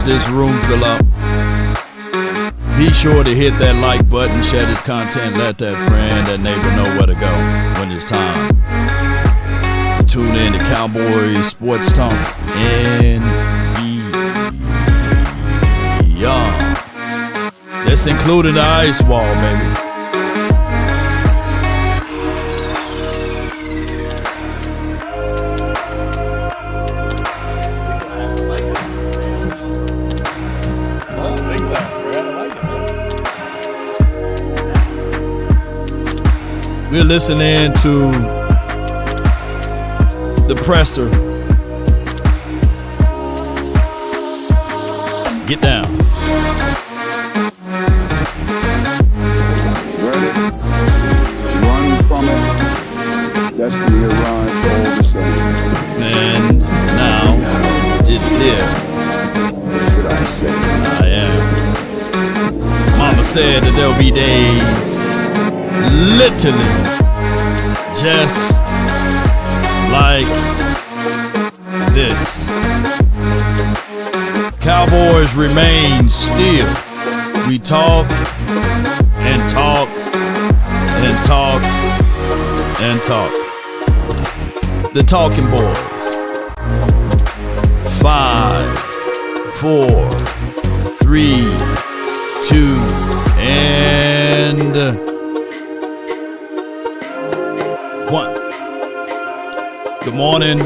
this room fill up. Be sure to hit that like button, share this content, let that friend, that neighbor know where to go when it's time to tune in to Cowboys Sports Talk and beyond. That's including the ice wall, baby. We're listening to the presser. Get down. Run from it. Destiny arrives all the same. And now it's here. What should I say? I am. Mama said that there'll be days literally just like this. Cowboys remain still. We talk and talk and talk and talk. The Talking Boys. 5, 4, 3, 2, and 1. Good morning,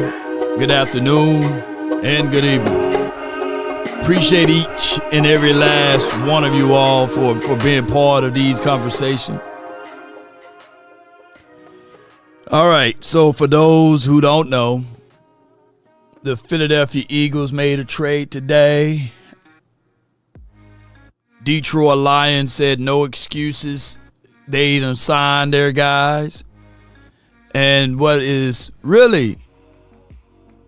good afternoon, and good evening. Appreciate each and every last one of you all for being part of these conversations. All right, so for those who don't know, the Philadelphia Eagles made a trade today. Detroit Lions said no excuses. They done signed their guys. And what is really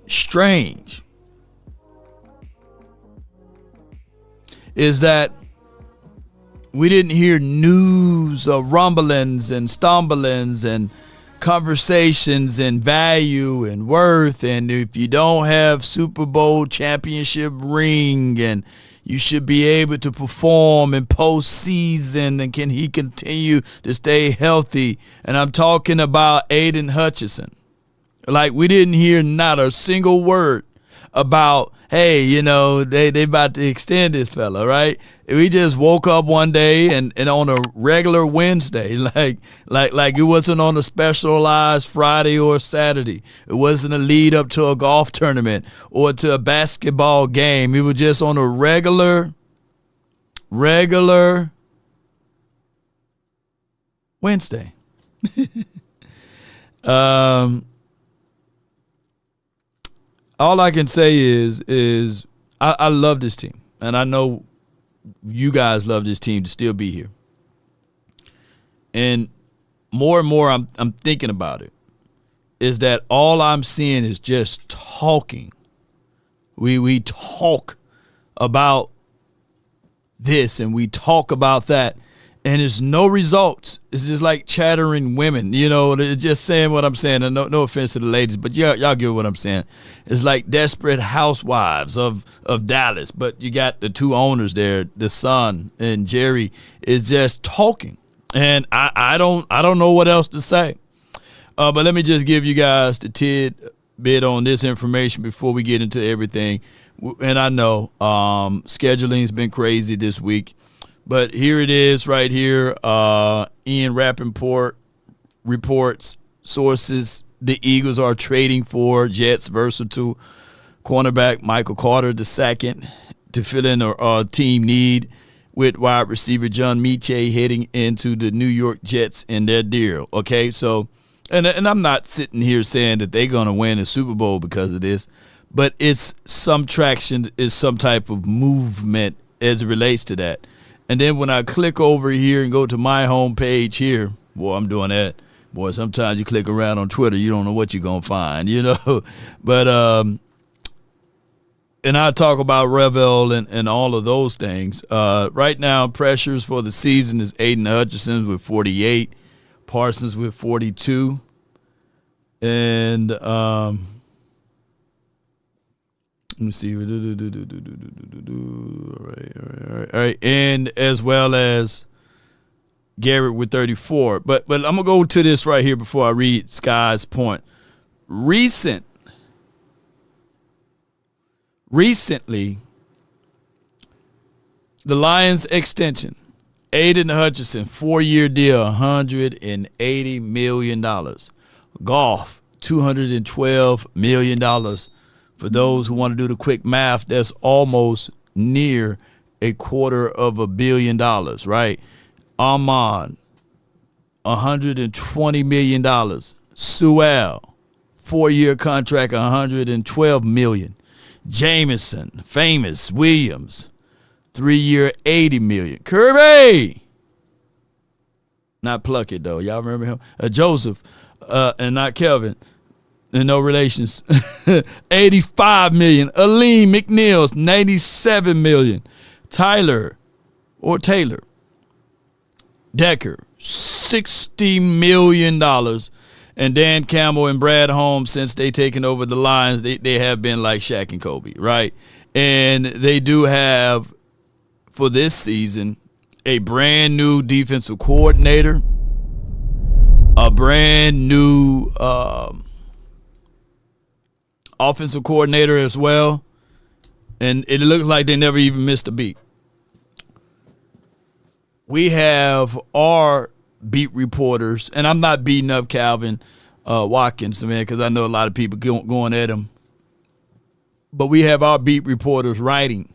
strange is that we didn't hear news of rumblings and stumblings and conversations and value and worth, and if you don't have Super Bowl championship ring, and you should be able to perform in postseason, and can he continue to stay healthy? And I'm talking about Aiden Hutchinson. Like, we didn't hear not a single word about, hey, you know, they about to extend this fella, right? We just woke up one day and on a regular Wednesday, like it wasn't on a specialized Friday or Saturday. It wasn't a lead up to a golf tournament or to a basketball game. It was just on a regular Wednesday. All I can say is I love this team, and I know you guys love this team to still be here. And more I'm thinking about it is that all I'm seeing is just talking. We talk about this and we talk about that, and there's no results. It's just like chattering women, you know, they're just saying what I'm saying. And no offense to the ladies, but y'all get what I'm saying. It's like desperate housewives of Dallas, but you got the two owners there, the son and Jerry, is just talking. And I don't know what else to say. But let me just give you guys the tidbit on this information before we get into everything. And I know scheduling's been crazy this week. But here it is right here. Ian Rappaport reports sources the Eagles are trading for Jets versatile cornerback Michael Carter II to fill in a team need with wide receiver John Miche heading into the New York Jets in their deal. Okay, so and I'm not sitting here saying that they're going to win a Super Bowl because of this, but it's some traction, is some type of movement as it relates to that. And then when I click over here and go to my home page here, boy, I'm doing that. Boy, sometimes you click around on Twitter, you don't know what you're going to find, you know. But, and I talk about Revel and all of those things. Right now, pressures for the season is Aiden Hutchinson with 48, Parsons with 42. And Let me see. All right. And as well as Garrett with 34. But I'm going to go to this right here before I read Sky's point. Recently, the Lions extension, Aiden Hutchinson, 4-year deal, $180 million. Goff, $212 million. For those who want to do the quick math, that's almost near $250 million, right? Armand, $120 million. Sewell, 4-year contract, $112 million. Jameson, famous, Williams, 3-year, $80 million. Kirby, not Pluckett though. Y'all remember him? Joseph, and not Kelvin. And no relations. $85 million. Aleem McNeil's $97 million. Taylor Decker, $60 million. And Dan Campbell and Brad Holmes, since they taken over the Lions, they have been like Shaq and Kobe, right? And they do have, for this season, a brand new defensive coordinator, a brand new offensive coordinator as well, and it looks like they never even missed a beat. We have our beat reporters, and I'm not beating up Calvin Watkins, man, because I know a lot of people going at him, but we have our beat reporters writing,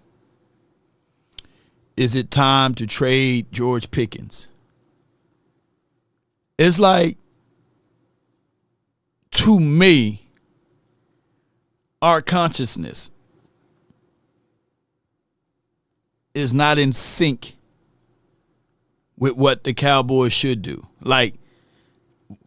is it time to trade George Pickens? It's like, to me, our consciousness is not in sync with what the Cowboys should do. Like,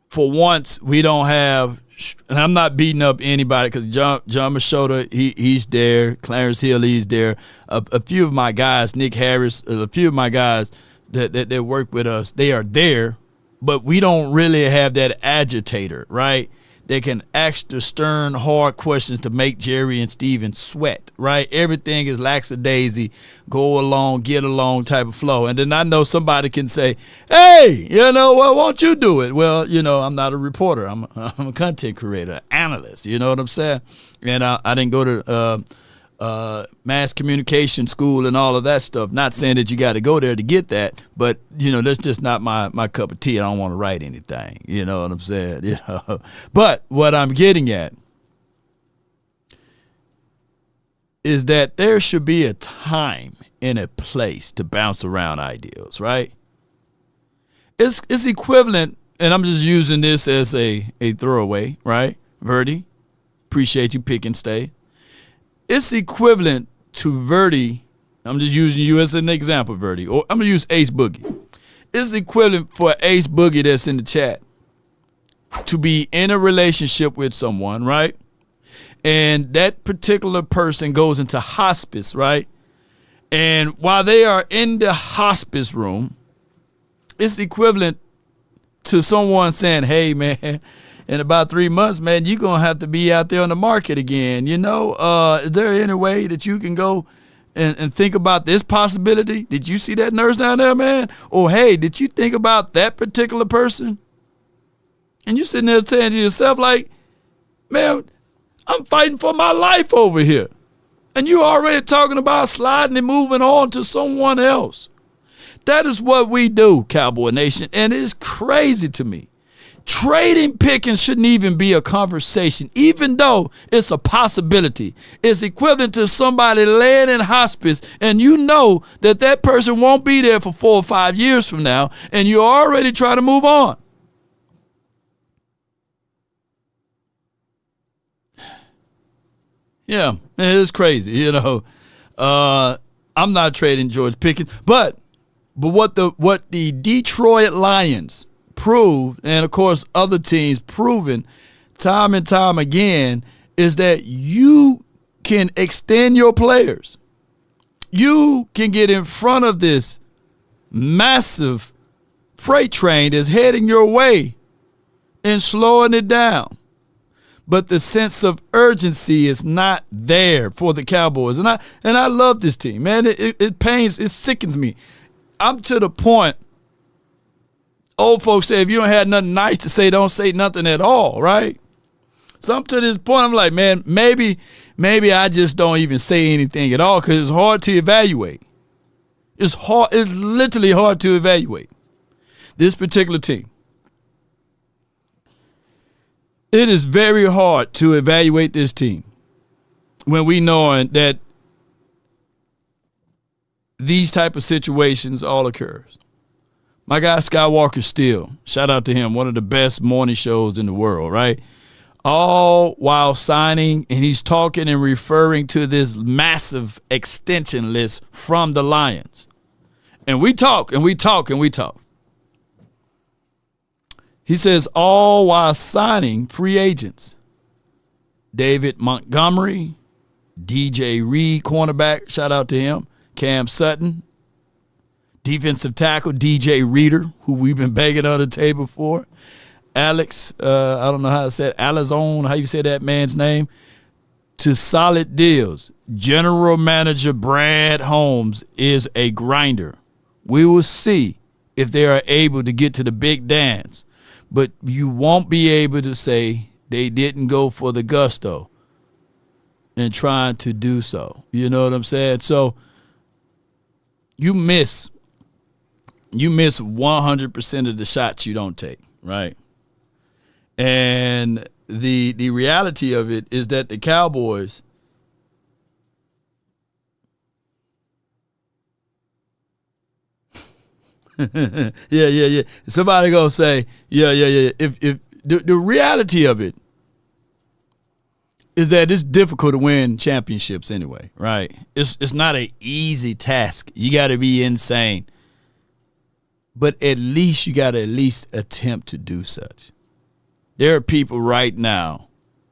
for once, we don't have, and I'm not beating up anybody because John Machota, he's there. Clarence Hill, he's there. A few of my guys, Nick Harris, a few of my guys that work with us, they are there, but we don't really have that agitator, right? They can ask the stern, hard questions to make Jerry and Steven sweat, right? Everything is lackadaisy, go along, get along type of flow. And then I know somebody can say, hey, why won't you do it? Well, I'm not a reporter. I'm a content creator, analyst, you know what I'm saying? And I didn't go to mass communication school and all of that stuff. Not saying that you got to go there to get that, but that's just not my cup of tea. I don't want to write anything. You know what I'm saying? But what I'm getting at is that there should be a time and a place to bounce around ideals, right? It's equivalent, and I'm just using this as a throwaway, right? Verdi, appreciate you picking stay. It's equivalent to Verdi. I'm just using you as an example, Verdi. Or I'm going to use Ace Boogie. It's equivalent for Ace Boogie that's in the chat to be in a relationship with someone, right? And that particular person goes into hospice, right? And while they are in the hospice room, it's equivalent to someone saying, hey, man, in about 3 months, man, you're going to have to be out there on the market again. Is there any way that you can go and think about this possibility? Did you see that nurse down there, man? Or, hey, did you think about that particular person? And you sitting there saying to yourself, like, man, I'm fighting for my life over here. And you already talking about sliding and moving on to someone else. That is what we do, Cowboy Nation, and it's crazy to me. Trading Pickens shouldn't even be a conversation, even though it's a possibility. It's equivalent to somebody laying in hospice, and you know that person won't be there for 4 or 5 years from now, and you're already trying to move on. Yeah, it's crazy, I'm not trading George Pickens, but what the Detroit Lions proved, and of course other teams proven time and time again, is that you can extend your players. You can get in front of this massive freight train that's heading your way and slowing it down. but the sense of urgency is not there for the Cowboys. And I love this team, man. It pains, it sickens me. I'm to the point, old folks say, if you don't have nothing nice to say, don't say nothing at all, right? So I'm to this point, I'm like, man, maybe I just don't even say anything at all because it's hard to evaluate. It's literally hard to evaluate this particular team. It is very hard to evaluate this team when we know that these type of situations all occurs. My guy Skywalker Steele, shout out to him, one of the best morning shows in the world, right? All while signing, and he's talking and referring to this massive extension list from the Lions. And we talk and we talk and we talk. He says, all while signing free agents. David Montgomery, DJ Reed, cornerback, shout out to him. Cam Sutton, defensive tackle, DJ Reader, who we've been begging on the table for. Alex, I don't know how to say it, Alizone, how you say that man's name, to solid deals. General Manager Brad Holmes is a grinder. We will see if they are able to get to the big dance. But you won't be able to say they didn't go for the gusto in trying to do so. You know what I'm saying? So you miss 100% of the shots you don't take, right? And the reality of it is that the Cowboys yeah. Somebody gonna say, yeah. If the reality of it is that it's difficult to win championships anyway, right? It's not an easy task. You got to be insane, but at least you got to at least attempt to do such. There are people right now,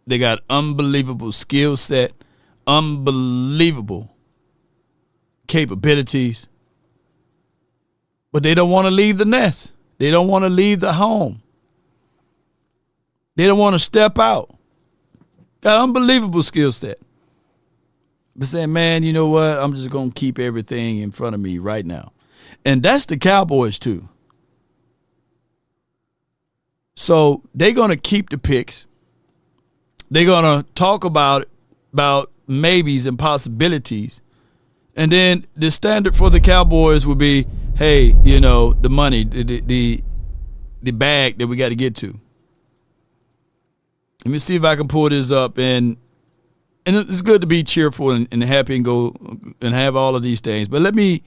they got unbelievable skill set, unbelievable capabilities, but they don't want to leave the nest. They don't want to leave the home. They don't want to step out. Got unbelievable skill set. But saying, man, you know what? I'm just going to keep everything in front of me right now. And that's the Cowboys too. So they're going to keep the picks. They're going to talk about maybes and possibilities. And then the standard for the Cowboys will be, hey, you know, the money, the bag that we got to get to. Let me see if I can pull this up. And it's good to be cheerful and happy and go and have all of these things. But let me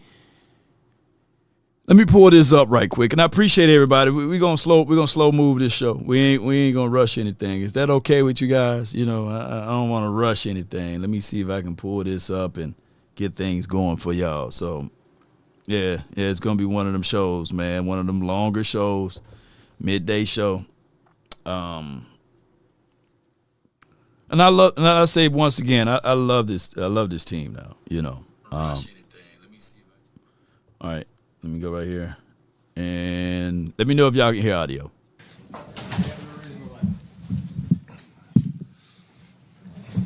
pull this up right quick. And I appreciate everybody. We're gonna slow move this show. We ain't gonna rush anything. Is that okay with you guys? You know, I don't want to rush anything. Let me see if I can pull this up and get things going for y'all. So yeah, it's gonna be one of them shows, man. One of them longer shows, midday show. And I say once again, I love this. I love this team now. You know. Let me see. All right, let me go right here, and let me know if y'all can hear audio.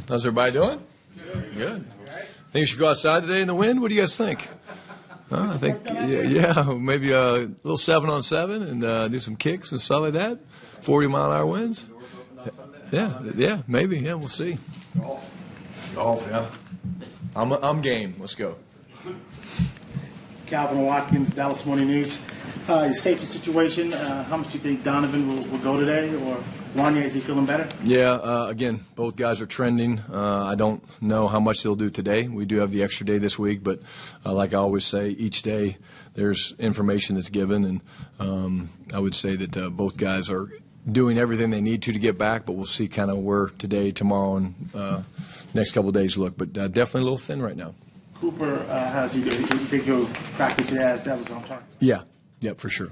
How's everybody doing? Good. Think you should go outside today in the wind? What do you guys think? I think, yeah, maybe a little 7-on-7 and do some kicks and stuff like that. 40-mile-an-hour winds. Yeah, maybe. Yeah, we'll see. Golf, yeah. I'm game. Let's go. Calvin Watkins, Dallas Morning News. Your safety situation, how much do you think Donovan will go today? Or Wanya, is he feeling better? Yeah, again, both guys are trending. I don't know how much they'll do today. We do have the extra day this week, but like I always say, each day there's information that's given, and I would say that both guys are doing everything they need to get back, but we'll see kind of where today, tomorrow, and next couple of days look. But definitely a little thin right now. Cooper, how's he doing? Do you think he'll practice as that was on target? Yeah, for sure.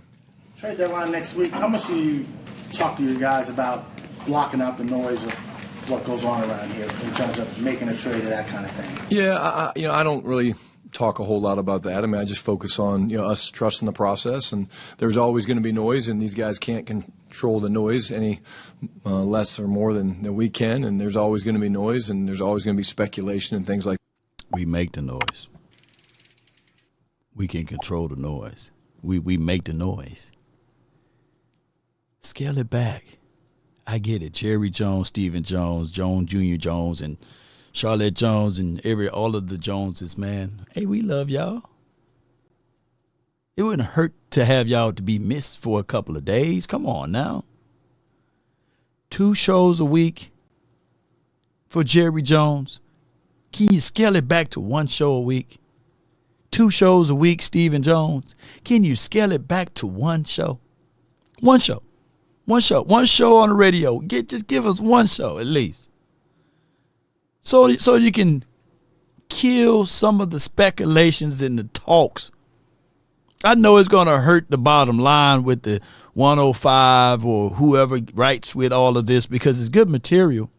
Trade deadline next week. How much do you talk to your guys about blocking out the noise of what goes on around here in terms of making a trade or that kind of thing? Yeah, I don't really talk a whole lot about that. I just focus on us trusting the process, and there's always going to be noise, and these guys can't control the noise any less or more than we can, and there's always going to be noise, and there's always going to be speculation and things like that. We make the noise. We can control the noise. We make the noise. Scale it back. I get it. Jerry Jones, Stephen Jones, Jones Jr. Jones, and Charlotte Jones, and all of the Joneses, man. Hey, we love y'all. It wouldn't hurt to have y'all to be missed for a couple of days. Come on now. 2 shows a week for Jerry Jones. Can you scale it back to 1 show a week? 2 shows a week, Stephen Jones. Can you scale it back to 1 show? 1 show. 1 show. 1 show on the radio. Just give us 1 show at least. So you can kill some of the speculations and the talks. I know it's going to hurt the bottom line with the 105 or whoever writes with all of this because it's good material.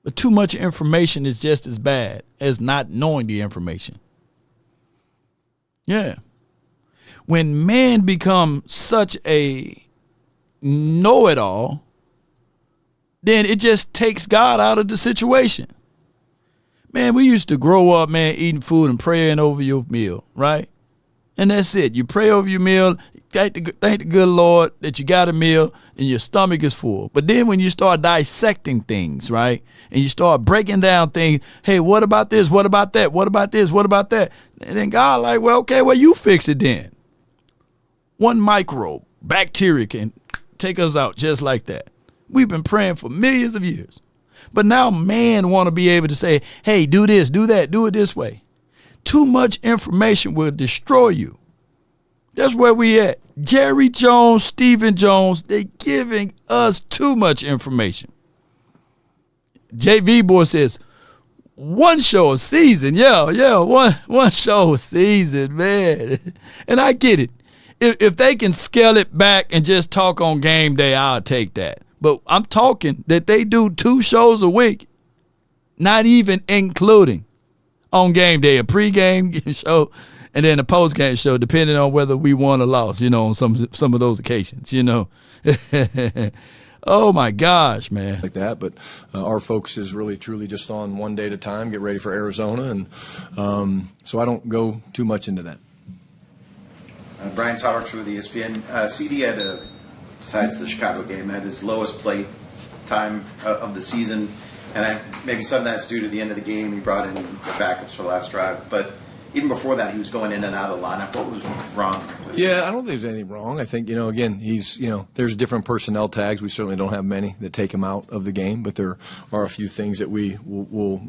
But too much information is just as bad as not knowing the information. Yeah. When man becomes such a know-it-all, then it just takes God out of the situation. Man, we used to grow up, man, eating food and praying over your meal, right? And that's it. You pray over your meal, thank the good Lord that you got a meal and your stomach is full. But then when you start dissecting things, right, and you start breaking down things, hey, what about this? What about that? What about this? What about that? And then God like, well, okay, well, you fix it then. 1 microbe, bacteria can take us out just like that. We've been praying for millions of years. But now man want to be able to say, hey, do this, do that, do it this way. Too much information will destroy you. That's where we at. Jerry Jones, Stephen Jones, they giving us too much information. JV Boy says, 1 show a season. Yeah, one show a season, man. And I get it. If they can scale it back and just talk on game day, I'll take that. But I'm talking that they do 2 shows a week, not even including on game day, a pregame show and then a postgame show, depending on whether we won or lost, on some of those occasions, Oh, my gosh, man. Like that, but our focus is really, truly just on 1 day at a time, get ready for Arizona, and so I don't go too much into that. Brian Tauberts with ESPN. CD had besides the Chicago game, had his lowest play time of the season, and maybe some of that's due to the end of the game. He brought in the backups for the last drive, but even before that, he was going in and out of the lineup. What was wrong? Yeah, I don't think there's anything wrong. I think, again, he's, there's different personnel tags. We certainly don't have many that take him out of the game, but there are a few things that we will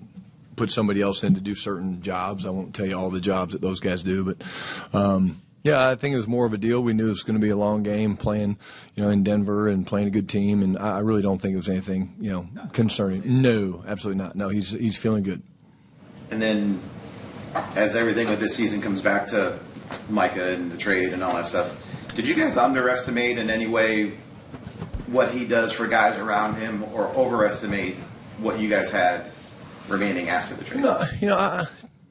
put somebody else in to do certain jobs. I won't tell you all the jobs that those guys do, but yeah, I think it was more of a deal. We knew it was going to be a long game playing, in Denver and playing a good team, and I really don't think it was anything, concerning. No, absolutely not. No, he's feeling good. And then, as everything with this season comes back to Micah and the trade and all that stuff, did you guys underestimate in any way what he does for guys around him, or overestimate what you guys had remaining after the trade? No,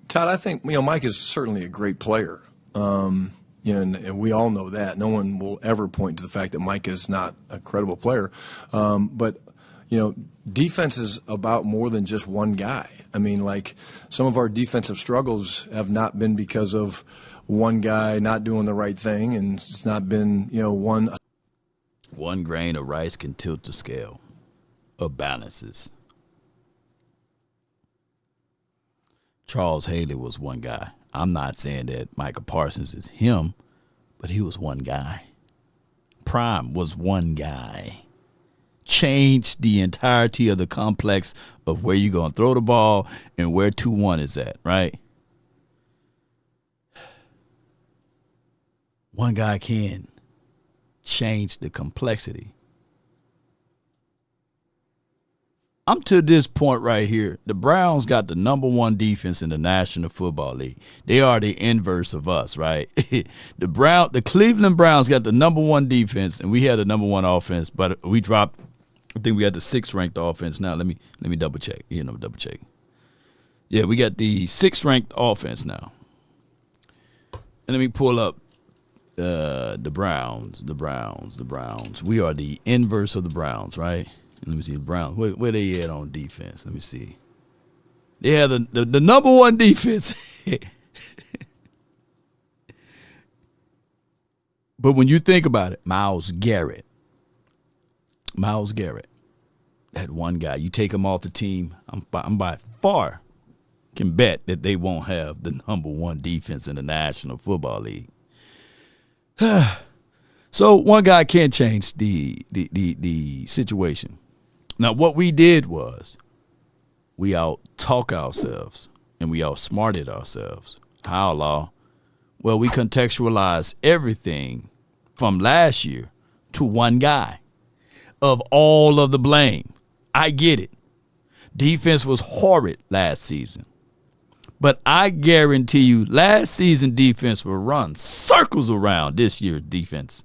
Todd, I think Mike is certainly a great player. And we all know that. No one will ever point to the fact that Mike is not a credible player. But defense is about more than just one guy. I mean, like, some of our defensive struggles have not been because of one guy not doing the right thing, and it's not been, One grain of rice can tilt the scale of balances. Charles Haley was one guy. I'm not saying that Micah Parsons is him, but he was one guy. Prime was one guy. Changed the entirety of the complex of where you're going to throw the ball and where 2-1 is at, right? One guy can change the complexity. I'm to this point right here. The Browns got the #1 defense in the National Football League. They are the inverse of us, right? The Cleveland Browns got the #1 defense, and we had the #1 offense, but we dropped. I think we got the 6th ranked offense now. Let me double check. Double check. Yeah, we got the 6th ranked offense now. And let me pull up The Browns. We are the inverse of the Browns, right? Let me see the Browns. Where they at on defense? Let me see. They have the number one defense. But when you think about it, Myles Garrett, that one guy, you take him off the team, I'm by far can bet that they won't have the number one defense in the National Football League. So one guy can't change the situation. Now, what we did was we out-talk ourselves and we outsmarted ourselves. How, Law? Well, we contextualized everything from last year to one guy of all of the blame. I get it. Defense was horrid last season. But I guarantee you last season defense will run circles around this year's defense.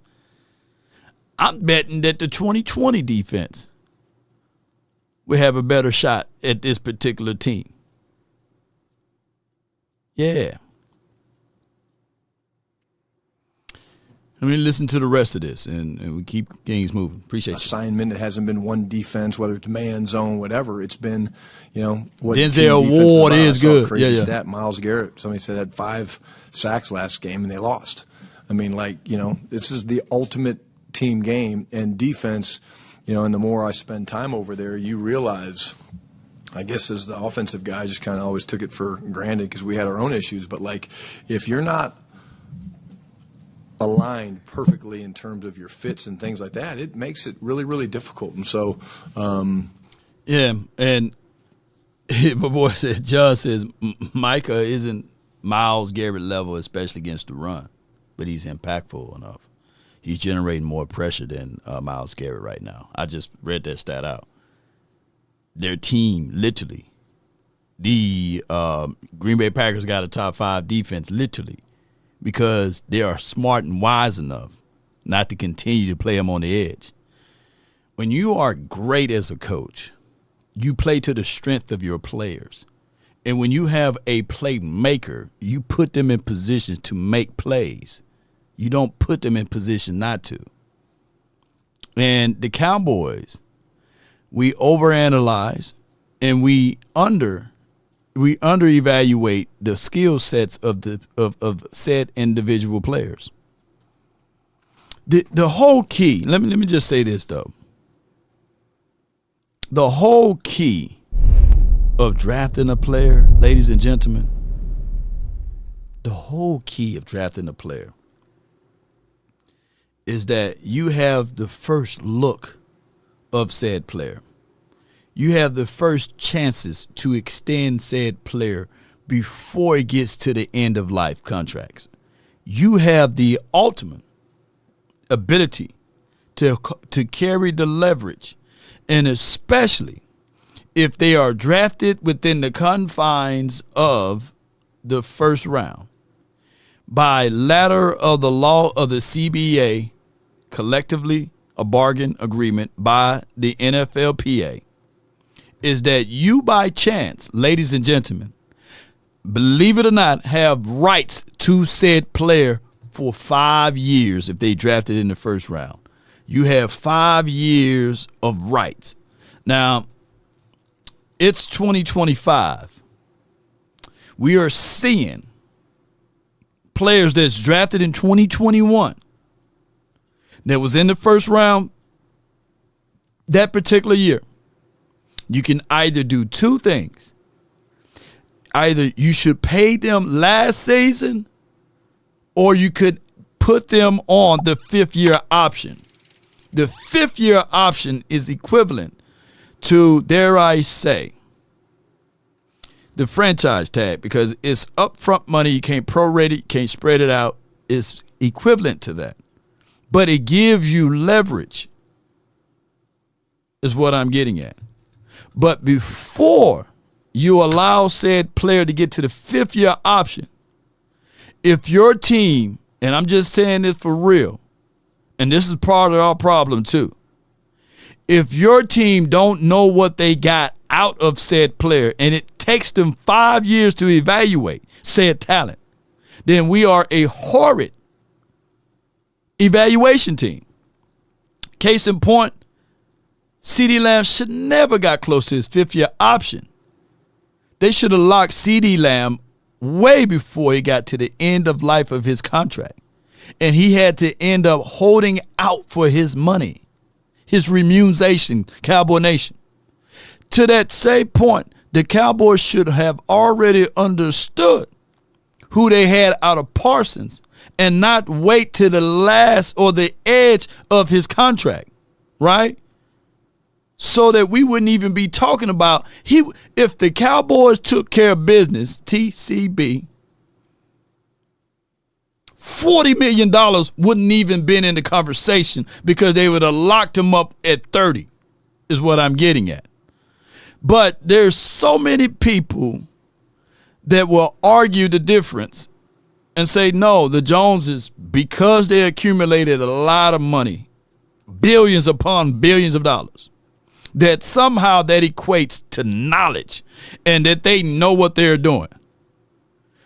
I'm betting that the 2020 defense will have a better shot at this particular team. Yeah. Let me listen to the rest of this, and we keep things moving. Appreciate you. Assignment. It hasn't been one defense, whether it's man, zone, whatever. It's been, what Denzel team defense Ward about. is I saw a good. crazy Yeah. stat. Myles Garrett, somebody said, had 5 sacks last game, and they lost. I mean, this is the ultimate team game, and defense, and the more I spend time over there, you realize, I guess as the offensive guy, I just kind of always took it for granted because we had our own issues. But, if you're not aligned perfectly in terms of your fits and things like that, it makes it really, really difficult. And so, yeah, and my boy said, John says, Micah isn't Myles Garrett level, especially against the run, but he's impactful enough. He's generating more pressure than Myles Garrett right now. I just read that stat out. Their team, literally, the Green Bay Packers got a top 5 defense, literally, because they are smart and wise enough not to continue to play them on the edge. When you are great as a coach, you play to the strength of your players. And when you have a playmaker, you put them in positions to make plays. You don't put them in position not to. And the Cowboys, we overanalyze and we under-evaluate the skill sets of said individual players. The whole key, let me just say this though. The whole key of drafting a player, ladies and gentlemen, the whole key of drafting a player is that you have the first look of said player. You have the first chances to extend said player before it gets to the end of life contracts. You have the ultimate ability to carry the leverage, and especially if they are drafted within the confines of the first round by letter of the law of the CBA, collectively a bargain agreement by the NFLPA, is that you by chance, ladies and gentlemen, believe it or not, have rights to said player for 5 years if they drafted in the first round. You have 5 years of rights. Now, it's 2025. We are seeing players that's drafted in 2021 that was in the first round that particular year. You can either do 2 things. Either you should pay them last season, or you could put them on the 5th-year option. The 5th-year option is equivalent to, dare I say, the franchise tag, because it's upfront money. You can't prorate it, you can't spread it out. It's equivalent to that. But it gives you leverage, is what I'm getting at. But before you allow said player to get to the 5th-year option, if your team, and I'm just saying this for real, and this is part of our problem too, if your team don't know what they got out of said player and it takes them 5 years to evaluate said talent, then we are a horrid evaluation team. Case in point, CeeDee Lamb should never got close to his fifth-year option. They should have locked CeeDee Lamb way before he got to the end of life of his contract. And he had to end up holding out for his money, his remuneration, Cowboy Nation. To that same point, the Cowboys should have already understood who they had out of Parsons and not wait to the last or the edge of his contract, right? So that we wouldn't even be talking about if the Cowboys took care of business, TCB, $40 million wouldn't even been in the conversation because they would have locked him up at 30, is what I'm getting at. But there's so many people that will argue the difference and say, no, the Joneses, because they accumulated a lot of money, billions upon billions of dollars, that somehow that equates to knowledge and that they know what they're doing.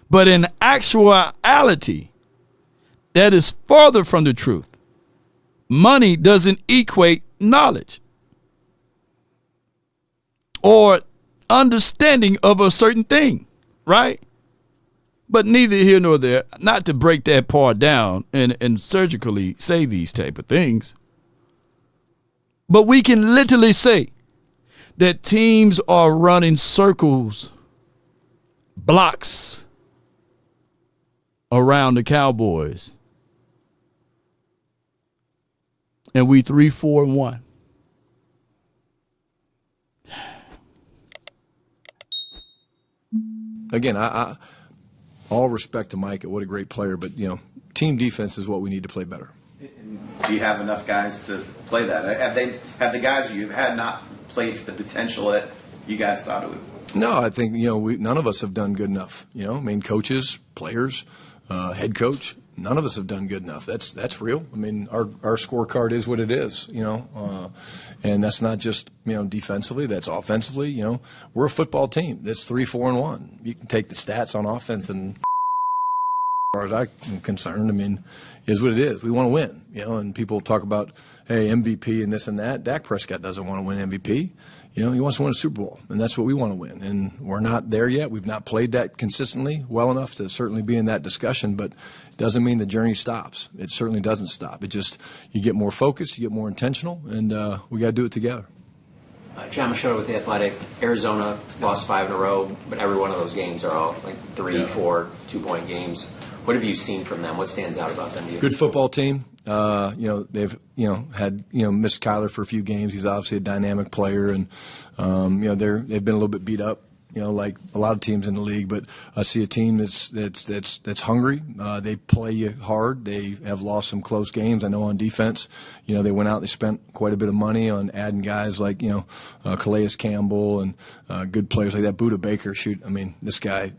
But in actuality, that is further from the truth. Money doesn't equate knowledge or understanding of a certain thing, right? But neither here nor there, not to break that part down and surgically say these type of things. But we can literally say that teams are running circles, blocks around the Cowboys. And we 3-4-1. Again, I all respect to Mike. What a great player, but team defense is what we need to play better. Do you have enough guys to play that? Have the guys you've had not played to the potential that you guys thought it would? No, I think none of us have done good enough. Coaches, players, head coach, none of us have done good enough. That's real. I mean, our scorecard is what it is. And that's not just defensively. That's offensively. We're a football team. That's 3-4-1. You can take the stats on offense and, as far as I'm concerned, is what it is. We want to win, and people talk about, hey, MVP and this and that. Dak Prescott doesn't want to win MVP. He wants to win a Super Bowl, and that's what we want to win. And we're not there yet. We've not played that consistently well enough to certainly be in that discussion, but it doesn't mean the journey stops. It certainly doesn't stop. It just, you get more focused, you get more intentional, and we got to do it together. John Machado with The Athletic. Arizona lost 5 in a row, but every one of those games are all like 3, 4, 2-point games. What have you seen from them? What stands out about them to you? Good football team. They've had missed Kyler for a few games. He's obviously a dynamic player, and they've been a little bit beat up. Like a lot of teams in the league, but I see a team that's hungry. They play you hard. They have lost some close games. I know on defense, they went out. They spent quite a bit of money on adding guys like Calais Campbell and good players like that. Budda Baker. This guy,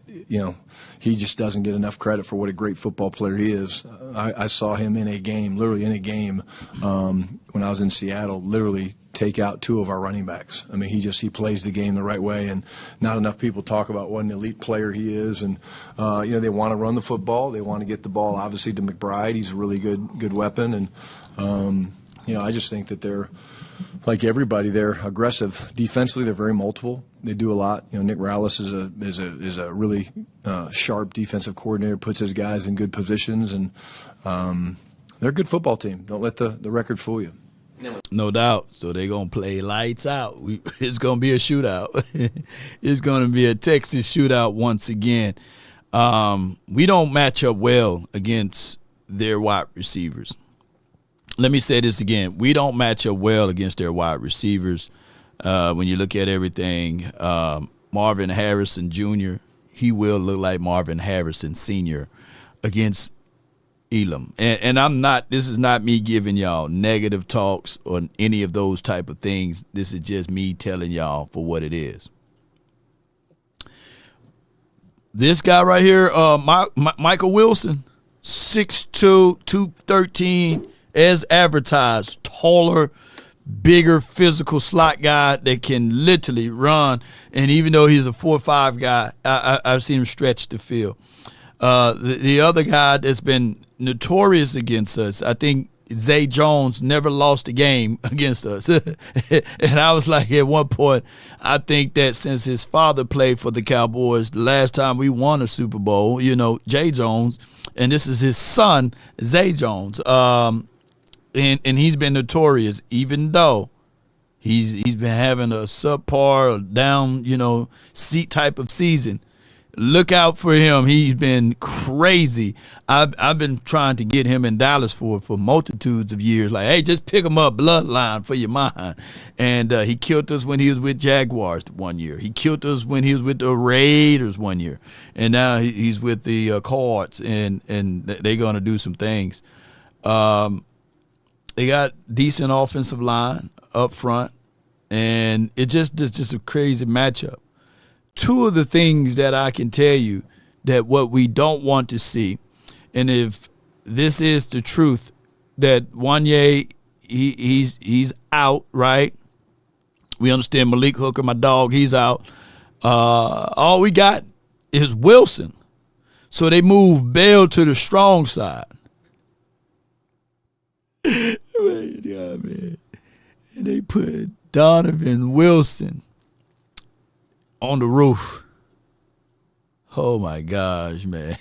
he just doesn't get enough credit for what a great football player he is. I saw him in a game, literally in a game, when I was in Seattle, literally take out 2 of our running backs. He plays the game the right way, and not enough people talk about what an elite player he is. And they want to run the football. They want to get the ball, obviously, to McBride. He's a really good weapon, and I just think that they're like everybody. They're aggressive defensively. They're very multiple. They do a lot. Nick Rallis is a really sharp defensive coordinator. Puts his guys in good positions, and they're a good football team. Don't let the record fool you. No doubt. So they're going to play lights out. It's going to be a shootout. It's going to be a Texas shootout once again. We don't match up well against their wide receivers. Let me say this again. We don't match up well against their wide receivers. When you look at everything, Marvin Harrison Jr., he will look like Marvin Harrison Sr. against Elam. And this is not me giving y'all negative talks or any of those type of things. This is just me telling y'all for what it is. This guy right here, Michael Wilson, 6'2", 213, as advertised, taller, bigger physical slot guy that can literally run. And even though he's a 4.5 guy, I've seen him stretch the field. The other guy that's been notorious against us. I think Zay Jones never lost a game against us. And I was like, at one point, I think that since his father played for the Cowboys, the last time we won a Super Bowl, Jay Jones, and this is his son, Zay Jones. And he's been notorious, even though he's been having a subpar or down, seat type of season. Look out for him. He's been crazy. I've been trying to get him in Dallas for multitudes of years. Like, hey, just pick him up, bloodline for your mind. And he killed us when he was with Jaguars one year. He killed us when he was with the Raiders one year. And now he's with the Cards, and they're going to do some things. They got decent offensive line up front, and it's just a crazy matchup. Two of the things that I can tell you that what we don't want to see, and if this is the truth, that Wanye, he's out, right? We understand Malik Hooker, my dog, he's out. All we got is Wilson. So they move Bell to the strong side. Man. And they put Donovan Wilson on the roof. Oh my gosh, man.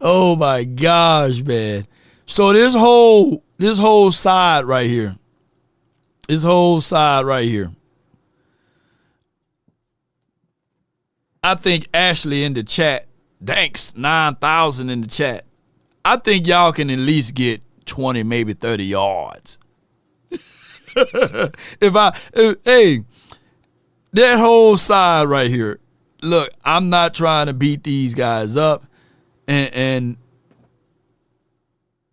Oh my gosh, man. So this whole side right here. I think Ashley in the chat, thanks, 9,000 in the chat. I think y'all can at least get 20, maybe 30 yards. Hey, that whole side right here. Look, I'm not trying to beat these guys up, and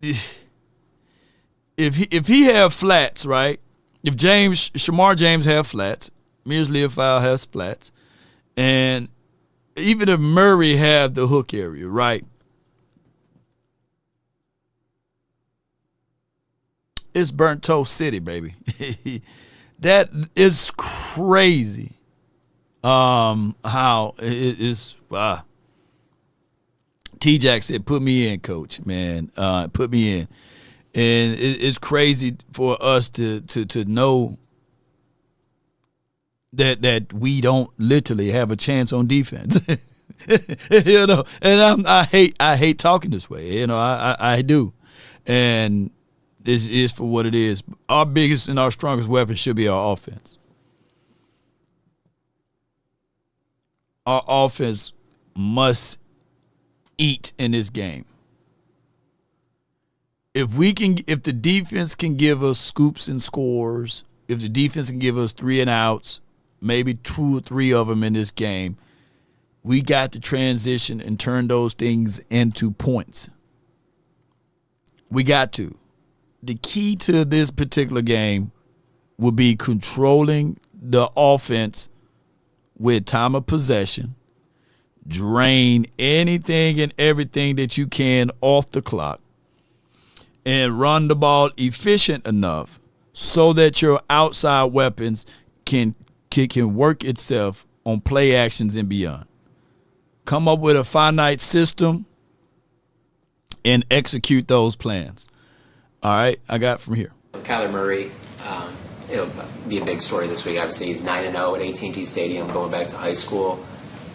if he have flats, right? If Shamar James have flats, Mears Leofau has flats, and even if Murray have the hook area, right? It's burnt toast city, baby. That is crazy. How it is. T-Jack said, "Put me in, coach, man. Put me in." And it's crazy for us to know that we don't literally have a chance on defense. And I hate talking this way. I do, and this is for what it is. Our biggest and our strongest weapon should be our offense. Our offense must eat in this game. If the defense can give us scoops and scores, if the defense can give us 3 and outs, maybe 2 or 3 of them in this game, we got to transition and turn those things into points. We got to. The key to this particular game will be controlling the offense with time of possession, drain anything and everything that you can off the clock, and run the ball efficient enough so that your outside weapons can work itself on play actions and beyond. Come up with a finite system and execute those plans. All right, I got from here. Kyler Murray, it'll be a big story this week. Obviously, he's 9-0 at AT&T Stadium, going back to high school.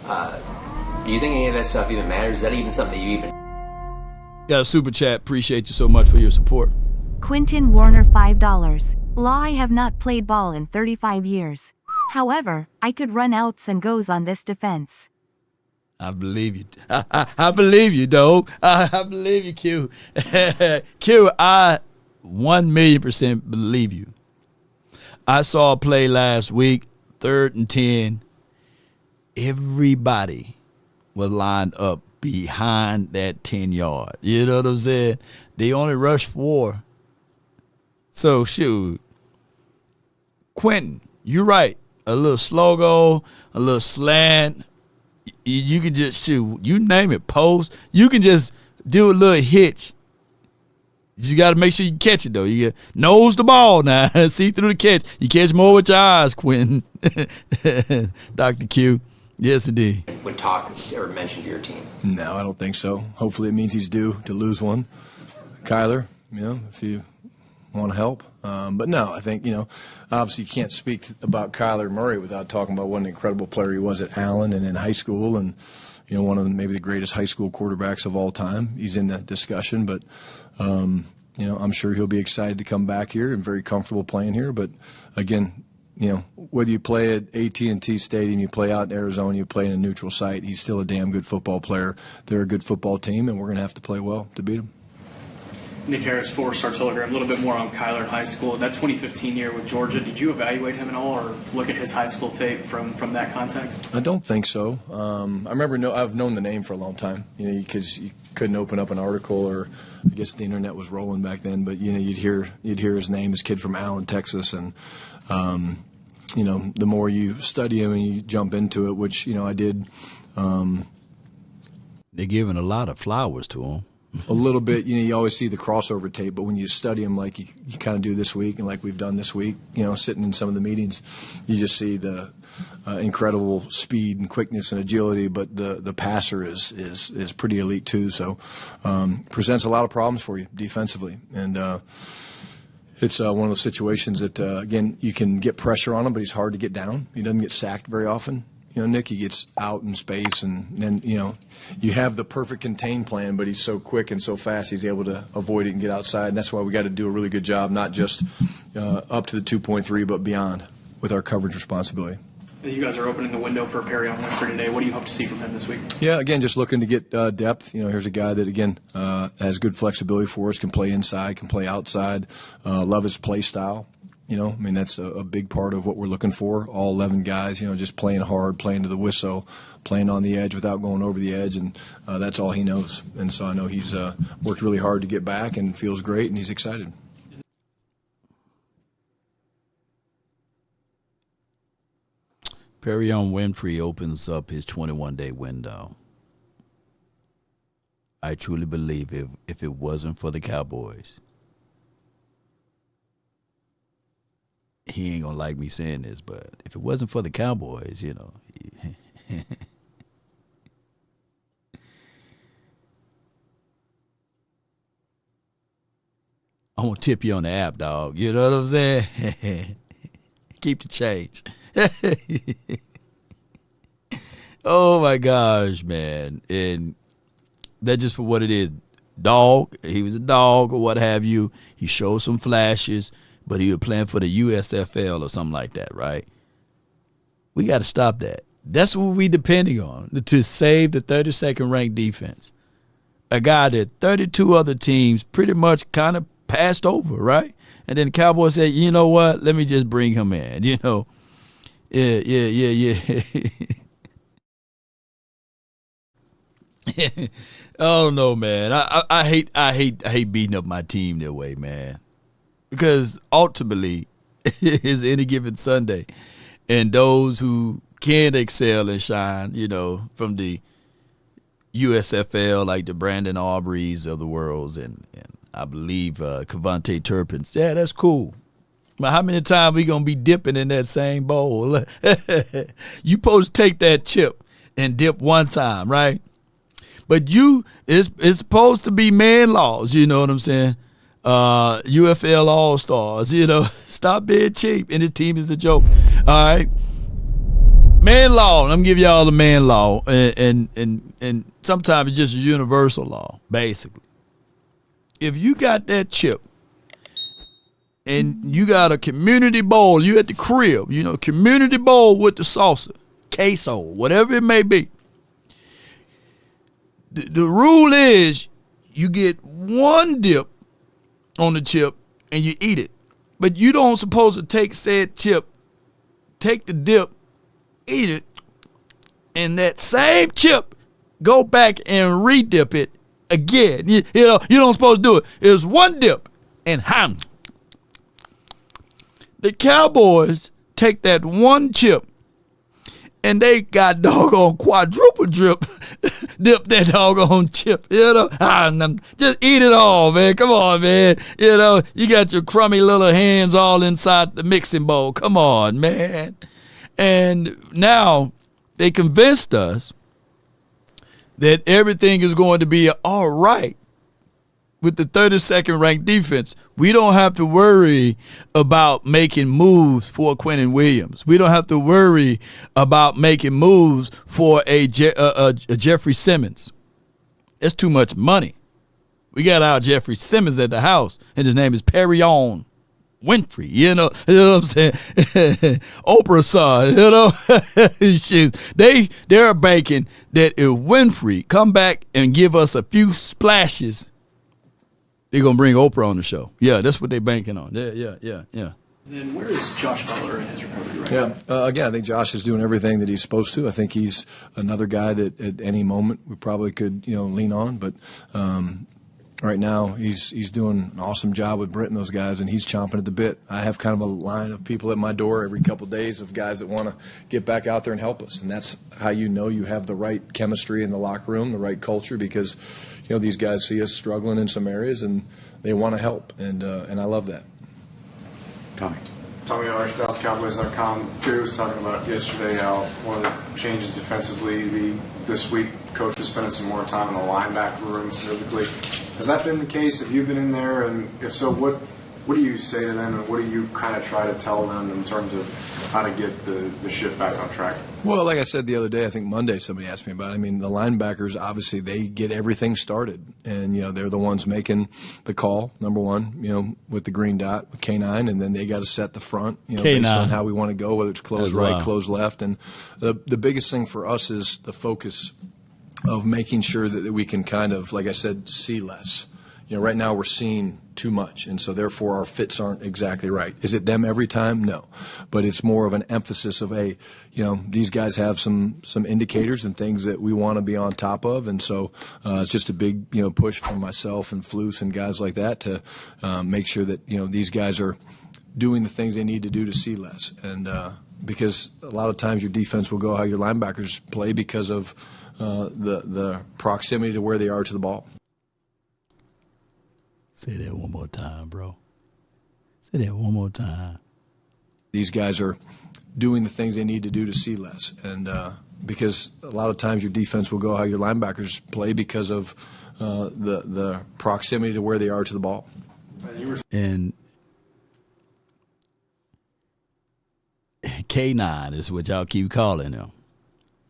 Do you think any of that stuff even matters? Is that even something you even... Got a super chat. Appreciate you so much for your support. Quinton Warner, $5. Law, I have not played ball in 35 years. However, I could run outs and goes on this defense. I believe you. I believe you, dog. I believe you, Q. Q, I 1,000,000% believe you. I saw a play last week, 3rd and 10. Everybody was lined up behind that 10-yard. You know what I'm saying? They only rushed 4. So, shoot. Quentin, you're right. A little slow go, a little slant. You can just shoot. You name it, post. You can just do a little hitch. You just got to make sure you catch it, though. You nose the ball now. See through the catch. You catch more with your eyes, Quentin. Dr. Q. Yes, indeed. would talk or mention to your team? No, I don't think so. Hopefully it means he's due to lose one. Kyler, if you want to help. But no, I think, obviously you can't speak about Kyler Murray without talking about what an incredible player he was at Allen and in high school, and, one of maybe the greatest high school quarterbacks of all time. He's in that discussion, but, I'm sure he'll be excited to come back here and very comfortable playing here. But, again, whether you play at AT&T Stadium, you play out in Arizona, you play in a neutral site, he's still a damn good football player. They're a good football team, and we're going to have to play well to beat them. Nick Harris, 4-star Telegram. A little bit more on Kyler in high school. That 2015 year with Georgia, did you evaluate him at all or look at his high school tape from that context? I don't think so. I remember I've known the name for a long time, because you couldn't open up an article, or I guess the internet was rolling back then, but, you'd hear his name, this kid from Allen, Texas, and, the more you study him and you jump into it, which, I did. They're giving a lot of flowers to him. A little bit, you always see the crossover tape, but when you study them like you kind of do this week and like we've done this week, sitting in some of the meetings, you just see the incredible speed and quickness and agility, but the passer is pretty elite too. So presents a lot of problems for you defensively, and it's one of those situations that again, you can get pressure on him, but he's hard to get down. He doesn't get sacked very often. Nick, he gets out in space, and then, you have the perfect contain plan, but he's so quick and so fast, he's able to avoid it and get outside. And that's why we got to do a really good job, not just up to the 2.3, but beyond with our coverage responsibility. You guys are opening the window for Perry on Winfrey today. What do you hope to see from him this week? Yeah, again, just looking to get depth. Here's a guy that, again, has good flexibility for us, can play inside, can play outside, love his play style. That's a big part of what we're looking for. All 11 guys, just playing hard, playing to the whistle, playing on the edge without going over the edge, and that's all he knows. And so I know he's worked really hard to get back and feels great, and he's excited. Perry on Winfrey opens up his 21-day window. I truly believe if it wasn't for the Cowboys, he ain't gonna like me saying this, but if it wasn't for the Cowboys, I'm gonna tip you on the app, dog. You know what I'm saying? Keep the change. Oh my gosh, man. And that's just for what it is. Dog, he was a dog or what have you. He showed some flashes, but he was playing for the USFL or something like that, right? We got to stop that. That's what we depending on to save the 32nd ranked defense. A guy that 32 other teams pretty much kind of passed over, right? And then the Cowboys said, you know what? Let me just bring him in, Yeah. Oh no, man. I hate beating up my team that way, man. Because ultimately, it's any given Sunday. And those who can excel and shine, from the USFL, like the Brandon Aubreys of the world, and I believe Cavante Turpins. Yeah, that's cool. But how many times we going to be dipping in that same bowl? You supposed to take that chip and dip one time, right? But it's supposed to be man laws, you know what I'm saying? UFL All-Stars, Stop being cheap, and this team is a joke. All right? Man law, I'm going to give y'all the man law, and sometimes it's just a universal law, basically. If you got that chip, and you got a community bowl, you at the crib, community bowl with the salsa, queso, whatever it may be. The rule is you get one dip on the chip and you eat it. But you don't supposed to take said chip, take the dip, eat it, and that same chip go back and re-dip it again. You don't supposed to do it. It's one dip and ham. The Cowboys take that one chip and they got doggone quadruple dip that doggone chip, just eat it all, man. Come on, man. You got your crummy little hands all inside the mixing bowl. Come on, man. And now They convinced us that everything is going to be all right with the 32nd ranked defense. We don't have to worry about making moves for Quinnen Williams. We don't have to worry about making moves for a Jeffrey Simmons. It's too much money. We got our Jeffrey Simmons at the house, and his name is Perrion Winfrey. You know what I'm saying? Oprah's son, you know. They're banking that if Winfrey come back and give us a few splashes, they're going to bring Oprah on the show. Yeah, that's what they're banking on. Yeah. Then where is Josh Butler in his recovery right now? Again, I think Josh is doing everything that he's supposed to. I think he's another guy that at any moment we probably could, lean on. But right now he's doing an awesome job with Britt and those guys, and he's chomping at the bit. I have kind of a line of people at my door every couple of days of guys that want to get back out there and help us. And that's how you have the right chemistry in the locker room, the right culture, because these guys see us struggling in some areas and they want to help, and I love that. Tommy Odor, DallasCowboys.com. Jerry was talking about yesterday how one of the changes defensively this week, coach was spending some more time in the linebacker room specifically. Has that been the case? Have you been in there? And if so, what do you say to them, and what do you kind of try to tell them in terms of how to get the ship back on track? Well, like I said the other day, I think Monday somebody asked me about it. I mean, the linebackers, obviously, they get everything started. And, they're the ones making the call, number one, with the green dot, with K9, and then they got to set the front, based on how we want to go, whether it's close right, close left. And the biggest thing for us is the focus of making sure that we can kind of, like I said, see less. Right now we're seeing too much, and so therefore our fits aren't exactly right. Is it them every time? No. But it's more of an emphasis of, hey, these guys have some indicators and things that we want to be on top of, and so it's just a big, push from myself and Flus and guys like that to make sure that, these guys are doing the things they need to do to see less. And because a lot of times your defense will go how your linebackers play because of the proximity to where they are to the ball. Say that one more time, bro. Say that one more time. These guys are doing the things they need to do to see less. And because a lot of times your defense will go how your linebackers play because of the proximity to where they are to the ball. And K9 is what y'all keep calling him.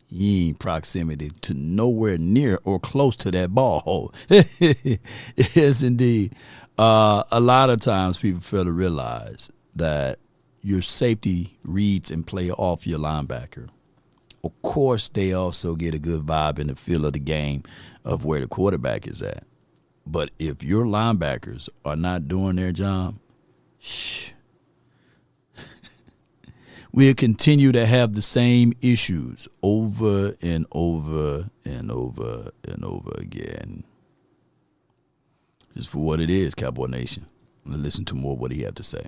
He ain't proximity to nowhere near or close to that ball hole. Yes, indeed. A lot of times people fail to realize that your safety reads and play off your linebacker. Of course, they also get a good vibe in the feel of the game of where the quarterback is at. But if your linebackers are not doing their job, we'll continue to have the same issues over and over and over and over again. Just for what it is, Cowboy Nation. Let's listen to more of what he had to say.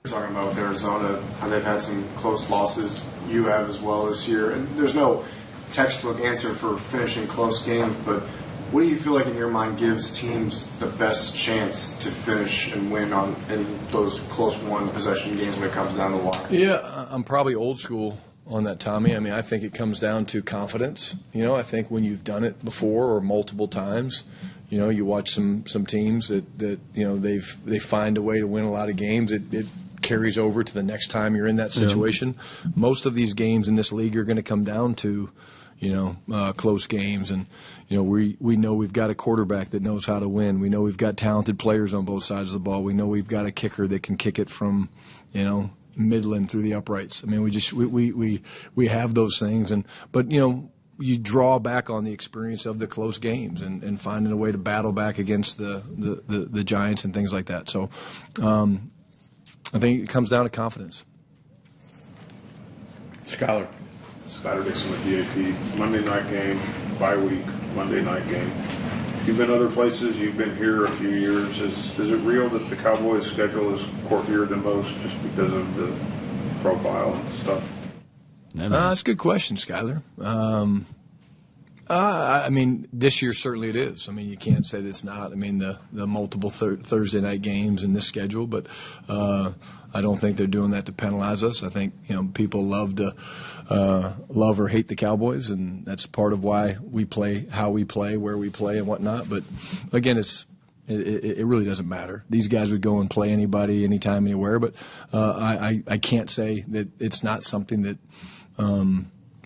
We're talking about Arizona, how they've had some close losses. You have as well this year. And there's no textbook answer for finishing close games, but what do you feel like in your mind gives teams the best chance to finish and win in those close one-possession games when it comes down the wire? Yeah, I'm probably old school on that, Tommy. I mean, I think it comes down to confidence. I think when you've done it before or multiple times, you watch some teams that they find a way to win a lot of games. It carries over to the next time you're in that situation. Yeah. Most of these games in this league are going to come down to close games, and we know we've got a quarterback that knows how to win. We know we've got talented players on both sides of the ball. We know we've got a kicker that can kick it from Midland through the uprights. I mean, we have those things, but you draw back on the experience of the close games and finding a way to battle back against the Giants and things like that. So I think it comes down to confidence. Skyler Dixon with DAP. Monday night game, bye week, Monday night game. You've been other places, you've been here a few years. Is it real that the Cowboys' schedule is quirkier than most just because of the profile and stuff? That's a good question, Skyler. I mean, this year certainly it is. I mean, you can't say that it's not. I mean, the multiple Thursday night games in this schedule, but I don't think they're doing that to penalize us. I think people love or hate the Cowboys, and that's part of why we play, how we play, where we play, and whatnot. But again, it really doesn't matter. These guys would go and play anybody, anytime, anywhere. But I can't say that it's not something that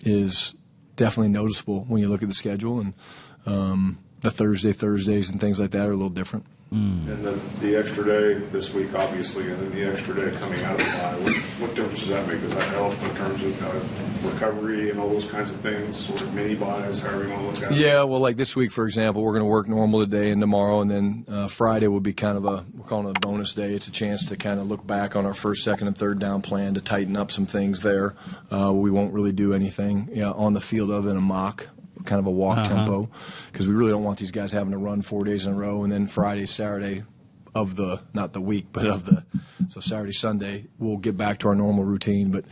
is definitely noticeable when you look at the schedule, and the Thursdays and things like that are a little different. And then the extra day this week, obviously, and then the extra day coming out of the bye. What difference does that make? Does that help in terms of recovery and all those kinds of things, or mini buys, however you want to look at it? Yeah, well, like this week, for example, we're going to work normal today and tomorrow, and then Friday will be kind of we're calling it a bonus day. It's a chance to kind of look back on our first, second, and third down plan to tighten up some things there. We won't really do anything on the field other than a mock, kind of a walk tempo, because we really don't want these guys having to run 4 days in a row, and then Friday, Saturday of not the week, but so Saturday, Sunday, we'll get back to our normal routine. But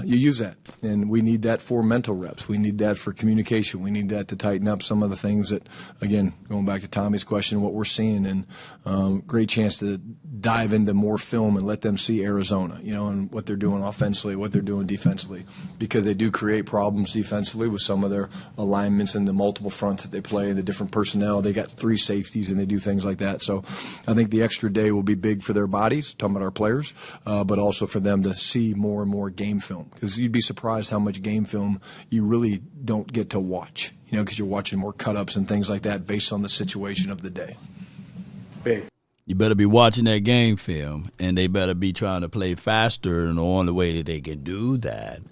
you use that, and we need that for mental reps. We need that for communication. We need that to tighten up some of the things that, again, going back to Tommy's question, what we're seeing, and great chance to dive into more film and let them see Arizona, and what they're doing offensively, what they're doing defensively, because they do create problems defensively with some of their alignments and the multiple fronts that they play and the different personnel. They got 3 safeties and they do things like that. So I think the extra day will be big for their bodies, talking about our players, but also for them to see more and more game film, because you'd be surprised how much game film you really don't get to watch, because you're watching more cut-ups and things like that based on the situation of the day. Big. You better be watching that game film, and they better be trying to play faster, and the only way that they can do that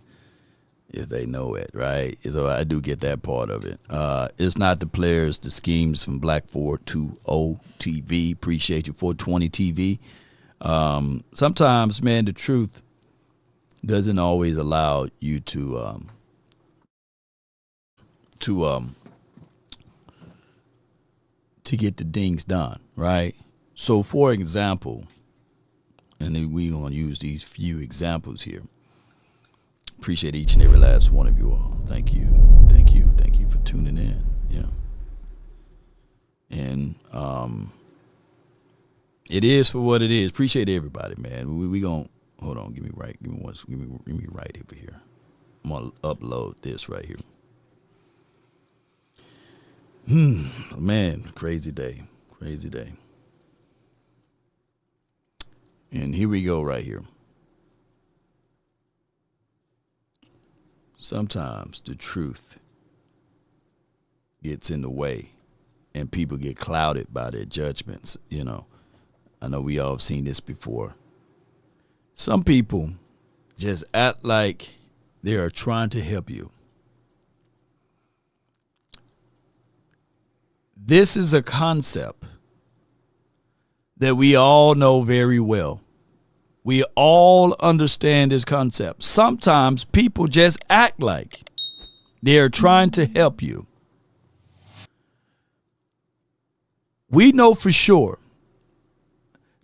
is they know it, right? So I do get that part of it. It's not the players, the schemes from Black 420 TV. Appreciate you, 420 TV. Sometimes, man, the truth doesn't always allow you to get the things done, right? So, for example, and we're going to use these few examples here. Appreciate each and every last one of you all. Thank you. Thank you. Thank you for tuning in. Yeah. And it is for what it is. Appreciate everybody, man. We going to, hold on, give me right over here. I'm going to upload this right here. Man, crazy day. Crazy day. And here we go right here. Sometimes the truth gets in the way and people get clouded by their judgments, I know we all have seen this before. Some people just act like they are trying to help you. This is a concept that we all know very well. We all understand this concept. Sometimes people just act like they're trying to help you. We know for sure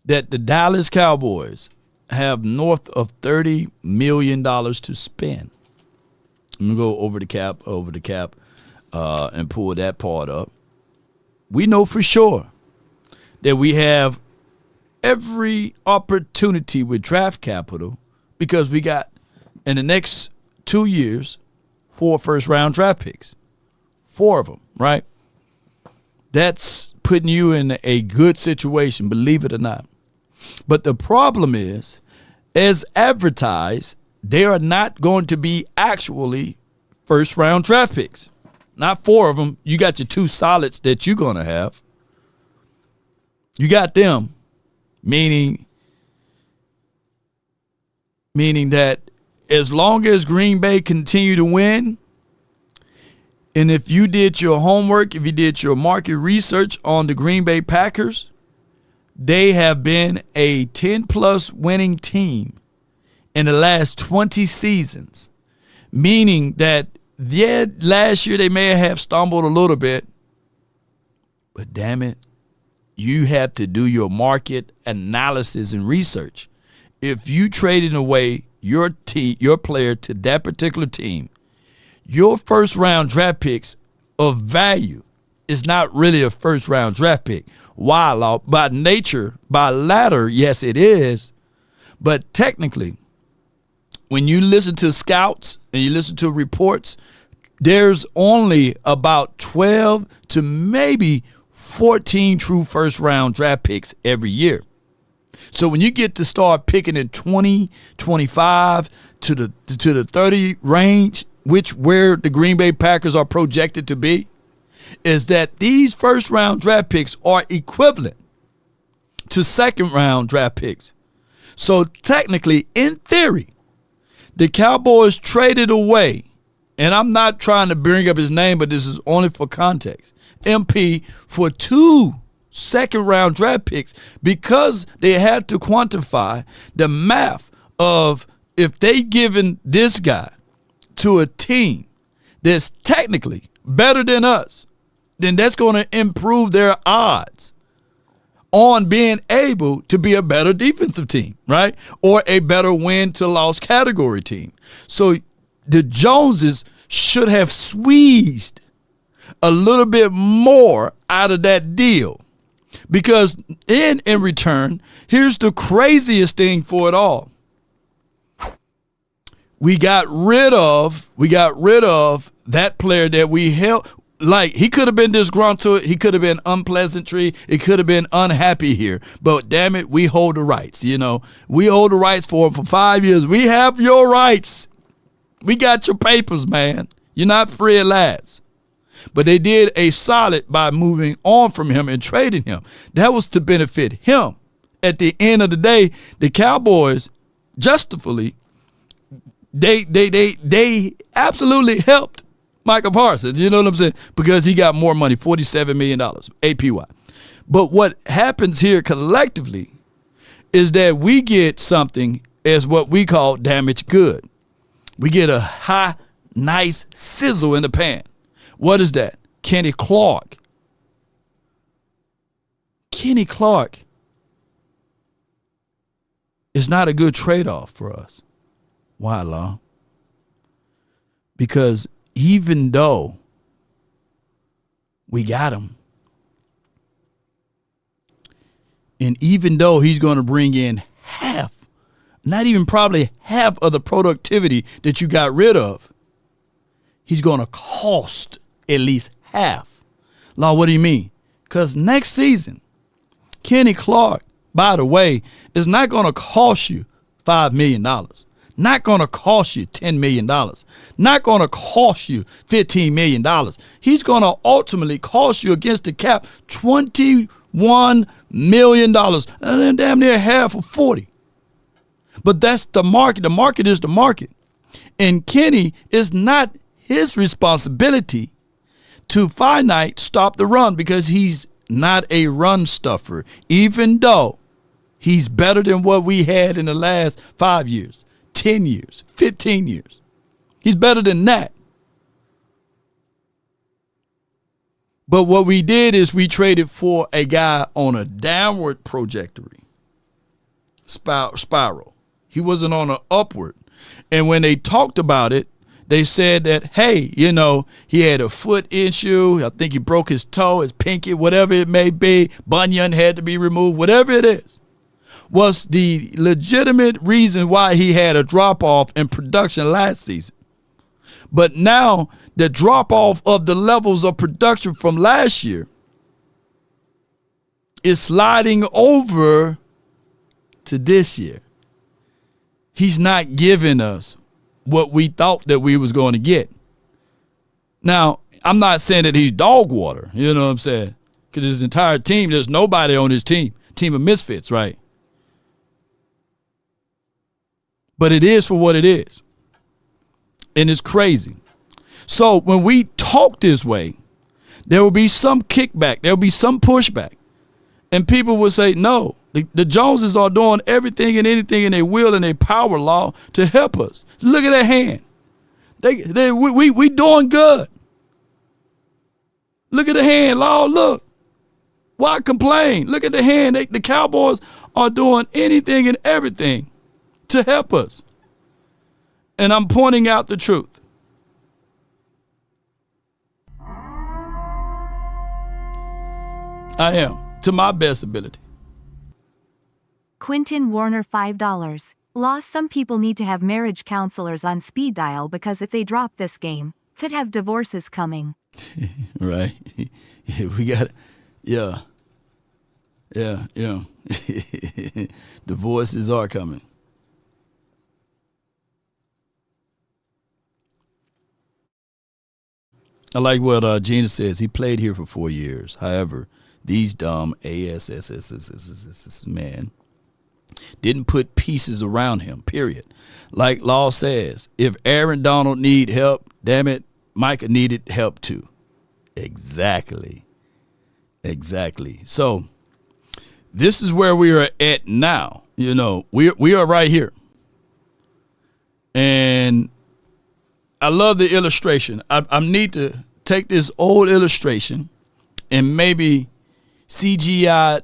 that the Dallas Cowboys have north of $30 million to spend. I'm going to go over the cap, and pull that part up. We know for sure that we have every opportunity with draft capital, because we got, in the next 2 years, 4 first-round draft picks. 4 of them, right? That's putting you in a good situation, believe it or not. But the problem is, as advertised, they are not going to be actually first-round draft picks. Not 4 of them. You got your 2 solids that you're going to have. You got them, meaning that as long as Green Bay continue to win, and if you did your homework, if you did your market research on the Green Bay Packers, they have been a 10-plus winning team in the last 20 seasons, meaning that, yeah, last year they may have stumbled a little bit, but damn it, you have to do your market analysis and research. If you traded away your player to that particular team, your first-round draft picks of value is not really a first-round draft pick. Why, Law? By nature, by ladder, yes, it is. But technically, when you listen to scouts and you listen to reports, there's only about 12 to maybe 14 true first-round draft picks every year. So when you get to start picking in 20, 25 to the 30 range, where the Green Bay Packers are projected to be, is that these first-round draft picks are equivalent to second-round draft picks. So technically, in theory, the Cowboys traded away, and I'm not trying to bring up his name, but this is only for context, MP for 2 second-round draft picks because they had to quantify the math of if they given this guy to a team that's technically better than us, then that's going to improve their odds on being able to be a better defensive team, right? Or a better win to loss category team. So the Joneses should have squeezed a little bit more out of that deal. Because in return, here's the craziest thing for it all. We got rid of that player that we held. Like, he could have been disgruntled. He could have been unpleasantry. It could have been unhappy here. But damn it, we hold the rights. You know, we hold the rights for him for 5 years. We have your rights. We got your papers, man. You're not free at last. But they did a solid by moving on from him and trading him. That was to benefit him. At the end of the day, the Cowboys, justifiably, they absolutely helped Michael Parsons, you know what I'm saying? Because he got more money, $47 million, APY. But what happens here collectively is that we get something as what we call damaged good. We get a high, nice sizzle in the pan. What is that? Kenny Clark. Kenny Clark is not a good trade-off for us. Why, Law? Because even though we got him, and even though he's going to bring in half, not even probably half of the productivity that you got rid of, he's going to cost at least half. Law, what do you mean? Because next season, Kenny Clark, by the way, is not going to cost you $5 million. Not going to cost you $10 million. Not going to cost you $15 million. He's going to ultimately cost you against the cap $21 million. And then damn near half of 40. But that's the market. The market is the market. And Kenny, is not his responsibility to finite stop the run because he's not a run stuffer, even though he's better than what we had in the last 5 years. 10 years, 15 years. He's better than that. But what we did is we traded for a guy on a downward trajectory spiral. He wasn't on an upward. And when they talked about it, they said that, hey, you know, he had a foot issue. I think he broke his toe, his pinky, whatever it may be. Bunion had to be removed, whatever it is. Was the legitimate reason why he had a drop-off in production last season. But now the drop-off of the levels of production from last year is sliding over to this year. He's not giving us what we thought that we was going to get. Now, I'm not saying that he's dog water, you know what I'm saying? Because his entire team, there's nobody on his team of misfits, right? But it is for what it is. And it's crazy. So when we talk this way, there will be some kickback. There will be some pushback. And people will say, no, the Joneses are doing everything and anything in their will and their power, Law, to help us. Look at that hand. We doing good. Look at the hand, Law, look. Why complain? Look at the hand. The Cowboys are doing anything and everything to help us. And I'm pointing out the truth. I am, to my best ability. Quinton Warner $5. Law, some people need to have marriage counselors on speed dial because if they drop this game, could have divorces coming. Right. Yeah, we got, yeah. Divorces are coming. I like what Gina says. He played here for 4 years. However, these dumb ASSS man didn't put pieces around him, period. Like Law says, if Aaron Donald need help, damn it, Micah needed help too. Exactly. So this is where we are at now. You know, we are right here. And I love the illustration. I need to take this old illustration and maybe CGI.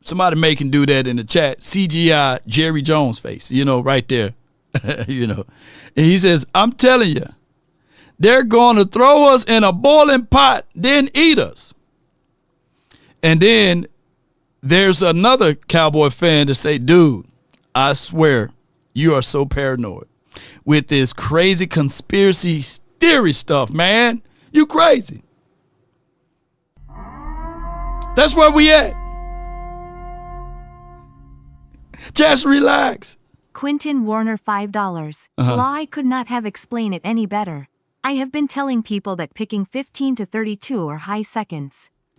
Somebody can do that in the chat. CGI Jerry Jones face, right there. And he says, I'm telling you, they're going to throw us in a boiling pot, then eat us. And then there's another Cowboy fan to say, dude, I swear you are so paranoid with this crazy conspiracy theory stuff, man. You crazy. That's where we at. Just relax. Quinton Warner $5. Law, I could not have explained it any better. I have been telling people that picking 15 to 32 are high seconds.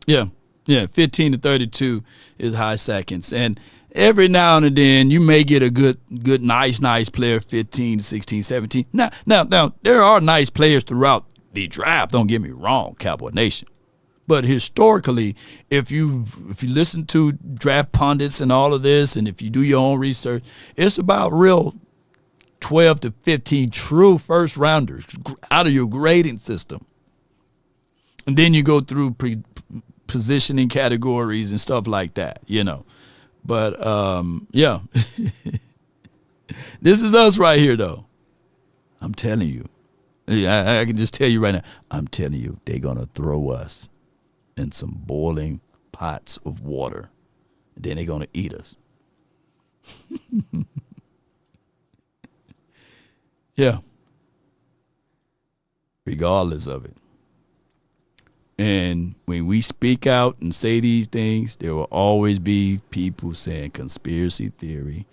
Yeah, 15 to 32 is high seconds. And every now and then you may get a good, nice player, 15 to 16, 17. Now, there are nice players throughout the draft, don't get me wrong, Cowboy Nation. But historically, if you listen to draft pundits and all of this, and if you do your own research, it's about real 12 to 15 true first rounders out of your grading system. And then you go through positioning categories and stuff like that, But, yeah. This is us right here, though. I'm telling you. I can just tell you right now, I'm telling you, they're going to throw us in some boiling pots of water. And then they're going to eat us. Yeah. Regardless of it. And when we speak out and say these things, there will always be people saying conspiracy theory.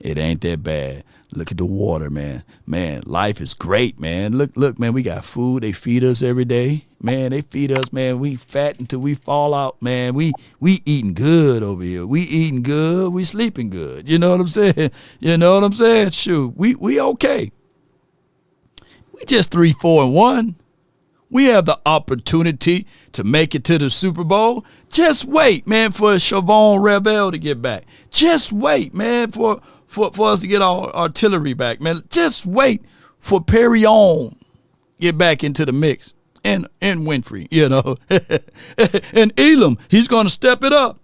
It ain't that bad. Look at the water, man. Man, life is great, man. Look, man, we got food. They feed us every day. Man, they feed us, man. We fat until we fall out, man. We eating good over here. We eating good. We sleeping good. You know what I'm saying? Shoot, we okay. We just 3-4-1. We have the opportunity to make it to the Super Bowl. Just wait, man, for Chavon Revel to get back. Just wait, man, for us to get our artillery back, man. Just wait for Perrion get back into the mix. And Winfrey, and Elam, he's going to step it up.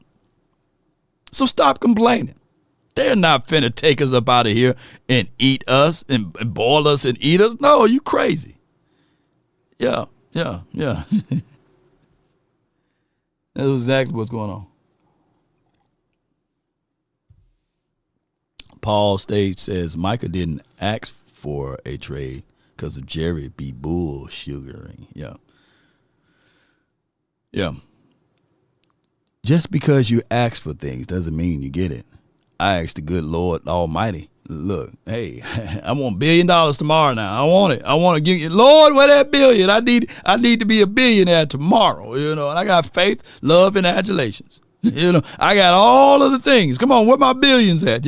So stop complaining. They're not finna take us up out of here and eat us and boil us and eat us. No, you crazy. Yeah. That's exactly what's going on. Paul Stage says Micah didn't ask for a trade because of Jerry be bull sugaring. Yeah. Just because you ask for things doesn't mean you get it. I asked the good Lord Almighty, look, hey, I want $1 billion tomorrow now. I want it. I want to give you, Lord, where that billion? I need to be a billionaire tomorrow, and I got faith, love, and adulations. I got all of the things. Come on, where my billions at,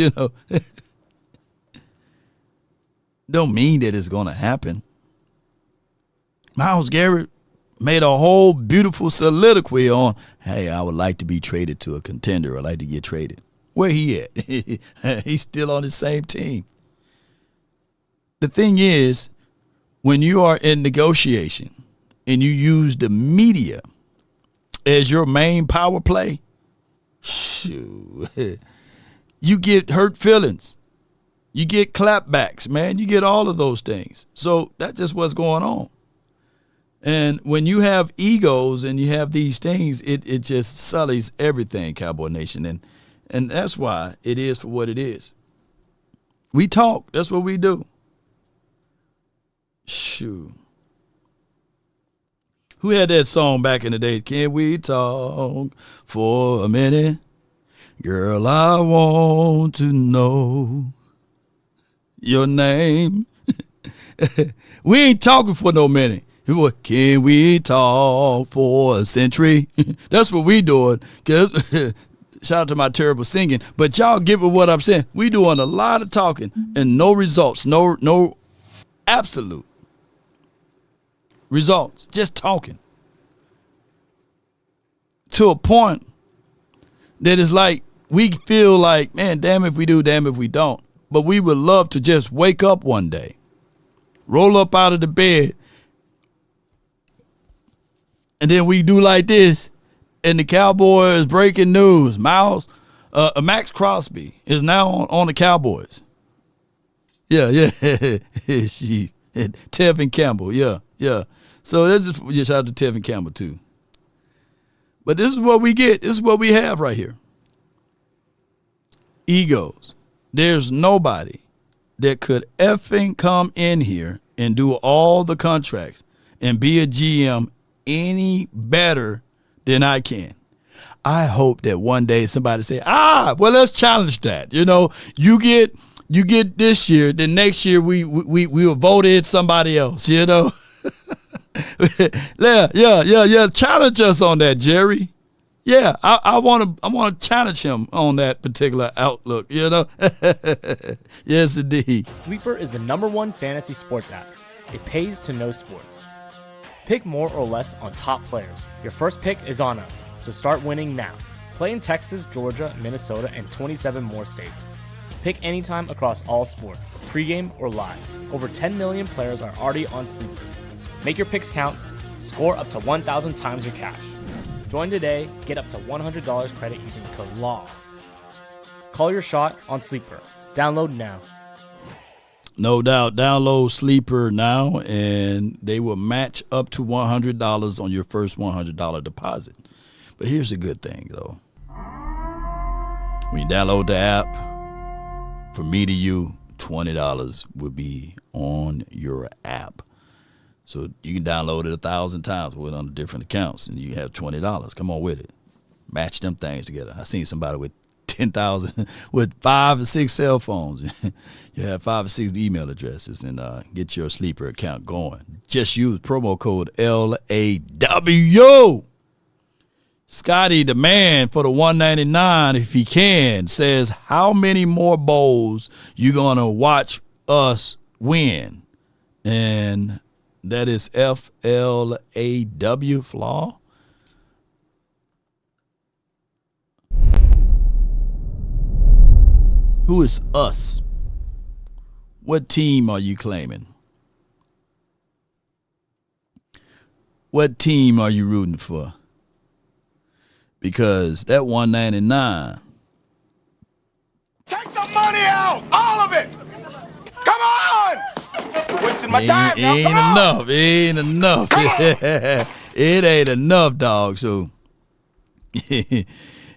Don't mean that it's going to happen. Myles Garrett made a whole beautiful soliloquy on, hey, I would like to be traded to a contender. I'd like to get traded. Where he at? He's still on the same team. The thing is, when you are in negotiation and you use the media as your main power play, shoot, you get hurt feelings. You get clapbacks, man. You get all of those things. So that's just what's going on. And when you have egos and you have these things, it just sullies everything, Cowboy Nation. And that's why it is for what it is. We talk. That's what we do. Shoot. Who had that song back in the day? Can we talk for a minute? Girl, I want to know your name. We ain't talking for no minute. Can we talk for a century? That's what we doing. Shout out to my terrible singing. But y'all get with what I'm saying. We doing a lot of talking and no results. No absolute results. Just talking. To a point that is like, we feel like, man, damn if we do, damn if we don't. But we would love to just wake up one day, roll up out of the bed, and then we do like this, and the Cowboys breaking news. Max Crosby is now on the Cowboys. Yeah. Tevin Campbell, yeah. So that's just shout out to Tevin Campbell too. But this is what we get. This is what we have right here. Egos. There's nobody that could effing come in here and do all the contracts and be a GM any better than I can. I hope that one day somebody say, well, let's challenge that. You know, you get this year, then next year we will vote in somebody else, you know. Yeah. Challenge us on that, Jerry. Yeah, I want to challenge him on that particular outlook, you know? Yes, indeed. Sleeper is the #1 fantasy sports app. It pays to know sports. Pick more or less on top players. Your first pick is on us, so start winning now. Play in Texas, Georgia, Minnesota, and 27 more states. Pick anytime across all sports, pregame or live. Over 10 million players are already on Sleeper. Make your picks count. Score up to 1,000 times your cash. Join today, get up to $100 credit using code LAW. Call your shot on Sleeper. Download now. No doubt. Download Sleeper now, and they will match up to $100 on your first $100 deposit. But here's the good thing, though. When you download the app, from me to you, $20 will be on your app. So you can download it 1,000 times with on different accounts, and you have $20. Come on with it. Match them things together. I seen somebody with 10,000 with 5 or 6 cell phones. You have 5 or 6 email addresses, and get your Sleeper account going. Just use promo code LAW. Scotty, the man for the $199, if he can, says how many more bowls you gonna watch us win, and that is FLAW, flaw. Who is us? What team are you claiming? What team are you rooting for? Because that $199. Take the money out! All of it! Come on! Wasting my time now. Ain't enough. It ain't enough. It ain't enough, dog. So,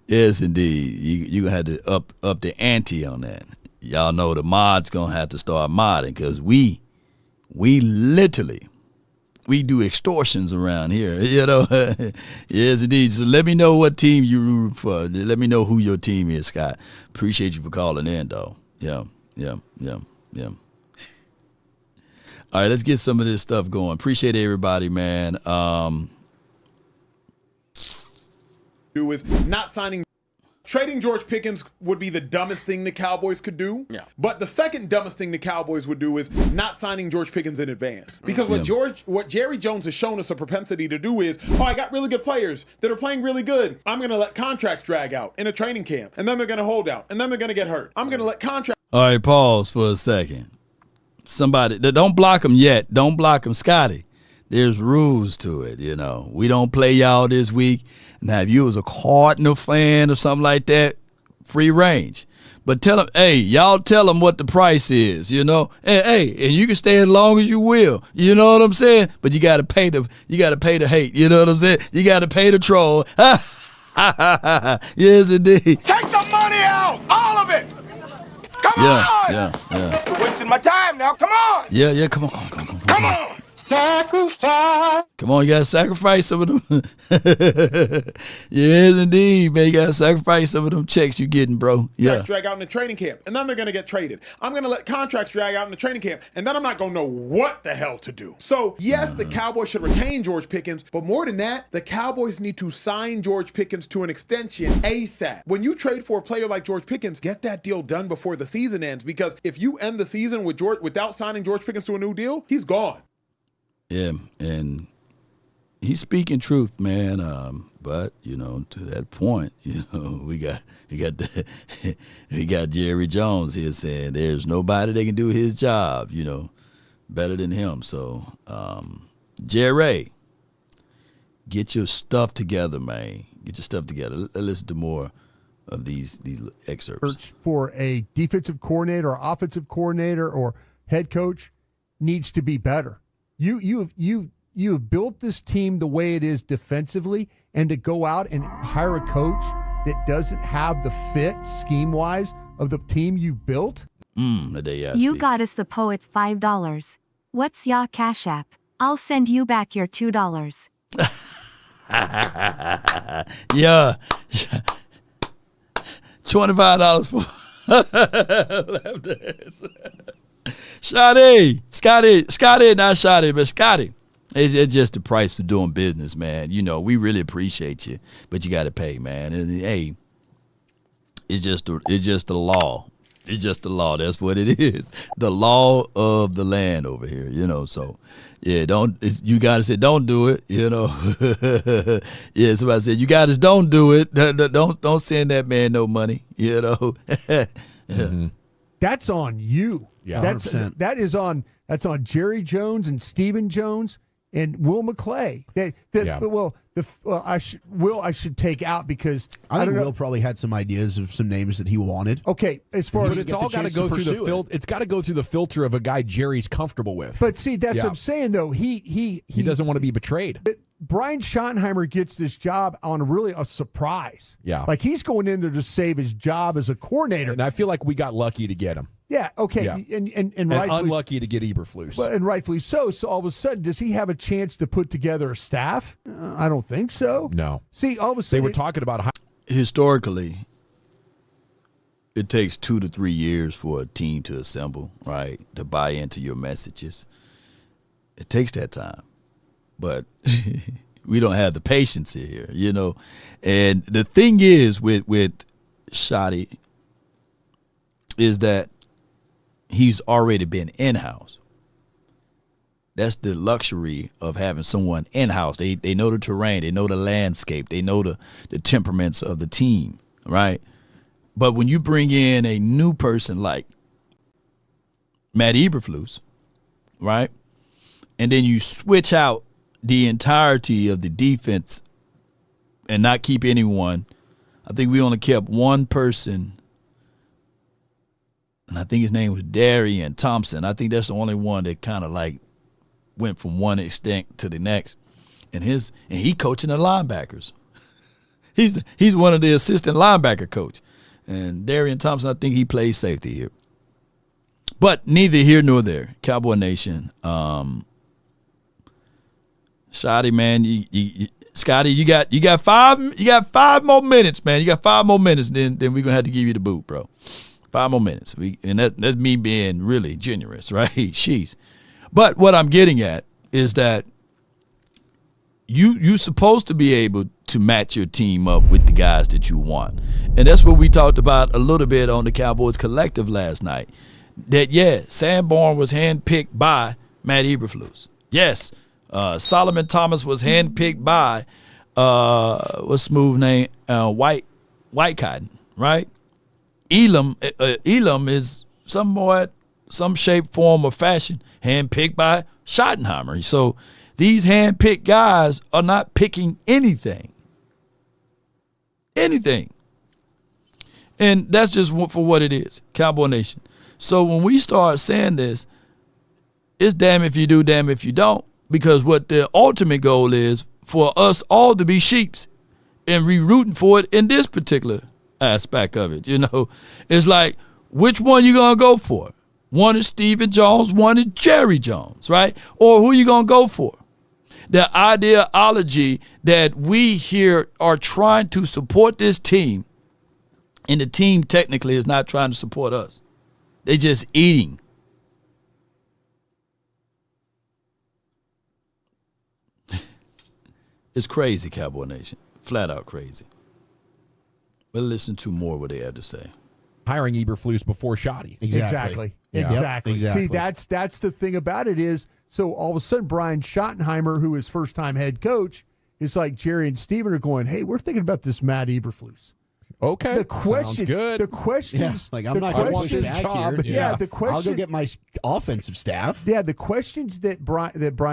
yes, indeed. You're going to have to up the ante on that. Y'all know the mods going to have to start modding because we literally, we do extortions around here, you know. Yes, indeed. So let me know what team you root for. Let me know who your team is, Scott. Appreciate you for calling in, though. Yeah. All right, let's get some of this stuff going. Appreciate everybody, man. Do is not signing. Trading George Pickens would be the dumbest thing the Cowboys could do. Yeah. But the second dumbest thing the Cowboys would do is not signing George Pickens in advance. Because what Jerry Jones has shown us a propensity to do is, I got really good players that are playing really good. I'm going to let contracts drag out in a training camp, and then they're going to hold out, and then they're going to get hurt. I'm going to let contracts. All right, pause for a second. Somebody, don't block him yet. Don't block him, Scotty. There's rules to it, you know. We don't play y'all this week. Now, if you was a Cardinal fan or something like that, free range. But tell them, hey, y'all tell them what the price is, you know. And you can stay as long as you will. You know what I'm saying? But you gotta pay the hate. You know what I'm saying? You gotta pay the troll. Yes, indeed. Take the money out, all of it. Come on. Yeah. You're wasting my time now. Come on. Yeah. Come on. Come on. Sacrifice. Come on, you gotta sacrifice some of them. Yes, indeed, man. You gotta sacrifice some of them checks you getting, bro. Yeah. Drag out in the training camp, and then they're gonna get traded. I'm gonna let contracts drag out in the training camp, and then I'm not gonna know what the hell to do. So yes, the Cowboys should retain George Pickens, but more than that, the Cowboys need to sign George Pickens to an extension ASAP. When you trade for a player like George Pickens, get that deal done before the season ends, because if you end the season with without signing George Pickens to a new deal, he's gone. Yeah, and he's speaking truth, man. But you know, to that point, you know, we got Jerry Jones here saying there's nobody that can do his job, you know, better than him. So, Jerry, get your stuff together, man. Get your stuff together. Let's listen to more of these excerpts. Search for a defensive coordinator, or offensive coordinator, or head coach needs to be better. You have built this team the way it is defensively, and to go out and hire a coach that doesn't have the fit scheme-wise of the team you built. You got us the poet $5. What's ya Cash App? I'll send you back your $2. Yeah. $25 for left hands. Scotty, not Scotty, but Scotty. It's just the price of doing business, man. You know, we really appreciate you, but you got to pay, man. And, hey, it's just the law. It's just the law. That's what it is. The law of the land over here, you know. So, yeah, you got to say don't do it, you know. Yeah, somebody said you guys don't do it. Don't send that man no money, you know. Mm-hmm. That's on you. Yeah, that's on Jerry Jones and Stephen Jones and Will McClay. I should take out because I think Will probably had some ideas of some names that he wanted. Okay, as far as it's all got to go through the filter. It's got to go through the filter of a guy Jerry's comfortable with. But see, that's what I'm saying though. He doesn't want to be betrayed. Brian Schottenheimer gets this job on really a surprise. Yeah, like he's going in there to save his job as a coordinator. And I feel like we got lucky to get him. Yeah, okay, yeah. And unlucky to get Eberflus. And rightfully so. So all of a sudden, does he have a chance to put together a staff? I don't think so. No. See, all of a sudden, they were talking about historically, it takes 2 to 3 years for a team to assemble, right, to buy into your messages. It takes that time, but we don't have the patience here, you know. And the thing is with Shotty is that he's already been in-house. That's the luxury of having someone in-house. They know the terrain. They know the landscape. They know the temperaments of the team, right? But when you bring in a new person like Matt Eberflus, right, and then you switch out the entirety of the defense and not keep anyone, I think we only kept one person, and I think his name was Darian Thompson. I think that's the only one that kind of like went from one extent to the next. And he coaching the linebackers. He's one of the assistant linebacker coach. And Darian Thompson, I think he plays safety here. But neither here nor there. Cowboy Nation. Scotty, man, Scotty, you got 5 more minutes, man. You got 5 more minutes, then we're gonna have to give you the boot, bro. 5 more minutes. That's me being really generous, right? Sheesh. But what I'm getting at is that you're supposed to be able to match your team up with the guys that you want. And that's what we talked about a little bit on the Cowboys Collective last night. That, yeah, Sanborn was handpicked by Matt Eberflus. Yes, Solomon Thomas was handpicked by, what's smooth name? White Cotton, right? Elam is somewhat, some shape, form, or fashion handpicked by Schottenheimer. So these handpicked guys are not picking anything. And that's just for what it is, Cowboy Nation. So when we start saying this, it's damn if you do, damn if you don't, because what the ultimate goal is for us all to be sheeps and be rooting for it in this particular aspect of it. It's like, which one you going to go for? One is Stephen Jones, one is Jerry Jones, right? Or who you going to go for? The ideology that we here are trying to support this team, and the team technically is not trying to support us. They just eating. It's crazy, Cowboy Nation. Flat out crazy. But listen to more what they have to say. Hiring Eberflus before Shoddy. Exactly. Yeah. Exactly. Yep, exactly. See, that's the thing about it is, so all of a sudden Brian Schottenheimer, who is first-time head coach, is like Jerry and Steven are going, hey, we're thinking about this Matt Eberflus. Okay, the question, sounds good. The questions, like I'm not going to want this back here. Yeah, the question. I'll go get my offensive staff. Yeah, the questions that Brian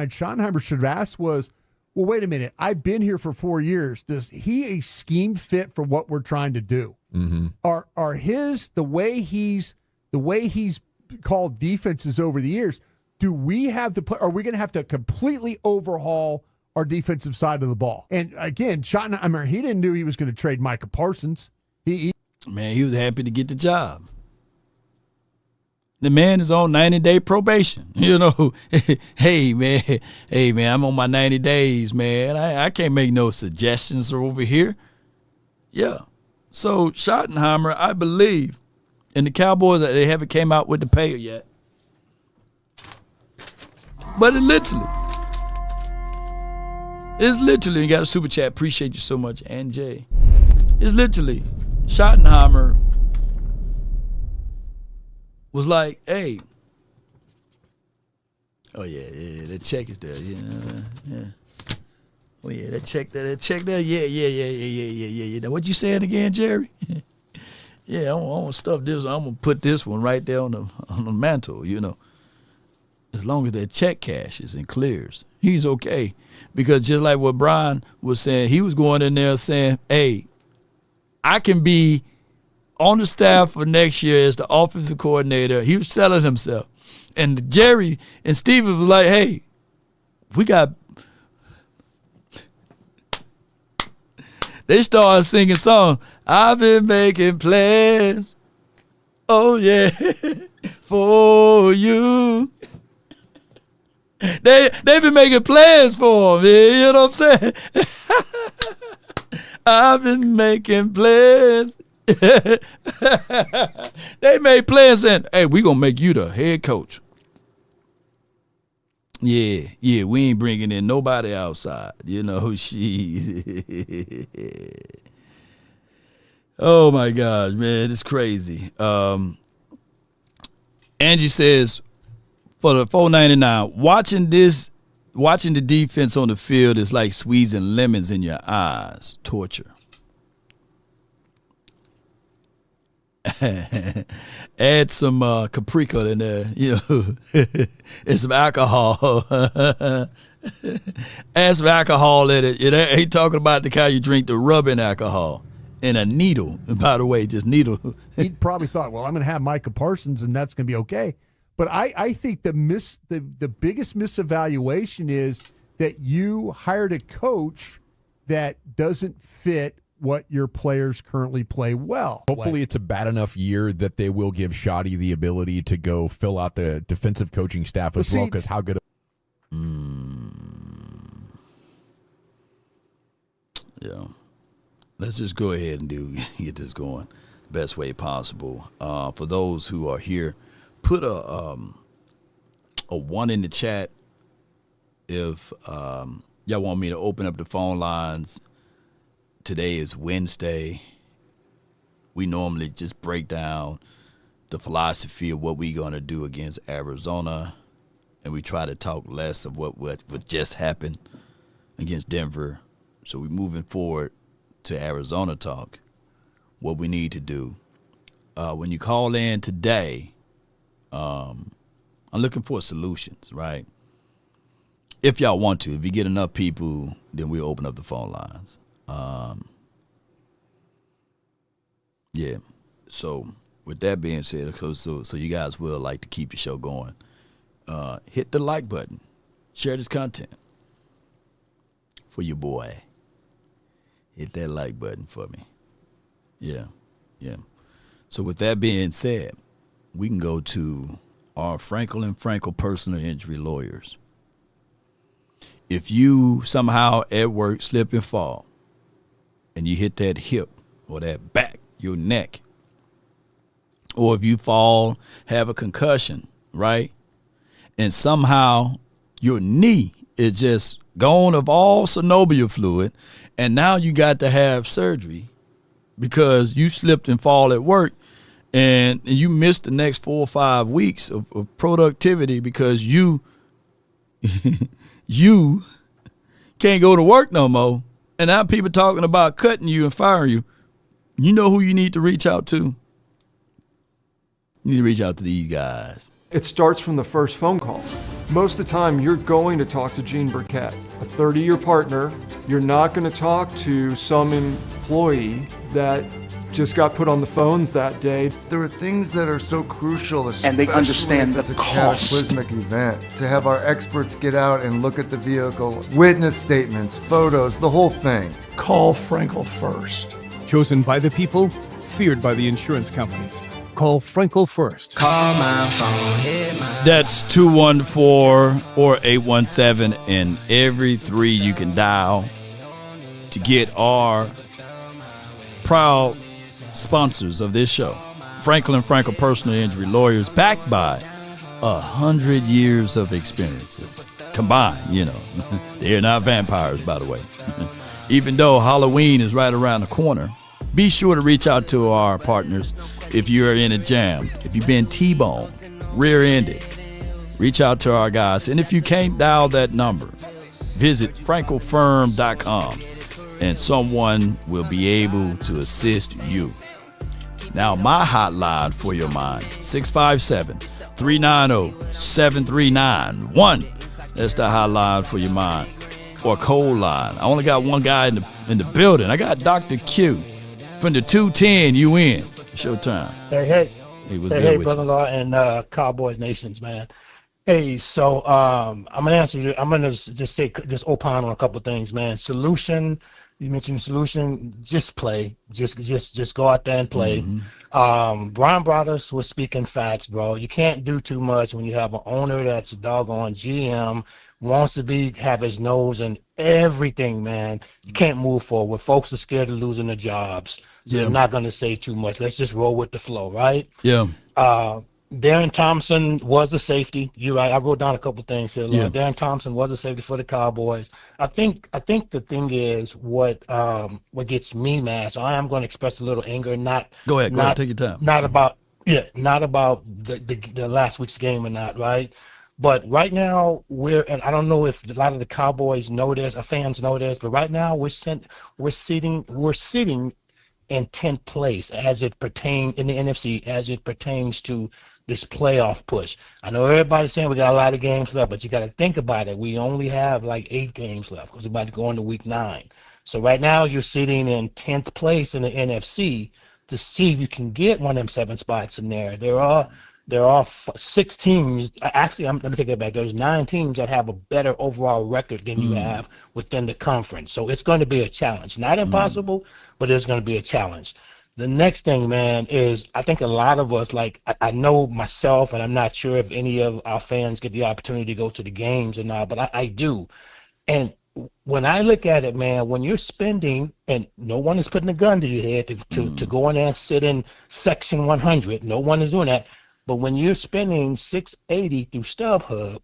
Schottenheimer should have asked was, well, wait a minute. I've been here for 4 years. Does he a scheme fit for what we're trying to do? Mm-hmm. Are the way he's called defenses over the years? Do we have to play? Are we going to have to completely overhaul our defensive side of the ball? And again, Schottenheimer, he didn't know he was going to trade Micah Parsons. He was happy to get the job. The man is on 90-day probation. Hey man, I'm on my 90 days, man. I can't make no suggestions over here. Yeah. So Schottenheimer, I believe, and the Cowboys, they haven't came out with the payer yet. But it's literally, you got a super chat. Appreciate you so much, and Jay. It's literally, Schottenheimer was like, hey, oh yeah, that check is there, yeah. Oh yeah, that check there, yeah. Now, what you saying again, Jerry? Yeah, I'm gonna stuff this. I'm gonna put this one right there on the mantle. As long as that check cashes and clears, he's okay. Because just like what Brian was saying, he was going in there saying, hey, I can be on the staff for next year as the offensive coordinator. He was selling himself. And Jerry and Steven was like, hey, we got – they started singing songs. I've been making plans, oh yeah, for you. They've been making plans for him, man. You know what I'm saying? I've been making plans. They made plans saying, hey, we going to make you the head coach. Yeah, we ain't bringing in nobody outside. Oh, my gosh, man, it's crazy. Angie says, for the $4.99, watching the defense on the field is like squeezing lemons in your eyes. Torture. Add some paprika in there, and some alcohol. Add some alcohol in it. Ain't talking about the kind you drink the rubbing alcohol. And a needle. And by the way, just needle. He probably thought, well, I'm going to have Micah Parsons, and that's going to be okay. But I think the biggest misevaluation is that you hired a coach that doesn't fit what your players currently play well. Hopefully it's a bad enough year that they will give Shoddy the ability to go fill out the defensive coaching staff as well, because how good Yeah. Let's just go ahead and get this going the best way possible. For those who are here, put a 1 in the chat if y'all want me to open up the phone lines. Today is Wednesday. We normally just break down the philosophy of what we're going to do against Arizona, and we try to talk less of what just happened against Denver. So we're moving forward to Arizona talk, what we need to do. When you call in today, I'm looking for solutions, right? If y'all want to. If you get enough people, then we'll open up the phone lines. Yeah. So with that being said, so you guys will like to keep the show going. Hit the like button. Share this content for your boy. Hit that like button for me. Yeah. So with that being said, we can go to our Frenkel and Frenkel personal injury lawyers. If you somehow at work slip and fall and you hit that hip or that back, your neck, or if you fall, have a concussion, right? And somehow your knee is just gone of all synovial fluid, and now you got to have surgery because you slipped and fall at work, and you missed the next 4 or 5 weeks of productivity because you you can't go to work no more. And now people talking about cutting you and firing you. You know who you need to reach out to? You need to reach out to these guys. It starts from the first phone call. Most of the time, you're going to talk to Gene Burkett, a 30-year partner. You're not going to talk to some employee that just got put on the phones that day. There are things that are so crucial, And they understand the it's a cost. cataclysmic event. To have our experts get out and look at the vehicle, witness statements, photos, the whole thing. Call Frenkel first. Chosen by the people, feared by the insurance companies. Call Frenkel first. Call my phone, hit my... That's 214 or 817, and every 3 you can dial to get our proud sponsors of this show, Frenkel and Frenkel Personal Injury Lawyers, backed by 100 years of experiences combined. They're not vampires, by the way. Even though Halloween is right around the corner, be sure to reach out to our partners if you're in a jam, if you've been T-boned, rear-ended. Reach out to our guys. And if you can't dial that number, visit frankelfirm.com and someone will be able to assist you. Now, my hotline for your mind, 657-390-7391. That's the hotline for your mind. Or cold line. I only got one guy in the building. I got Dr. Q from the 210 UN. Showtime. Hey. He was good with brother-in-law and Cowboys Nations, man. Hey, so I'm gonna answer you. I'm gonna just opine on a couple things, man. Solution. You mentioned solution. Just play. Just go out there and play. Brian Brothers was speaking facts, bro. You can't do too much when you have an owner that's a doggone GM, wants to have his nose in everything, man. You can't move forward. Folks are scared of losing their jobs. So they're not going to say too much. Let's just roll with the flow, right? Yeah. Darren Thompson was a safety. You're right. I wrote down a couple things here. Darren Thompson was a safety for the Cowboys. I think the thing is what gets me mad. So I am going to express a little anger. Go ahead. Take your time. Not about the last week's game or not, right? But right now and I don't know if a lot of the Cowboys know this, or fans know this, but right now we're sitting in 10th place as it pertains in the NFC, as it pertains to this playoff push. I know everybody's saying we got a lot of games left, but you got to think about it. We only have like 8 games left because we're about to go into week 9. So right now you're sitting in 10th place in the NFC to see if you can get one of them 7 spots in there. There are 6 teams. Actually, let me take that back. There's 9 teams that have a better overall record than you have within the conference. So it's going to be a challenge. Not impossible, but it's going to be a challenge. The next thing, man, is I think a lot of us, like I know myself, and I'm not sure if any of our fans get the opportunity to go to the games or not, but I do. And when I look at it, man, when you're spending, and no one is putting a gun to your head to go in there and sit in Section 100. No one is doing that. But when you're spending $680 through StubHub,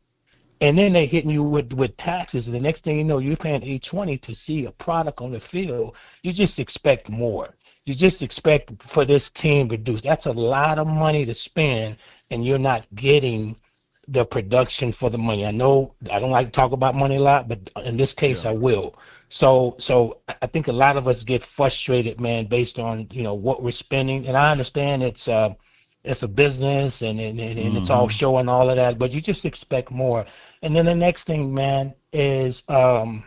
and then they're hitting you with taxes, and the next thing you know, you're paying $820 to see a product on the field, you just expect more. You just expect for this team to do. That's a lot of money to spend, and you're not getting the production for the money. I know I don't like to talk about money a lot, but in this case, I will. So I think a lot of us get frustrated, man, based on what we're spending, and I understand it's a business and it's all show and all of that, but you just expect more. And then the next thing, man, is so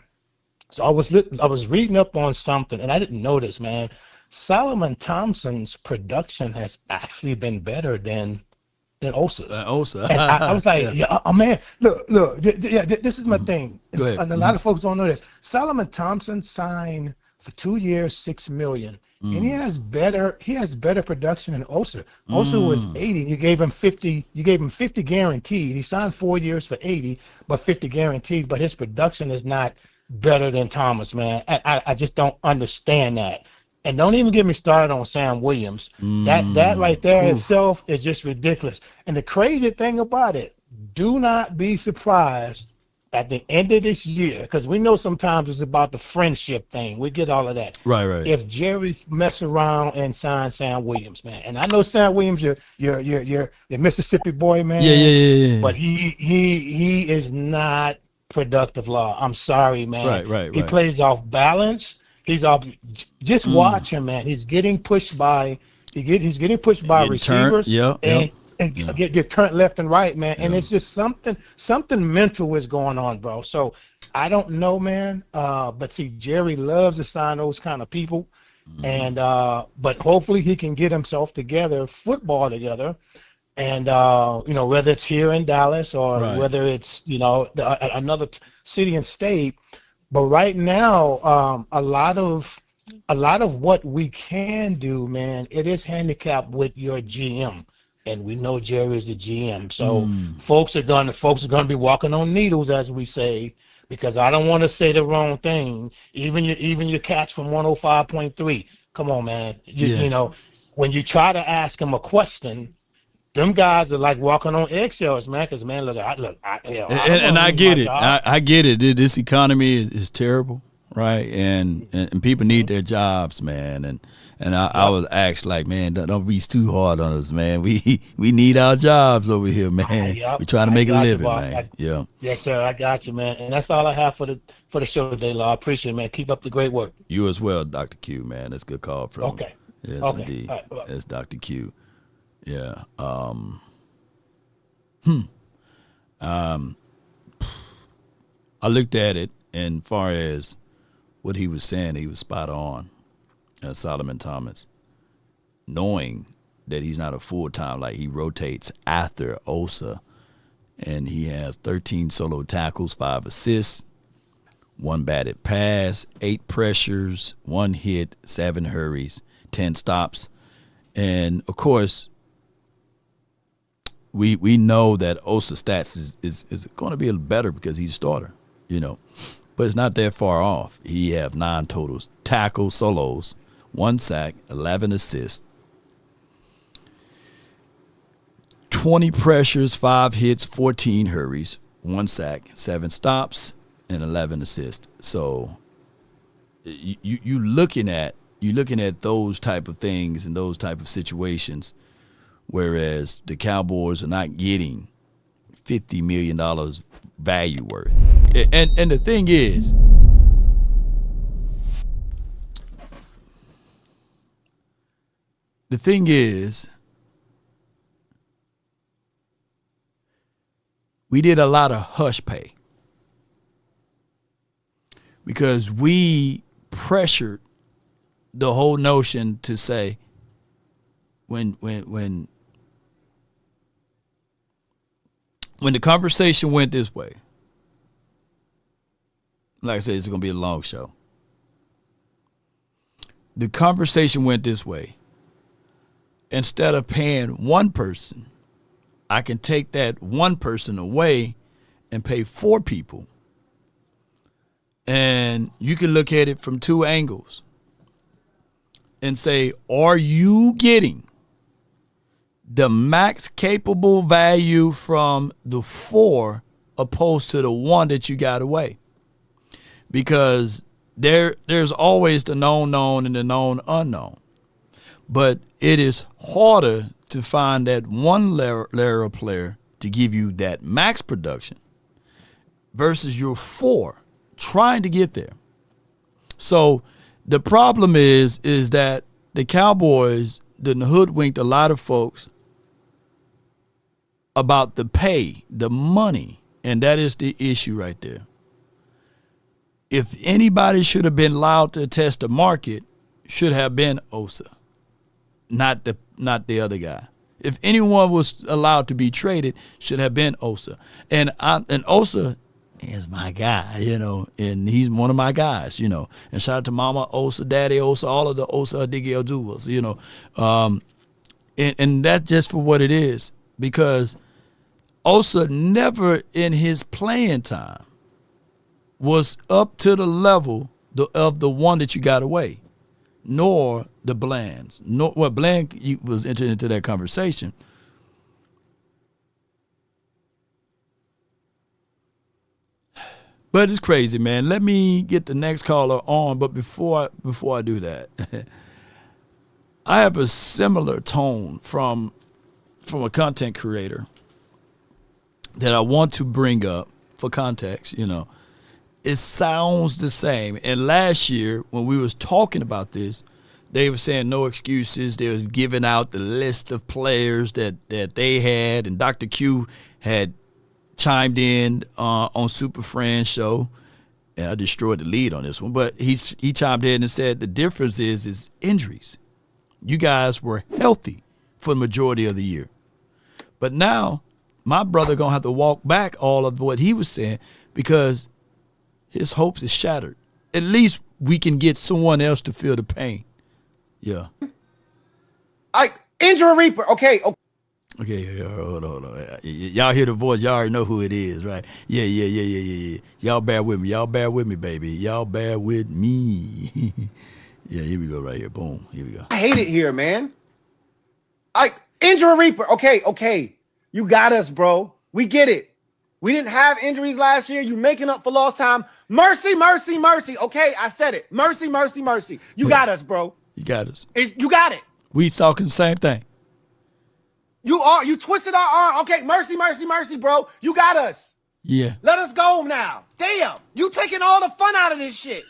I was reading up on something, and I didn't know this, man. Solomon Thompson's production has actually been better than Osa's. Osa. And I was like, Yeah. oh man, look, this is my thing. Go ahead. And a lot of folks don't know this. Solomon Thompson signed for 2 years, $6 million. And he has better production than Osa. Osa was 80. You gave him 50 guaranteed. He signed 4 years for 80, but 50 guaranteed, but his production is not better than Thomas, man. I just don't understand that. And don't even get me started on Sam Williams. That right there itself is just ridiculous. And the crazy thing about it, do not be surprised at the end of this year, because we know sometimes it's about the friendship thing. We get all of that. Right. If Jerry mess around and sign Sam Williams, man, and I know Sam Williams, you're Mississippi boy, man. Yeah. But he is not productive, Law. I'm sorry, man. Right. He plays off balance. He's off. Just watch him, man. He's getting pushed by. He's getting pushed by receivers. And get turned left and right, man. And it's just something mental is going on, bro. So I don't know, man. But see, Jerry loves to sign those kind of people. And but hopefully he can get himself together, football together. And whether it's here in Dallas or whether it's another city and state. But right now, a lot of what we can do, man, it is handicapped with your GM. And we know Jerry is the GM, so folks are gonna be walking on needles, as we say, because I don't want to say the wrong thing. Even your catch from 105.3. Come on, man. You know, when you try to ask him a question, them guys are like walking on eggshells, man. Because man, I get it. I get it. This economy is terrible, right? And people need their jobs, man. And I was asked, like, man, don't be too hard on us, man. We need our jobs over here, man. We trying to make a living, man. Yes, sir. I got you, man. And that's all I have for the show today, Law. I appreciate it, man. Keep up the great work. You as well, Dr. Q, man. That's a good call from. Okay. Yes, okay. Indeed. Right. That's Dr. Q. Yeah. I looked at it, and far as what he was saying, he was spot on. Solomon Thomas, knowing that he's not a full-time, like he rotates after Osa, and he has 13 solo tackles, 5 assists, 1 batted pass, 8 pressures, 1 hit, 7 hurries, 10 stops. And, of course, we know that Osa stats is going to be a little better because he's a starter, But it's not that far off. He have 9 totals, tackles, solos, 1 sack, 11 assists, 20 pressures, 5 hits, 14 hurries, 1 sack, 7 stops, and 11 assists. So you looking at those type of things and those type of situations, whereas the Cowboys are not getting $50 million value worth. And the thing is, we did a lot of hush pay because we pressured the whole notion to say when the conversation went this way, like I said, it's going to be a long show. The conversation went this way. Instead of paying one person, I can take that one person away and pay 4 people. And you can look at it from 2 angles and say, are you getting the max capable value from the 4 opposed to the 1 that you got away? Because there's always the known known and the known unknown. But it is harder to find that one layer of player to give you that max production versus your 4 trying to get there. So the problem is that the Cowboys didn't hoodwinked a lot of folks about the pay, the money, and that is the issue right there. If anybody should have been allowed to test the market, should have been Osa, not the other guy. If anyone was allowed to be traded, should have been Osa. And Osa is my guy, and he's one of my guys, And shout out to Mama Osa, Daddy Osa, all of the Osa Adigi Oduwas, And that's just for what it is, because Osa never in his playing time was up to the level of the one that you got away, nor the Blands. Bland was entered into that conversation. But it's crazy, man. Let me get the next caller on. But before I do that, I have a similar tone from a content creator that I want to bring up for context. It sounds the same. And last year when we was talking about this, they were saying no excuses. They was giving out the list of players that they had, and Dr. Q had chimed in on Super Friends show, and I destroyed the lead on this one. But he chimed in and said the difference is injuries. You guys were healthy for the majority of the year, but now my brother gonna have to walk back all of what he was saying because his hopes is shattered. At least we can get someone else to feel the pain. Yeah. Injury Reaper. Okay. Okay, hold on. Y'all hear the voice. Y'all already know who it is, right? Yeah. Y'all bear with me. Y'all bear with me, baby. Y'all bear with me. Yeah, here we go right here. Boom. Here we go. I hate it here, man. Injury Reaper. Okay. You got us, bro. We get it. We didn't have injuries last year. You making up for lost time. Mercy. Okay, I said it. Mercy. You got us, bro. You got us. You got it. We talking the same thing. You twisted our arm. Okay, mercy, bro. You got us. Yeah. Let us go now. Damn. You taking all the fun out of this shit.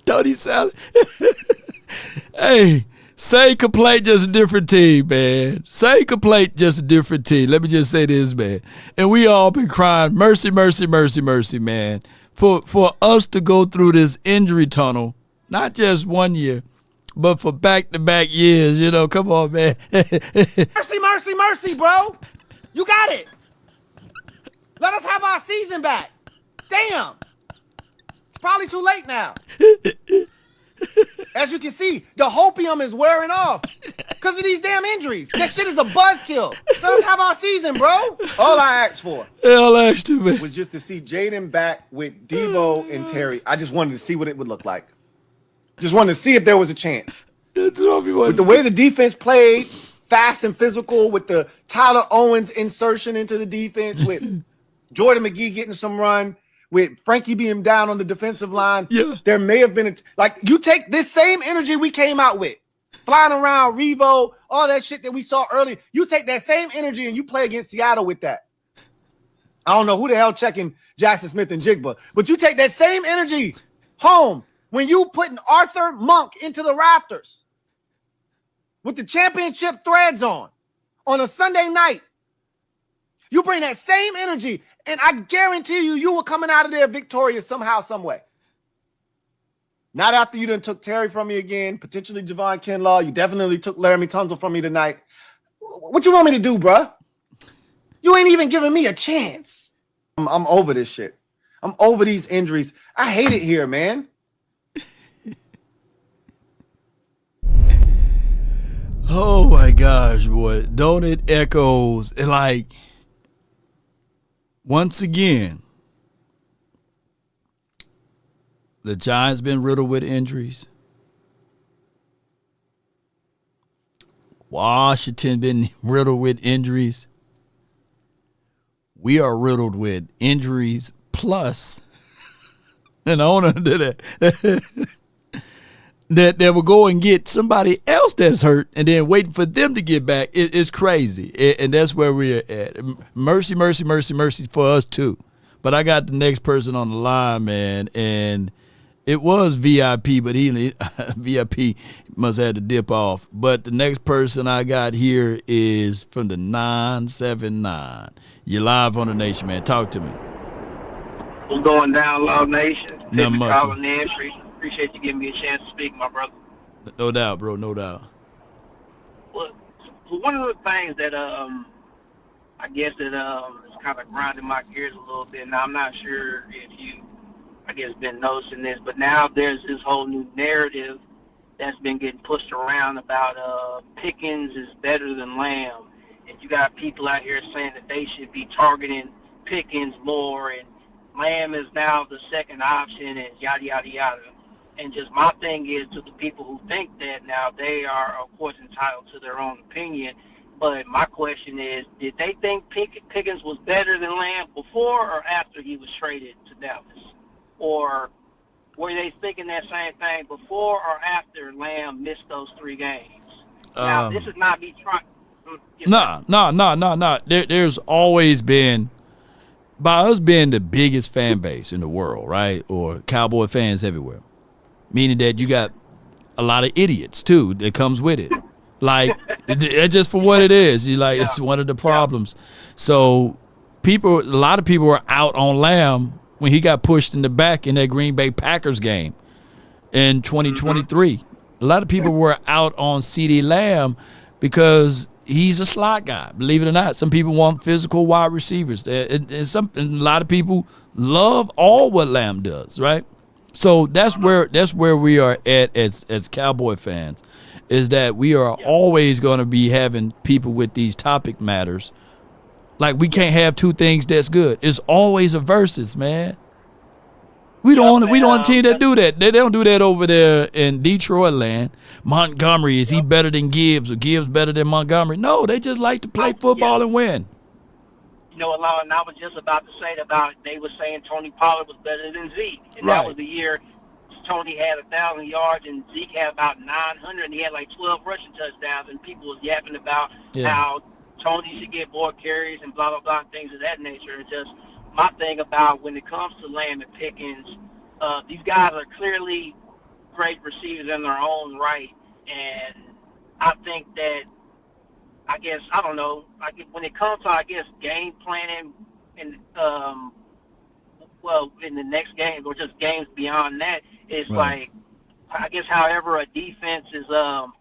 Don't he sound? Hey, same complaint, just a different team, man. Same complaint, just a different team. Let me just say this, man. And we all been crying, mercy, man. For us to go through this injury tunnel, not just 1 year, but for back-to-back years, come on, man. Mercy, bro. You got it. Let us have our season back. Damn. It's probably too late now. As you can see, the hopium is wearing off because of these damn injuries. That shit is a buzzkill. Let us have our season, bro. All I asked for was just to see Jaden back with Devo and Terry. I just wanted to see what it would look like. Just wanted to see if there was a chance. With the way the defense played, fast and physical, with the Tyler Owens insertion into the defense, with Jordan McGee getting some run, with Frankie being down on the defensive line, there may have been you take this same energy we came out with, flying around Revo, all that shit that we saw earlier. You take that same energy and you play against Seattle with that. I don't know who the hell checking Jackson Smith and Jigba, but you take that same energy home when you putting Arthur Monk into the rafters with the championship threads on a Sunday night. You bring that same energy, and I guarantee you were coming out of there victorious somehow, some way. Not after you done took Terry from me again, potentially Javon Kinlaw. You definitely took Laramie Tunsil from me tonight. What you want me to do, bruh? You ain't even giving me a chance. I'm over this shit. I'm over these injuries. I hate it here, man. Oh my gosh, boy. Don't it echoes like once again, the Giants been riddled with injuries. Washington been riddled with injuries. We are riddled with injuries plus an owner that will go and get somebody else that's hurt and then waiting for them to get back. It's crazy. And that's where we're at. Mercy for us too. But I got the next person on the line, man, and it was VIP, but VIP must have had to dip off. But the next person I got here is from the 979. You're live on the Nation, man. Talk to me. What's going down, Love Nation? Not much. Calling the entry. Appreciate you giving me a chance to speak, my brother. No doubt, bro. No doubt. Well, so one of the things that I guess that is kind of grinding my gears a little bit. Now I'm not sure if you, I guess, been noticing this, but now there's this whole new narrative that's been getting pushed around about Pickens is better than Lamb, and you got people out here saying that they should be targeting Pickens more, and Lamb is now the second option, and yada yada yada. And just my thing is, to the people who think that, now they are of course entitled to their own opinion. But my question is, did they think Pickens was better than Lamb before or after he was traded to Dallas? Or were they thinking that same thing before or after Lamb missed those 3 games? Now, this is not me trying. No. There's always been, by us being the biggest fan base in the world, right, or Cowboy fans everywhere, meaning that you got a lot of idiots, too, that comes with it. Like, just for what it is, it's one of the problems. So a lot of people were out on Lamb when he got pushed in the back in that Green Bay Packers game in 2023. A lot of people were out on CeeDee Lamb because he's a slot guy, believe it or not. Some people want physical wide receivers. And a lot of people love all what Lamb does, right? So that's where we are at as Cowboy fans, is that we are always going to be having people with these topic matters. Like, we can't have 2 things that's good. It's always a versus, man. We don't want a team that do that. They don't do that over there in Detroit land. Montgomery, is he better than Gibbs, or Gibbs better than Montgomery? No, they just like to play football and win. You know, and I was just about to say they were saying Tony Pollard was better than Zeke. And right. That was the year Tony had 1,000 yards and Zeke had about 900, and he had like 12 rushing touchdowns, and people was yapping about how Tony should get more carries and blah, blah, blah, and things of that nature. It's just my thing about when it comes to Lamb and Pickens, these guys are clearly great receivers in their own right, and I think that, I guess, I don't know, when it comes to, I guess, game planning and, in the next game or just games beyond that, it's right. Like, I guess, however a defense is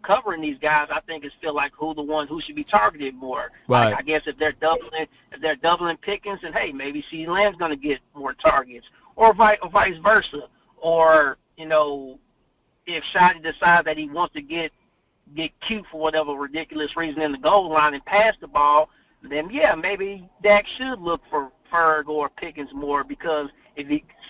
covering these guys, I think it's still like who should be targeted more. Right. Like, I guess if they're doubling Pickens, and hey, maybe CeeDee Lamb's going to get more targets, or vice versa. Or, you know, if Shotty decides that he wants to get cute for whatever ridiculous reason in the goal line and pass the ball, then maybe Dak should look for Ferg or Pickens more, because so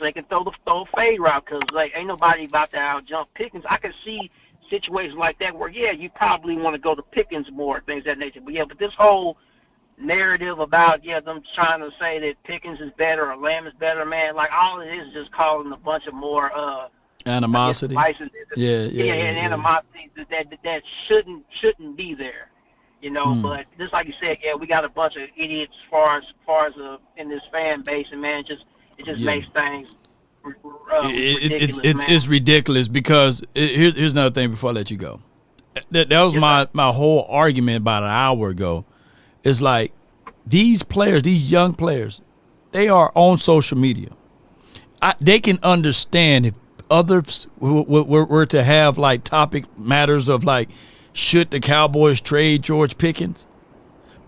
they can throw the fade route, because like ain't nobody about to out jump Pickens. I can see situations like that where you probably want to go to Pickens more, things of that nature. But this whole narrative about them trying to say that Pickens is better or Lamb is better, man, like all it is just calling a bunch of more animosity. And animosity that shouldn't be there. You know, but just like you said, we got a bunch of idiots as far as in this fan base, and man, it just makes things ridiculous. It's ridiculous, because here's another thing before I let you go. That was my whole argument about an hour ago. It's like these players, these young players, they are on social media. They can understand if others were to have like topic matters of like, should the Cowboys trade George Pickens?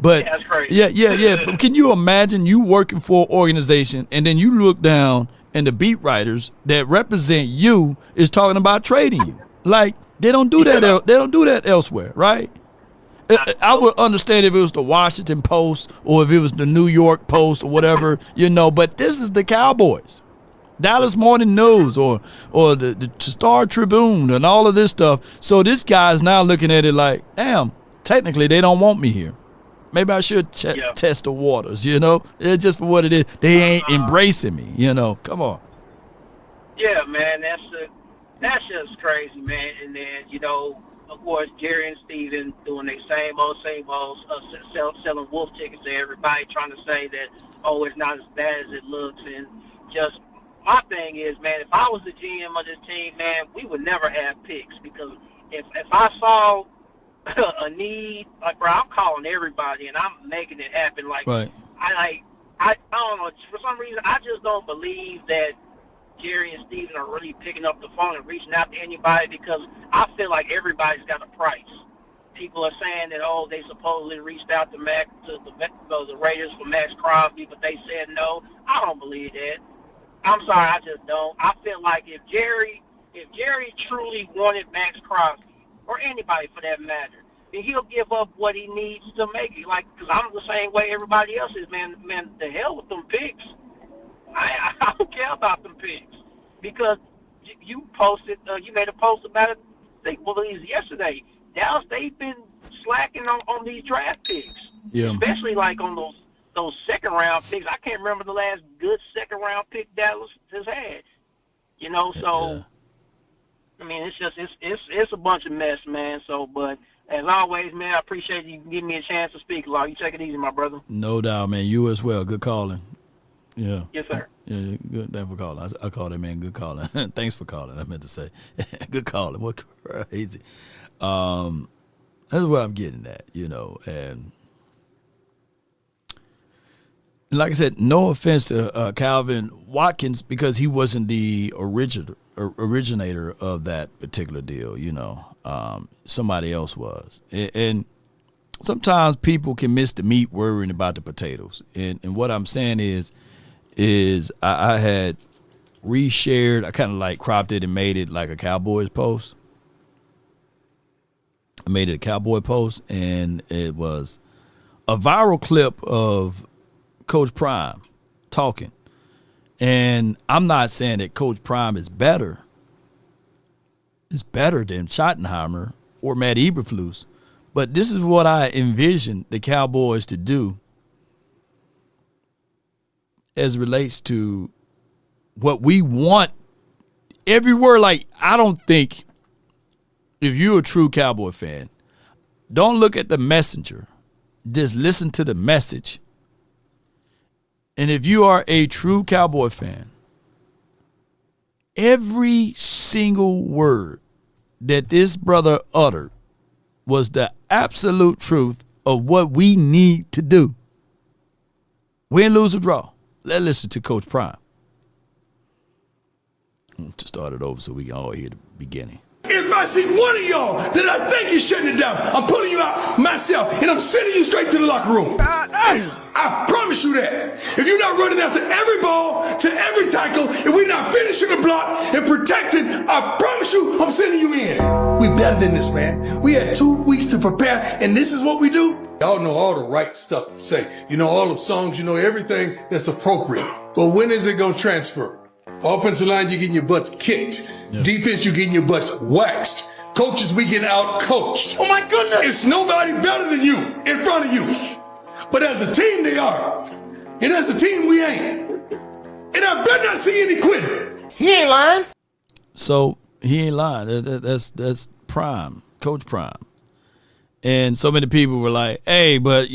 But that's crazy. Yeah. But can you imagine you working for an organization and then you look down and the beat writers that represent you is talking about trading you? Like, they don't do that. They don't do that elsewhere, right? I would understand if it was the Washington Post or if it was the New York Post or whatever, but this is the Cowboys. Dallas Morning News or the Star Tribune and all of this stuff. So this guy's now looking at it like, damn, technically they don't want me here. Maybe I should test the waters, It's just for what it is. They ain't embracing me, Come on. Yeah, man, that's just crazy, man. And then, of course, Jerry and Steven doing their same old, selling wolf tickets to everybody, trying to say that, it's not as bad as it looks. And just my thing is, man, if I was the GM of this team, man, we would never have picks, because if I saw a need, like, bro, I'm calling everybody and I'm making it happen. Like, right. I don't know, for some reason, I just don't believe that Jerry and Steven are really picking up the phone and reaching out to anybody, because I feel like everybody's got a price. People are saying that, oh, they supposedly reached out to the Raiders for Max Crosby, but they said no. I don't believe that. I'm sorry, I just don't. I feel like if Jerry truly wanted Max Crosby, or anybody for that matter, then he'll give up what he needs to make it. Like, because I'm the same way everybody else is, man. The hell with them picks. I don't care about them picks, because you made a post about it, I believe it was yesterday. Dallas, they've been slacking on these draft picks, especially like on those second round picks. I can't remember the last good second round pick Dallas has had. So I mean, it's a bunch of mess, man. So, but as always, man, I appreciate you giving me a chance to speak. Law, you take it easy, my brother. No doubt, man. You as well. Good calling. Yeah. Yes, sir. Yeah, good. Thanks for calling. I called that man. Good calling. Thanks for calling. I meant to say, good calling. What crazy. That's what I'm getting at, and like I said, no offense to Calvin Watkins, because he wasn't the originator of that particular deal. Somebody else was, and sometimes people can miss the meat worrying about the potatoes. And what I'm saying is I had reshared. I kind of like cropped it and made it like a Cowboys post. I made it a Cowboy post, and it was a viral clip of Coach Prime talking. And I'm not saying that Coach Prime is better. It's better than Schottenheimer or Matt Eberflus. But this is what I envision the Cowboys to do as it relates to what we want everywhere. Like, I don't think, if you're a true Cowboy fan, don't look at the messenger. Just listen to the message. And if you are a true Cowboy fan, every single word that this brother uttered was the absolute truth of what we need to do. Win, lose, or draw. Let's listen to Coach Prime. To start it over so we can all hear the beginning. If I see one of y'all that I think is shutting it down, I'm pulling you out myself, and I'm sending you straight to the locker room. I promise you that. If you're not running after every ball, to every tackle, and we're not finishing the block and protecting, I promise you, I'm sending you in. We better than this, man. We had 2 weeks to prepare, and this is what we do. Y'all know all the right stuff to say. You know all the songs, you know everything that's appropriate. But when is it going to transfer? Offensive line, you're getting your butts kicked. Yeah. Defense, you're getting your butts waxed. Coaches, we get out coached. Oh my goodness! It's nobody better than you in front of you. But as a team, they are. And as a team, we ain't. And I better not see any quitting. He ain't lying. So he ain't lying. That's Prime, Coach Prime. And so many people were like, hey, but,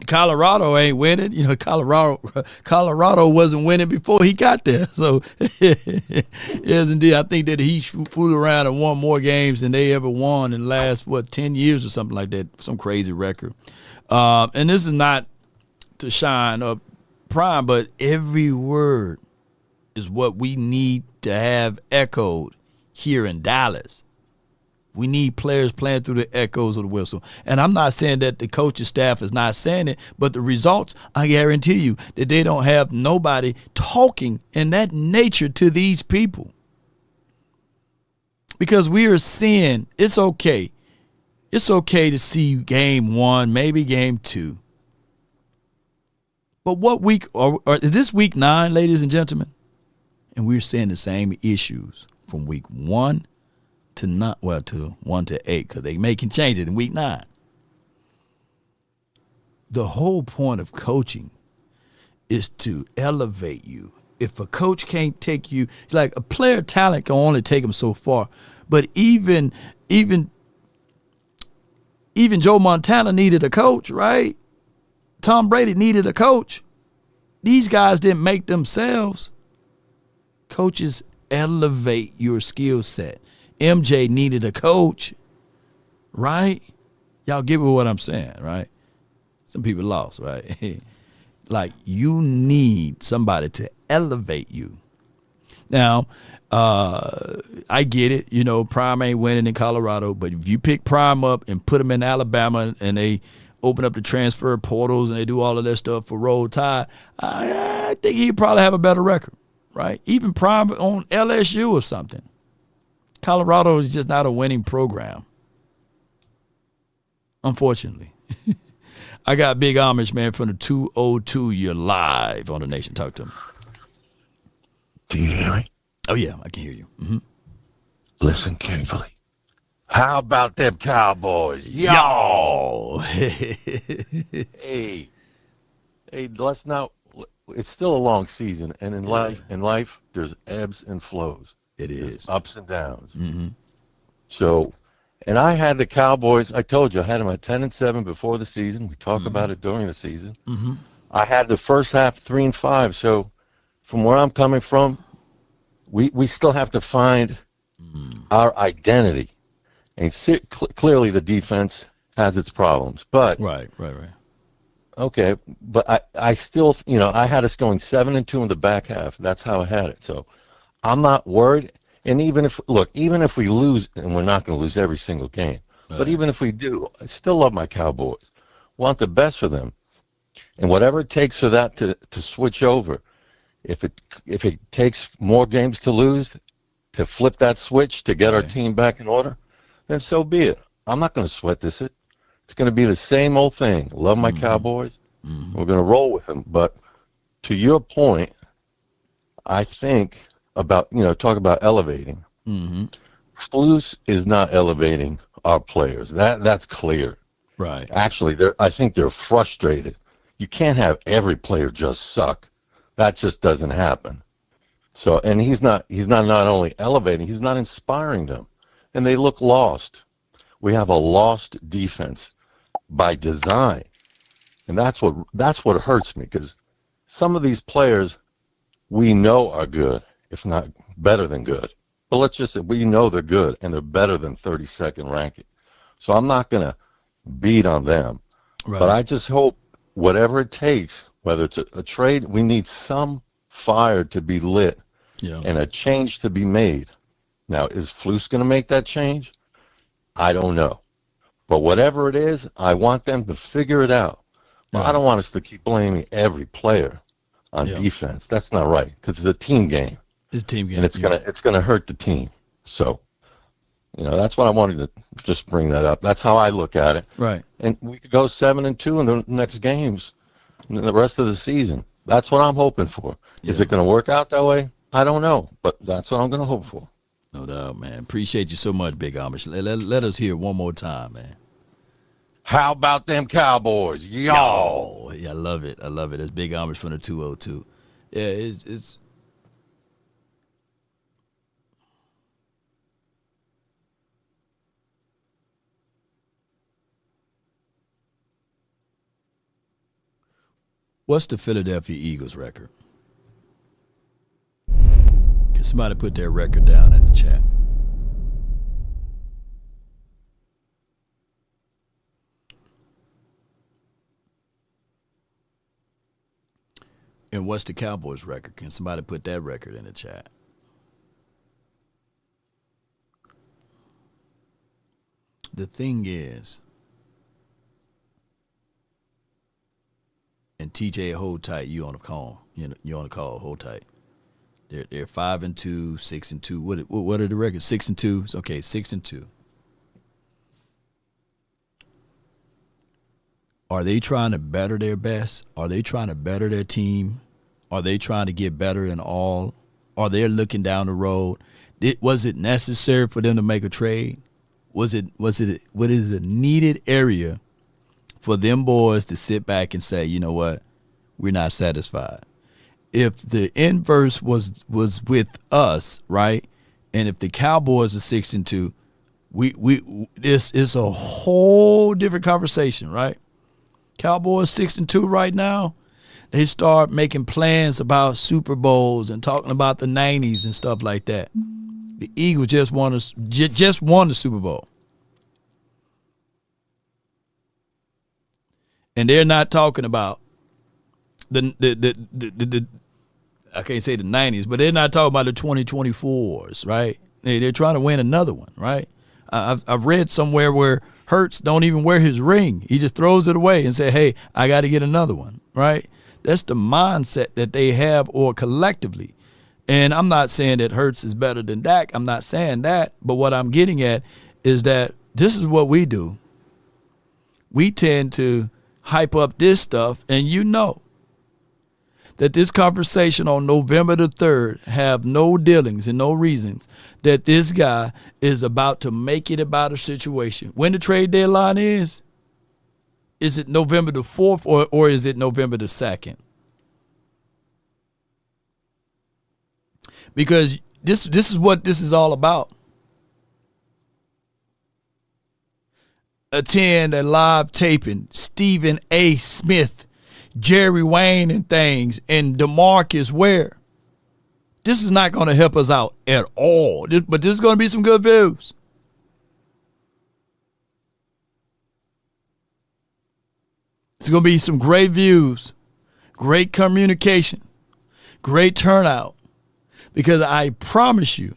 Colorado ain't winning. Colorado wasn't winning before he got there. So, yes, indeed. I think that he fooled around and won more games than they ever won in the last, 10 years or something like that, some crazy record. And this is not to shine up Prime, but every word is what we need to have echoed here in Dallas. We need players playing through the echoes of the whistle. And I'm not saying that the coaching staff is not saying it, but the results, I guarantee you that they don't have nobody talking in that nature to these people. Because we are seeing, it's okay. It's okay to see game 1, maybe game 2. But what week, or is this week 9, ladies and gentlemen? And we're seeing the same issues from week 1 to 1 to 8, because they making changes in week 9. The whole point of coaching is to elevate you. If a coach can't take you, like a player talent can only take them so far. But even Joe Montana needed a coach, right? Tom Brady needed a coach. These guys didn't make themselves. Coaches elevate your skill set. MJ needed a coach, right? Y'all get what I'm saying, right? Some people lost, right? Like, you need somebody to elevate you. Now, I get it. You know, Prime ain't winning in Colorado, but if you pick Prime up and put them in Alabama and they open up the transfer portals and they do all of that stuff for Roll Tide, I think he'd probably have a better record, right? Even Prime on LSU or something. Colorado is just not a winning program, unfortunately. I got Big Amish, man, from the 202. You're live on the Nation. Talk to him. Do you hear me? Oh, yeah, I can hear you. Mm-hmm. Listen carefully. How about them Cowboys? Yo! Hey, let's not. It's still a long season, and in life, there's ebbs and flows. There's ups and downs. Mm-hmm. So, and I had the Cowboys. I told you I had them at 10-7 before the season. We talk about it during the season. Mm-hmm. I had the first half 3-5. So, from where I'm coming from, we still have to find our identity. And clearly the defense has its problems. But Right. okay, but I still, I had us going 7-2 in the back half. That's how I had it. So I'm not worried. And even if we lose, and we're not going to lose every single game, but even if we do, I still love my Cowboys. Want the best for them. And whatever it takes for that to switch over, if it takes more games to lose, to flip that switch, to get our team back in order, then so be it. I'm not going to sweat this. It's going to be the same old thing. Love my Cowboys. We're going to roll with them. But to your point, I think about, talk about elevating. Flus is not elevating our players. That's clear. Right. Actually, I think they're frustrated. You can't have every player just suck. That just doesn't happen. So, and he's not only elevating, he's not inspiring them. And they look lost. We have a lost defense by design. And that's what hurts me, because some of these players we know are good, if not better than good. But let's just say we know they're good and they're better than 32nd ranking. So I'm not going to beat on them. Right. But I just hope whatever it takes, whether it's a trade, we need some fire to be lit and a change to be made. Now, is Flus going to make that change? I don't know. But whatever it is, I want them to figure it out. Well, I don't want us to keep blaming every player on defense. That's not right, because it's a team game. It's a team game. And it's gonna hurt the team. So, that's what I wanted to just bring that up. That's how I look at it. Right. And we could go 7-2 in the next games, in the rest of the season. That's what I'm hoping for. Is it going to work out that way? I don't know, but that's what I'm going to hope for. No doubt, man. Appreciate you so much, Big Amish. Let us hear it one more time, man. How about them Cowboys? Yo! Yeah, I love it. It's Big Amish from the 202. Yeah, it's what's the Philadelphia Eagles record? Can somebody put their record down in the chat? And what's the Cowboys record? Can somebody put that record in the chat? The thing is, and TJ, hold tight. You on the call? You on the call? Hold tight. They're 5-2, 6-2. What are the records? 6-2. Okay, 6-2. Are they trying to better their best? Are they trying to better their team? Are they trying to get better in all? Are they looking down the road? Was it necessary for them to make a trade? What is a needed area for them boys to sit back and say, you know what, we're not satisfied? If the inverse was with us, right, and if the Cowboys are 6-2, this is a whole different conversation, right? Cowboys 6-2 right now. They start making plans about Super Bowls and talking about the 90s and stuff like that. The Eagles just won the Super Bowl. And they're not talking about the I can't say the 90s, but they're not talking about the 2024s, right? They're trying to win another one, right? I've read somewhere where Hurts don't even wear his ring. He just throws it away and say, hey, I got to get another one, right? That's the mindset that they have, or collectively. And I'm not saying that Hurts is better than Dak. I'm not saying that. But what I'm getting at is that this is what we do. We tend to hype up this stuff, and you know that this conversation on November the 3rd have no dealings and no reasons that this guy is about to make it about a situation. When the trade deadline is it November the 4th or is it November the 2nd? Because this is what this is all about. Attend a live taping, Stephen A. Smith, Jerry Wayne and things, and DeMarcus Ware. This is not going to help us out at all. But this is going to be some good views. It's going to be some great views, great communication, great turnout. Because I promise you,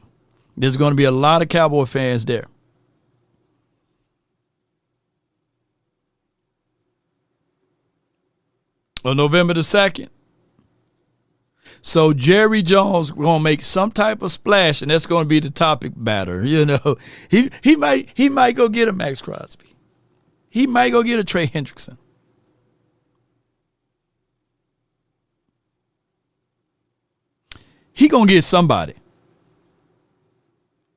there's going to be a lot of Cowboy fans there. On November the 2nd. So Jerry Jones going to make some type of splash, and that's going to be the topic matter. You know, he might go get a Max Crosby. He might go get a Trey Hendrickson. He going to get somebody.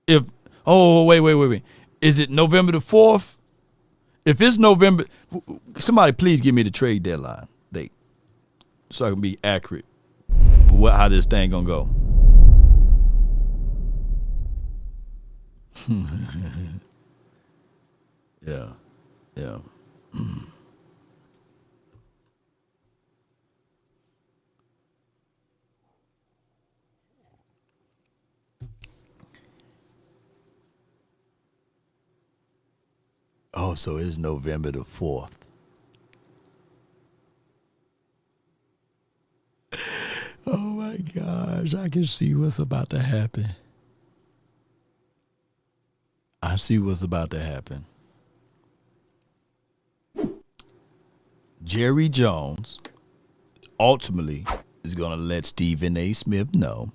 Wait. Is it November the 4th? If it's November, somebody please give me the trade deadline date so I can be accurate with how this thing going to go. Yeah. Oh, so it's November the 4th. Oh my gosh, I can see what's about to happen. I see what's about to happen. Jerry Jones ultimately is going to let Stephen A. Smith know.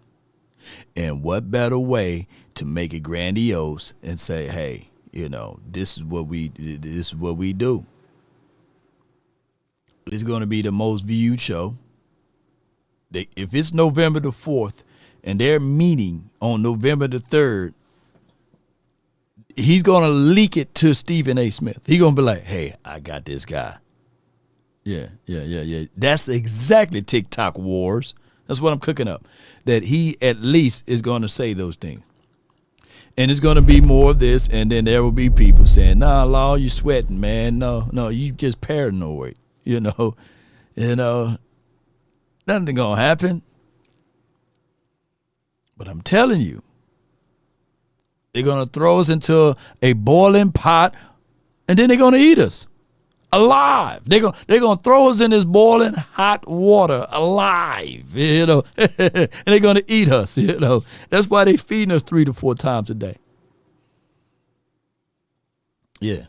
And what better way to make it grandiose and say, hey, you know, this is what we do. It's going to be the most viewed show. If it's November the 4th and they're meeting on November the 3rd, he's going to leak it to Stephen A. Smith. He's going to be like, hey, I got this guy. Yeah. That's exactly TikTok wars. That's what I'm cooking up. That he at least is going to say those things. And it's going to be more of this, and then there will be people saying, nah, Law, you sweating, man. No, you just paranoid. You know, nothing going to happen. But I'm telling you, they're going to throw us into a boiling pot, and then they're going to eat us alive. They're going to throw us in this boiling hot water alive, you know, and they're going to eat us, you know. That's why they feeding us 3 to 4 times a day. Yeah.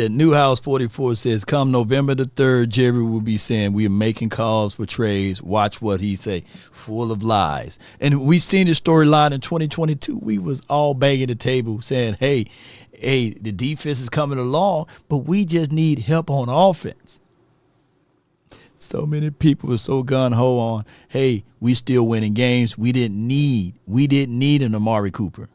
Newhouse 44 says, come November the 3rd, Jerry will be saying we are making calls for trades. Watch what he say. Full of lies. And we seen the storyline in 2022. We was all banging the table saying, hey, the defense is coming along, but we just need help on offense. So many people were so gung-ho on, hey, we still winning games. We didn't need an Amari Cooper.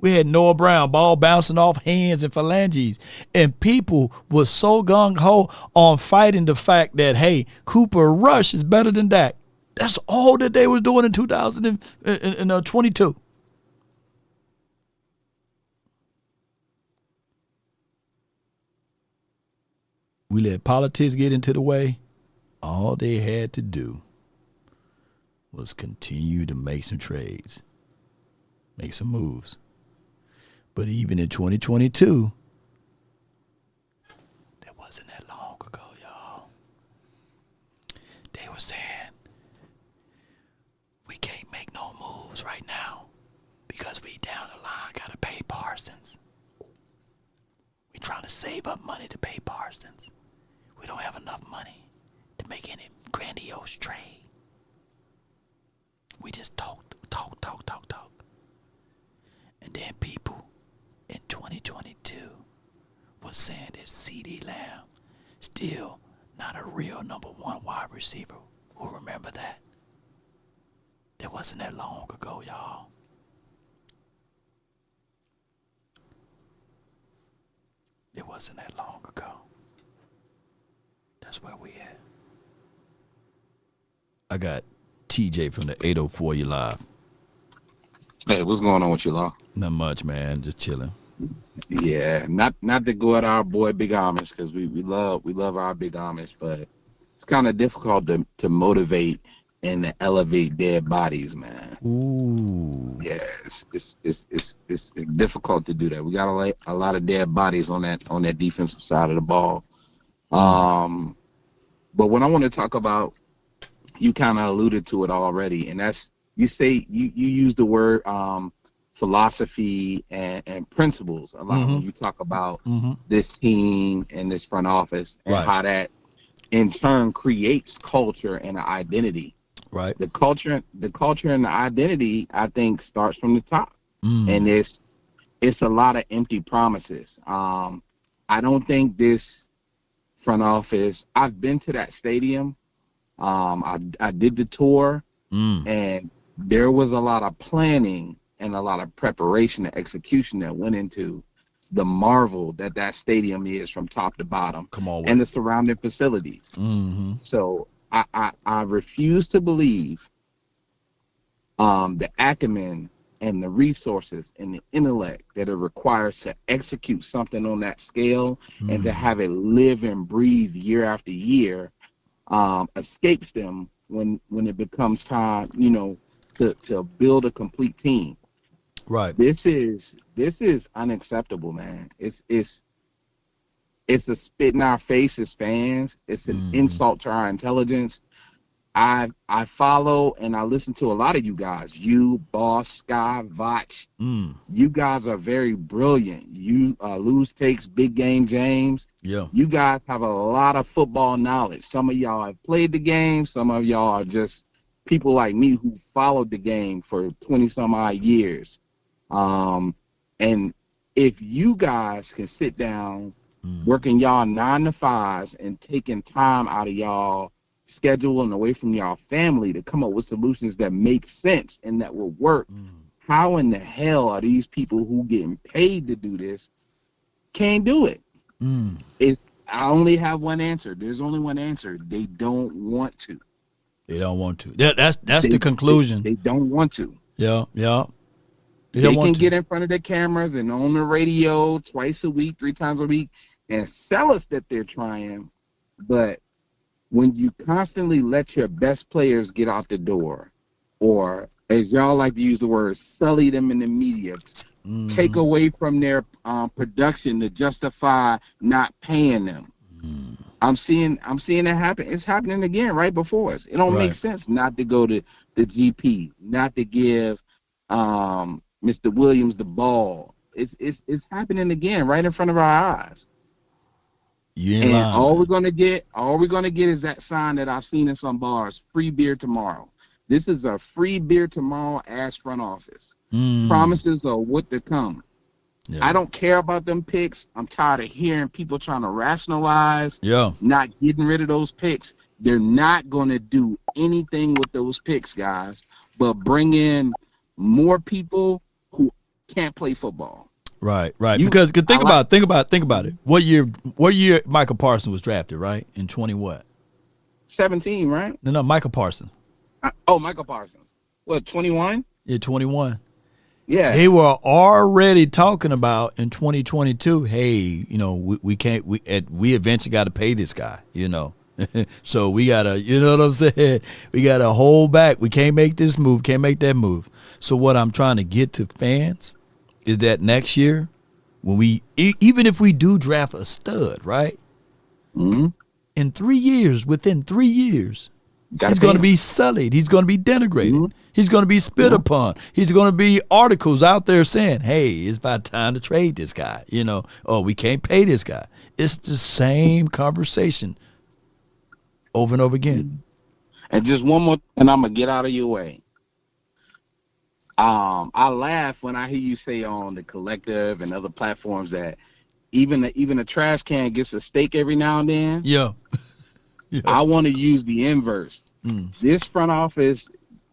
We had Noah Brown, ball bouncing off hands and phalanges. And people were so gung-ho on fighting the fact that, hey, Cooper Rush is better than Dak. That's all that they was doing in 2022. We let politics get into the way. All they had to do was continue to make some trades, make some moves. But even in 2022, was saying, we can't make no moves right now because we down the line got to pay Parsons. We trying to save up money to pay Parsons. We don't have enough money to make any grandiose trade. We just talk. And then people in 2022 was saying that CeeDee Lamb still not a real number one wide receiver. Who remember that? That wasn't that long ago, y'all. It wasn't that long ago. That's where we at. I got TJ from the 804 You Live. Hey, what's going on with you, Law? Not much, man. Just chilling. Yeah, not to go at our boy Big Amish, because we love our Big Amish, but it's kind of difficult to motivate and to elevate dead bodies, man. Ooh. Yeah, it's difficult to do that. We got a lot of dead bodies on that defensive side of the ball. But what I want to talk about, you kind of alluded to it already, and that's you use the word philosophy and principles a lot when you talk about this team and this front office and how that in turn creates culture and an identity. Right. The culture and the identity, I think, starts from the top, and it's a lot of empty promises. I don't think this front office. I've been to that stadium. I did the tour, and there was a lot of planning and a lot of preparation and execution that went into the marvel that stadium is from top to bottom. Come on, and the surrounding facilities. So I refuse to believe the acumen and the resources and the intellect that it requires to execute something on that scale and to have it live and breathe year after year escapes them when it becomes time, to build a complete team. Right. This is unacceptable, man. It's a spit in our face as fans. It's an insult to our intelligence. I follow and I listen to a lot of you guys. You, Boss, Sky, Vach. You guys are very brilliant. You Lose Takes, Big Game James. Yeah. You guys have a lot of football knowledge. Some of y'all have played the game. Some of y'all are just people like me who followed the game for 20 some odd years. And if you guys can sit down working y'all 9 to 5s and taking time out of y'all schedule and away from y'all family to come up with solutions that make sense and that will work, how in the hell are these people who getting paid to do this can't do it? I only have one answer. There's only one answer. They don't want to. They don't want to. Yeah, that's the conclusion. They don't want to. Yeah. They can get in front of the cameras and on the radio twice a week, 3 times a week, and sell us that they're trying. But when you constantly let your best players get out the door, or as y'all like to use the word, sully them in the media, take away from their production to justify not paying them. I'm seeing it happen. It's happening again right before us. It don't make sense not to go to the GP, not to give Mr. Williams the ball. It's happening again right in front of our eyes. And all we're gonna get is that sign that I've seen in some bars: free beer tomorrow. This is a free beer tomorrow ass front office. Promises are what to come. Yeah. I don't care about them picks. I'm tired of hearing people trying to rationalize not getting rid of those picks. They're not going to do anything with those picks, guys, but bring in more people who can't play football. Right. Because think about it. What year Michael Parsons was drafted, right? In 20 what? 17, right? No, Michael Parsons. Michael Parsons. What, 21? Yeah, 21. Yeah. They were already talking about in 2022, hey, we eventually got to pay this guy, So we got to, you know what I'm saying? We got to hold back. We can't make this move, can't make that move. So what I'm trying to get to fans is that next year, when even if we do draft a stud, right? Mm-hmm. Within 3 years, He's going to be sullied. He's going to be denigrated. Mm-hmm. He's going to be spit upon. He's going to be articles out there saying, hey, it's about time to trade this guy. Oh, we can't pay this guy. It's the same conversation over and over again. And just one more, and I'm going to get out of your way. I laugh when I hear you say on the Collective and other platforms that even a trash can gets a steak every now and then. Yeah. I want to use the inverse. This front office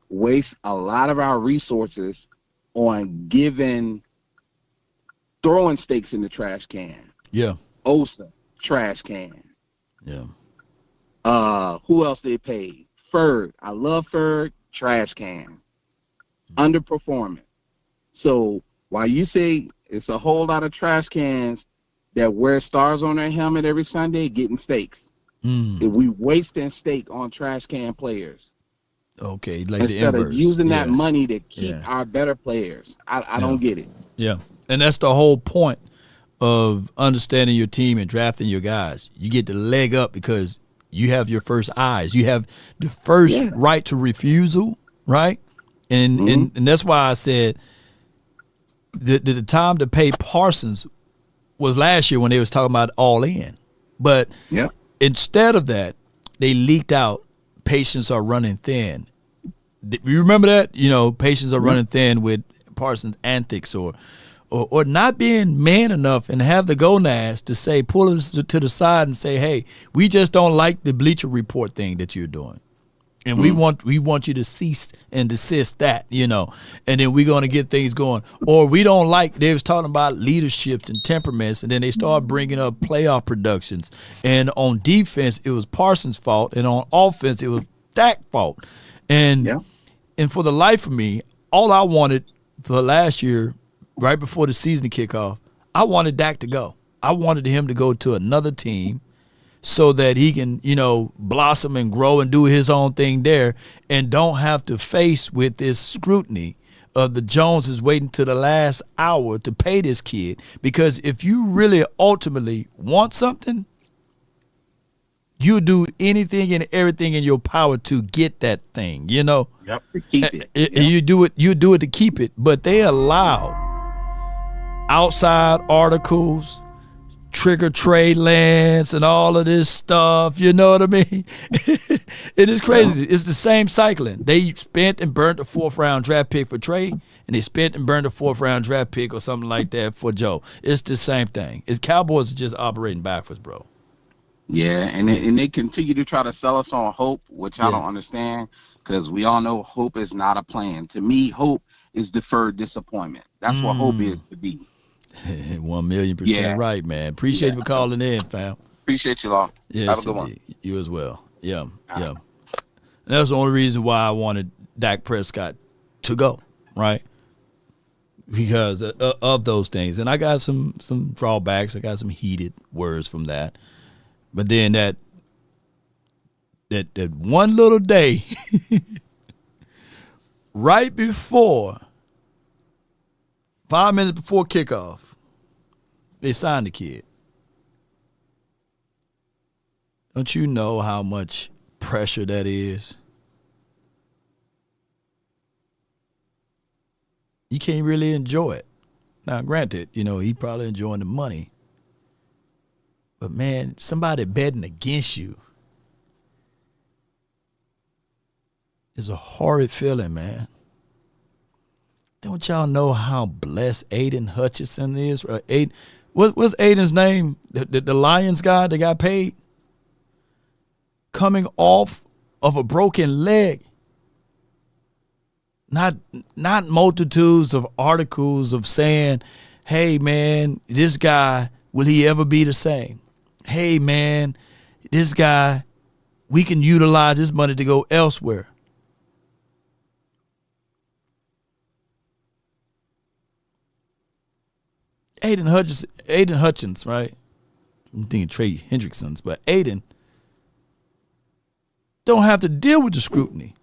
wastes a lot of our resources on throwing steaks in the trash can. Yeah. Osa, trash can. Yeah. Who else they paid? Ferg. I love Ferg, trash can. Underperforming. So while you say it's a whole lot of trash cans that wear stars on their helmet every Sunday, getting steaks. If we wasting steak on trash can players. Okay, like instead the of using that money to keep our better players. I don't get it. Yeah. And that's the whole point of understanding your team and drafting your guys. You get the leg up because you have your first eyes. You have the first right to refusal, right? And that's why I said the time to pay Parsons was last year when they was talking about all in. But instead of that, they leaked out patients are running thin. You remember that? Patients are running thin with Parsons' antics or not being man enough and have the gonads to say, pull us to the side and say, hey, we just don't like the Bleacher Report thing that you're doing. And we want you to cease and desist that, and then we're going to get things going. Or we don't like, they was talking about leaderships and temperaments, and then they start bringing up playoff productions. And on defense, it was Parsons' fault, and on offense, it was Dak's fault. And for the life of me, all I wanted for last year, right before the season kickoff, I wanted Dak to go. I wanted him to go to another team so that he can, blossom and grow and do his own thing there and don't have to face with this scrutiny of the Joneses waiting to the last hour to pay this kid. Because if you really ultimately want something, you do anything and everything in your power to get that thing, to keep it. You do it to keep it. But they allow outside articles, trigger trade lands and all of this stuff, you know what I mean? It is crazy. It's the same cycling. They spent and burnt a 4th round draft pick for Trey, and they spent and burned a 4th round draft pick or something like that for Joe. It's the same thing. Cowboys are just operating backwards, bro. Yeah, and they continue to try to sell us on hope, which I don't understand, because we all know hope is not a plan. To me, hope is deferred disappointment. That's what hope is to be. 1,000,000% right, man. Appreciate you for calling in, fam. Appreciate you, Law. Yes, have a good one. You as well. Yeah. And that's the only reason why I wanted Dak Prescott to go, right? Because of those things. And I got some drawbacks. I got some heated words from that. But then that one little day right before 5 minutes before kickoff, they signed the kid. Don't you know how much pressure that is? You can't really enjoy it. Now, granted, he probably enjoying the money. But, man, somebody betting against you is a horrid feeling, man. Don't y'all know how blessed Aiden Hutchinson is? What's Aiden's name? The Lions guy that got paid? Coming off of a broken leg. Not multitudes of articles of saying, hey, man, this guy, will he ever be the same? Hey, man, this guy, we can utilize this money to go elsewhere. Aiden Hutchins, right? I'm thinking Trey Hendrickson's, but Aiden don't have to deal with the scrutiny.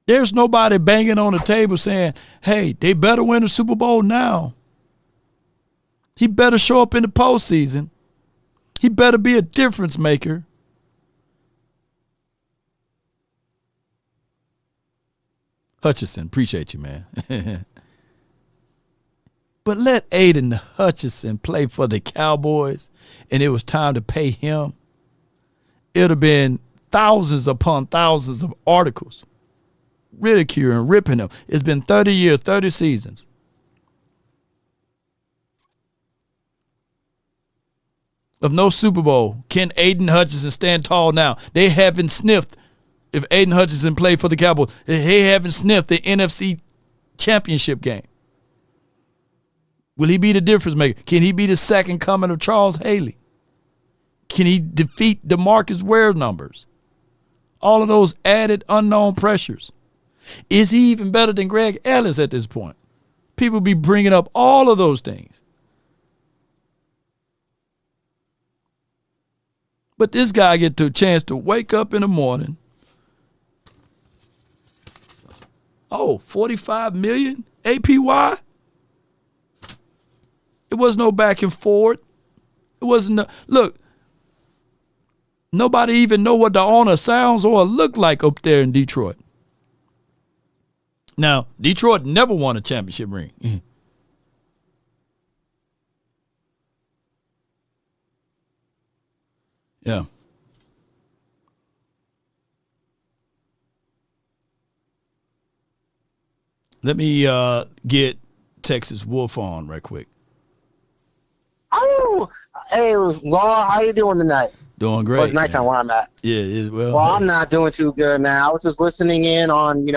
There's nobody banging on the table saying, hey, they better win the Super Bowl now. He better show up in the postseason. He better be a difference maker. Hutchinson, appreciate you, man. But let Aiden Hutchinson play for the Cowboys, and it was time to pay him. It would have been thousands upon thousands of articles ridiculing, ripping him. It's been 30 years, 30 seasons. Of no Super Bowl. Can Aiden Hutchinson stand tall now? They haven't sniffed, if Aiden Hutchinson played for the Cowboys, they haven't sniffed the NFC championship game. Will he be the difference maker? Can he be the second coming of Charles Haley? Can he defeat DeMarcus Ware numbers? All of those added unknown pressures. Is he even better than Greg Ellis at this point? People be bringing up all of those things. But this guy get a chance to wake up in the morning. Oh, $45 million APY? It was no back and forth. It wasn't look. Nobody even know what the owner sounds or look like up there in Detroit. Now, Detroit never won a championship ring. Yeah. Let me get Texas Wolf on right quick. Oh, hey, Law, how you doing tonight? Doing great. Well, it's nighttime where I'm at. Yeah, well, I'm not doing too good, man. I was just listening in on,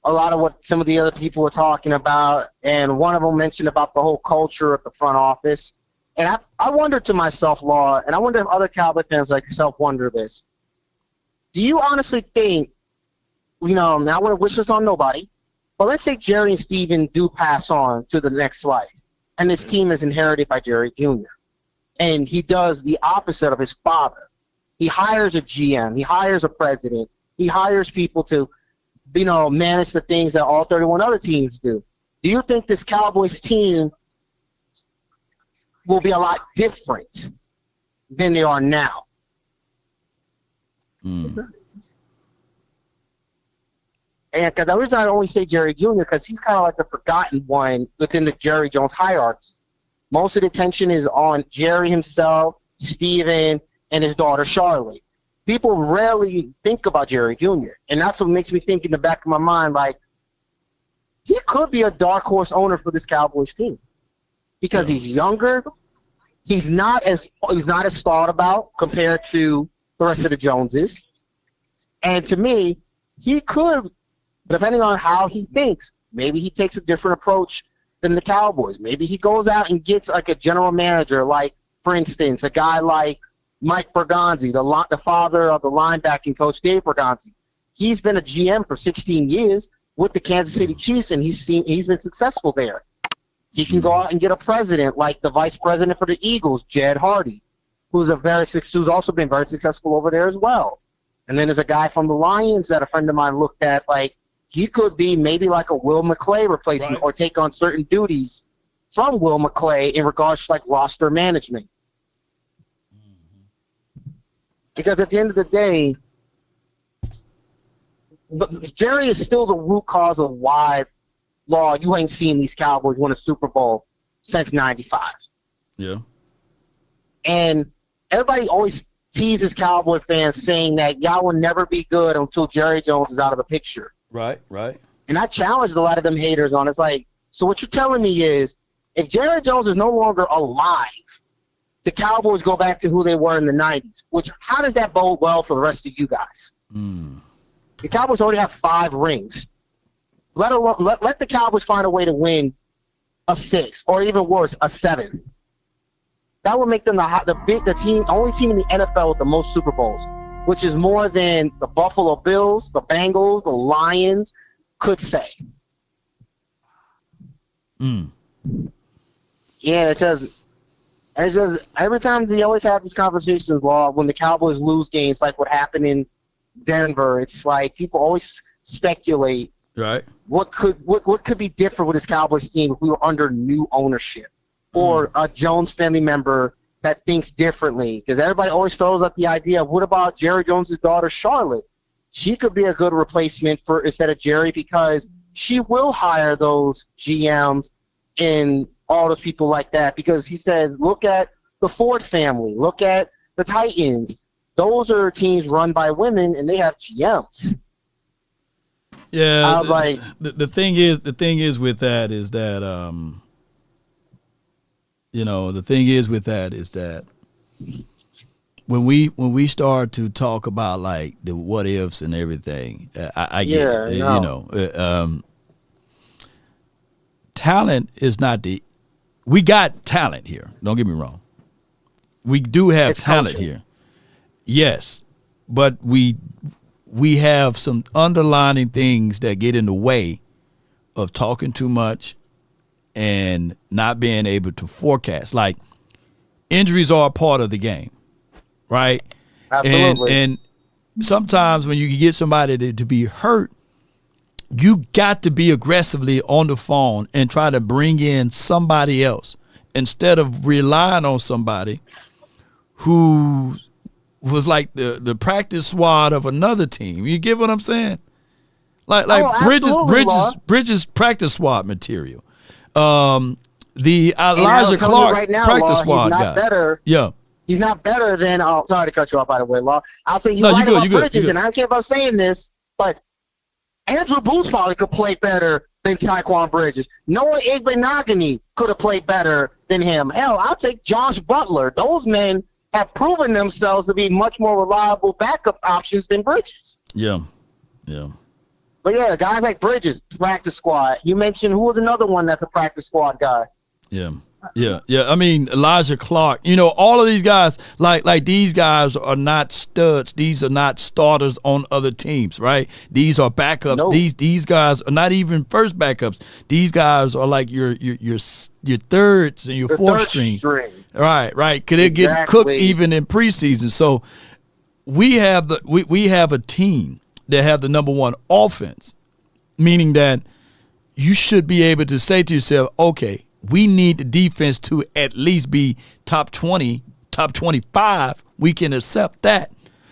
a lot of what some of the other people were talking about, and one of them mentioned about the whole culture at the front office. And I wonder to myself, Law, and I wonder if other Cowboy fans like yourself wonder this. Do you honestly think, now I want to wish this on nobody, but let's say Jerry and Steven do pass on to the next life, and this team is inherited by Jerry Jr., and he does the opposite of his father. He hires a GM. He hires a president. He hires people to, manage the things that all 31 other teams do. Do you think this Cowboys team will be a lot different than they are now? And because the reason I only say Jerry Jr., because he's kind of like the forgotten one within the Jerry Jones hierarchy. Most of the attention is on Jerry himself, Steven, and his daughter Charlotte. People rarely think about Jerry Jr., and that's what makes me think in the back of my mind, like, he could be a dark horse owner for this Cowboys team because he's younger. He's not as thought about compared to the rest of the Joneses. And to me, he could, depending on how he thinks, maybe he takes a different approach than the Cowboys. Maybe he goes out and gets like a general manager, like, for instance, a guy like Mike Bergonzi, the father of the linebacking coach Dave Bergonzi. He's been a GM for 16 years with the Kansas City Chiefs, and he's been successful there. He can go out and get a president like the vice president for the Eagles, Jed Hardy, who's also been very successful over there as well. And then there's a guy from the Lions that a friend of mine looked at, like, he could be maybe like a Will McClay replacement, or take on certain duties from Will McClay in regards to like roster management. Because at the end of the day, Jerry is still the root cause of why, Law, you ain't seen these Cowboys win a Super Bowl since '95. Yeah. And everybody always teases Cowboy fans saying that y'all will never be good until Jerry Jones is out of the picture. Right. And I challenged a lot of them haters on it. It's like, so what you're telling me is, if Jerry Jones is no longer alive, the Cowboys go back to who they were in the 90s, how does that bode well for the rest of you guys? The Cowboys already have 5 rings. Let the Cowboys find a way to win a 6, or even worse, a 7. That would make them the only team in the NFL with the most Super Bowls, which is more than the Buffalo Bills, the Bengals, the Lions could say. Yeah, it's just every time they always have these conversations, Law, when the Cowboys lose games, like what happened in Denver. It's like people always speculate, right? What could be different with this Cowboys team if we were under new ownership, or a Jones family member that thinks differently? Because everybody always throws out the idea of, what about Jerry Jones' daughter Charlotte? she could be a good replacement for instead of Jerry because she will hire those GMs and all those people like that because he says, look at the Ford family, look at the Titans. Those are teams run by women and they have GMs. Yeah, I was like, the thing is with that is that the thing is with that is that when we start to talk about like the what ifs and everything, I get it. Talent is not we got talent here. Don't get me wrong. We do have talent here. Yes, but we have some underlying things that get in the way of talking too much and not being able to forecast. Like injuries are a part of the game, right? Absolutely. And sometimes when you can get somebody to be hurt, you got to be aggressively on the phone and try to bring in somebody else instead of relying on somebody who was like the practice squad of another team. You get what I'm saying? Like Bridges practice squad material. The Elijah Clark right now, practice Law, squad he's not guy. Better. Yeah. He's not better than sorry to cut you off by the way, Law. I'll say No, right you about good. Bridges, and I don't care if I'm saying this, but Andrew Booth probably could play better than Taekwon Bridges. Noah Igbenogany could have played better than him. Hell, I'll take Josh Butler. Those men have proven themselves to be much more reliable backup options than Bridges. Yeah. Yeah. But yeah, guys like Bridges, practice squad. You mentioned who was another one that's a practice squad guy? Yeah. Yeah. Yeah. I mean, Elijah Clark, all of these guys, like these guys are not studs. These are not starters on other teams, right? These are backups. Nope. These guys are not even first backups. These guys are like your thirds and your fourth string. Right. Could it get cooked even in preseason? So we have a team that have the number one offense, meaning that you should be able to say to yourself, okay, we need the defense to at least be top 20, top 25. We can accept that.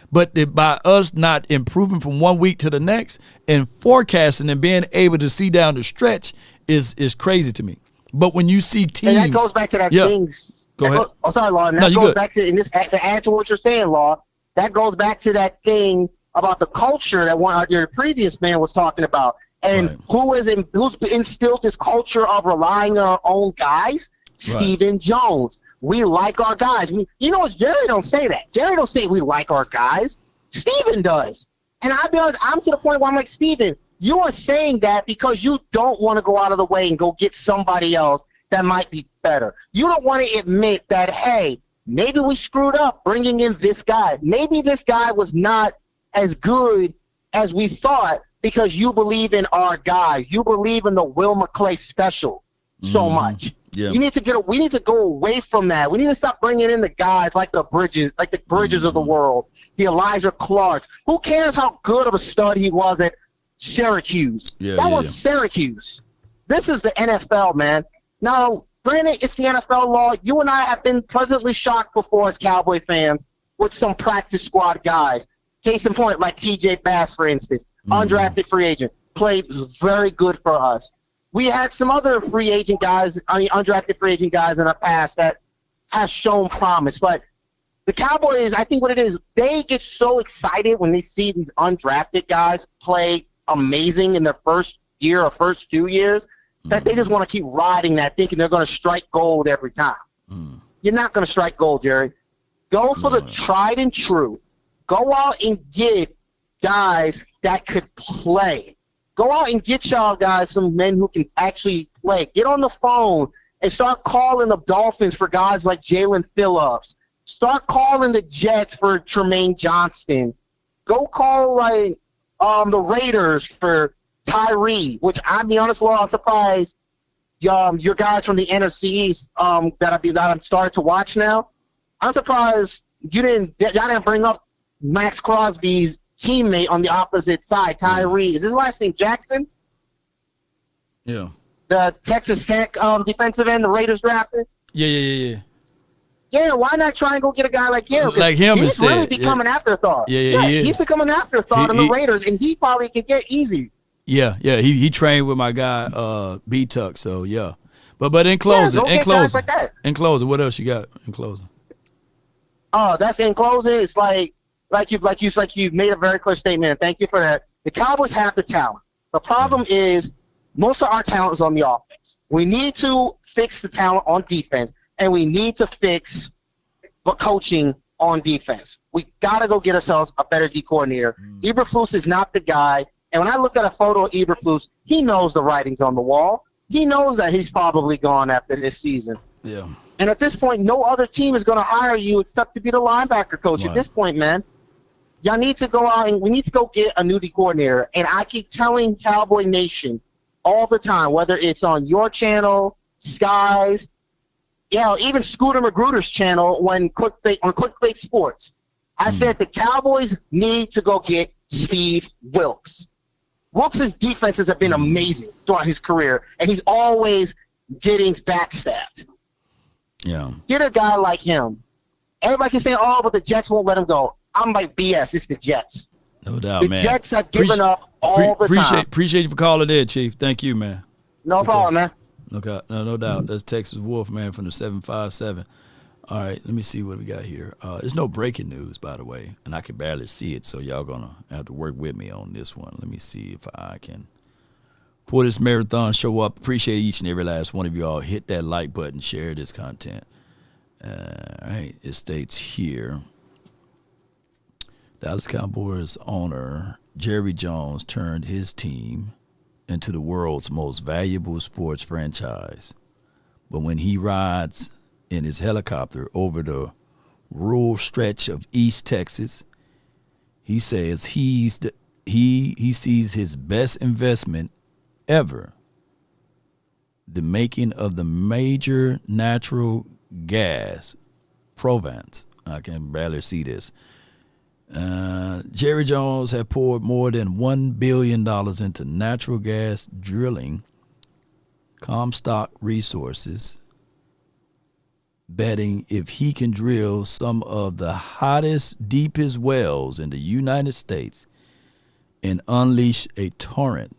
But by us not improving from one week to the next and forecasting and being able to see down the stretch is crazy to me. But when you see teams. And that goes back to that things. Go ahead. Sorry, Law. And that goes back to, to add to what you're saying, Law, that goes back to that thing about the culture that your previous man was talking about. And who's instilled this culture of relying on our own guys? Stephen Jones. We like our guys. You know what? Jerry don't say that. Jerry don't say we like our guys. Stephen does. And I'll be honest, I'm to the point where I'm like, Stephen, you are saying that because you don't want to go out of the way and go get somebody else that might be better. You don't want to admit that, hey, maybe we screwed up bringing in this guy. Maybe this guy was not as good as we thought, because you believe in our guy. You believe in the Will McClay special so much. Yeah. We need to go away from that. We need to stop bringing in the guys like the Bridges of the world, the Elijah Clark. Who cares how good of a stud he was at Syracuse? That was Syracuse. This is the NFL, man. Now, granted, it's the NFL, Law. You and I have been pleasantly shocked before as Cowboy fans with some practice squad guys. Case in point, like T.J. Bass, for instance. Undrafted free agent, played very good for us. We had some other undrafted free agent guys in the past that have shown promise. But the Cowboys, I think what it is, they get so excited when they see these undrafted guys play amazing in their first year or first 2 years that they just want to keep riding that, thinking they're going to strike gold every time. You're not going to strike gold, Jerry. Go for the tried and true. Go out and get guys that could play. Go out and get y'all guys some men who can actually play. Get on the phone and start calling the Dolphins for guys like Jalen Phillips. Start calling the Jets for Tremaine Johnston. Go call the Raiders for Tyree, which I'll be honest, Law, I'm surprised your guys from the NFC East that I'm starting to watch now. I'm surprised y'all didn't bring up Max Crosby's teammate on the opposite side, Tyree. Is his last name Jackson? Yeah. The Texas Tech defensive end the Raiders drafted? Yeah. Yeah, why not try and go get a guy like him? Like him he's instead. really becoming an afterthought. Yeah, he is. He's becoming an afterthought in the Raiders, and he probably can get easy. Yeah. He trained with my guy B Tuck. So yeah, but in closing, in closing, what else you got in closing? Oh, that's in closing. It's like you made a very clear statement. And thank you for that. The Cowboys have the talent. The problem is most of our talent is on the offense. We need to fix the talent on defense, and we need to fix the coaching on defense. We got to go get ourselves a better D coordinator. Eberflus is not the guy. And when I look at a photo of Eberflus, he knows the writing's on the wall. He knows that he's probably gone after this season. Yeah. And at this point, no other team is going to hire you except to be the linebacker coach. Right. At this point, man, y'all need to go out and we need to go get a new D coordinator. And I keep telling Cowboy Nation all the time, whether it's on your channel, Sky's, even Scooter Magruder's channel on Clickbait Sports. I said the Cowboys need to go get Steve Wilks. Wilks' defenses have been amazing throughout his career, and he's always getting backstabbed. Yeah. Get a guy like him. Everybody can say, but the Jets won't let him go. I'm like, BS. It's the Jets. No doubt, the man. The Jets have given up all the time. Appreciate you for calling in, Chief. Thank you, man. No problem, man. No doubt. That's Texas Wolf, man, from the 757. All right, let me see what we got here. There's no breaking news, by the way, and I can barely see it, so y'all going to have to work with me on this one. Let me see if I can pull this marathon show up. Appreciate each and every last one of y'all. Hit that like button, share this content. All right, it states here, Dallas Cowboys owner Jerry Jones turned his team into the world's most valuable sports franchise. But when he rides in his helicopter over the rural stretch of East Texas, he says he sees his best investment ever, the making of the major natural gas Provence. I can barely see this. Jerry Jones had poured more than $1 billion into natural gas drilling, Comstock Resources, betting if he can drill some of the hottest, deepest wells in the United States and unleash a torrent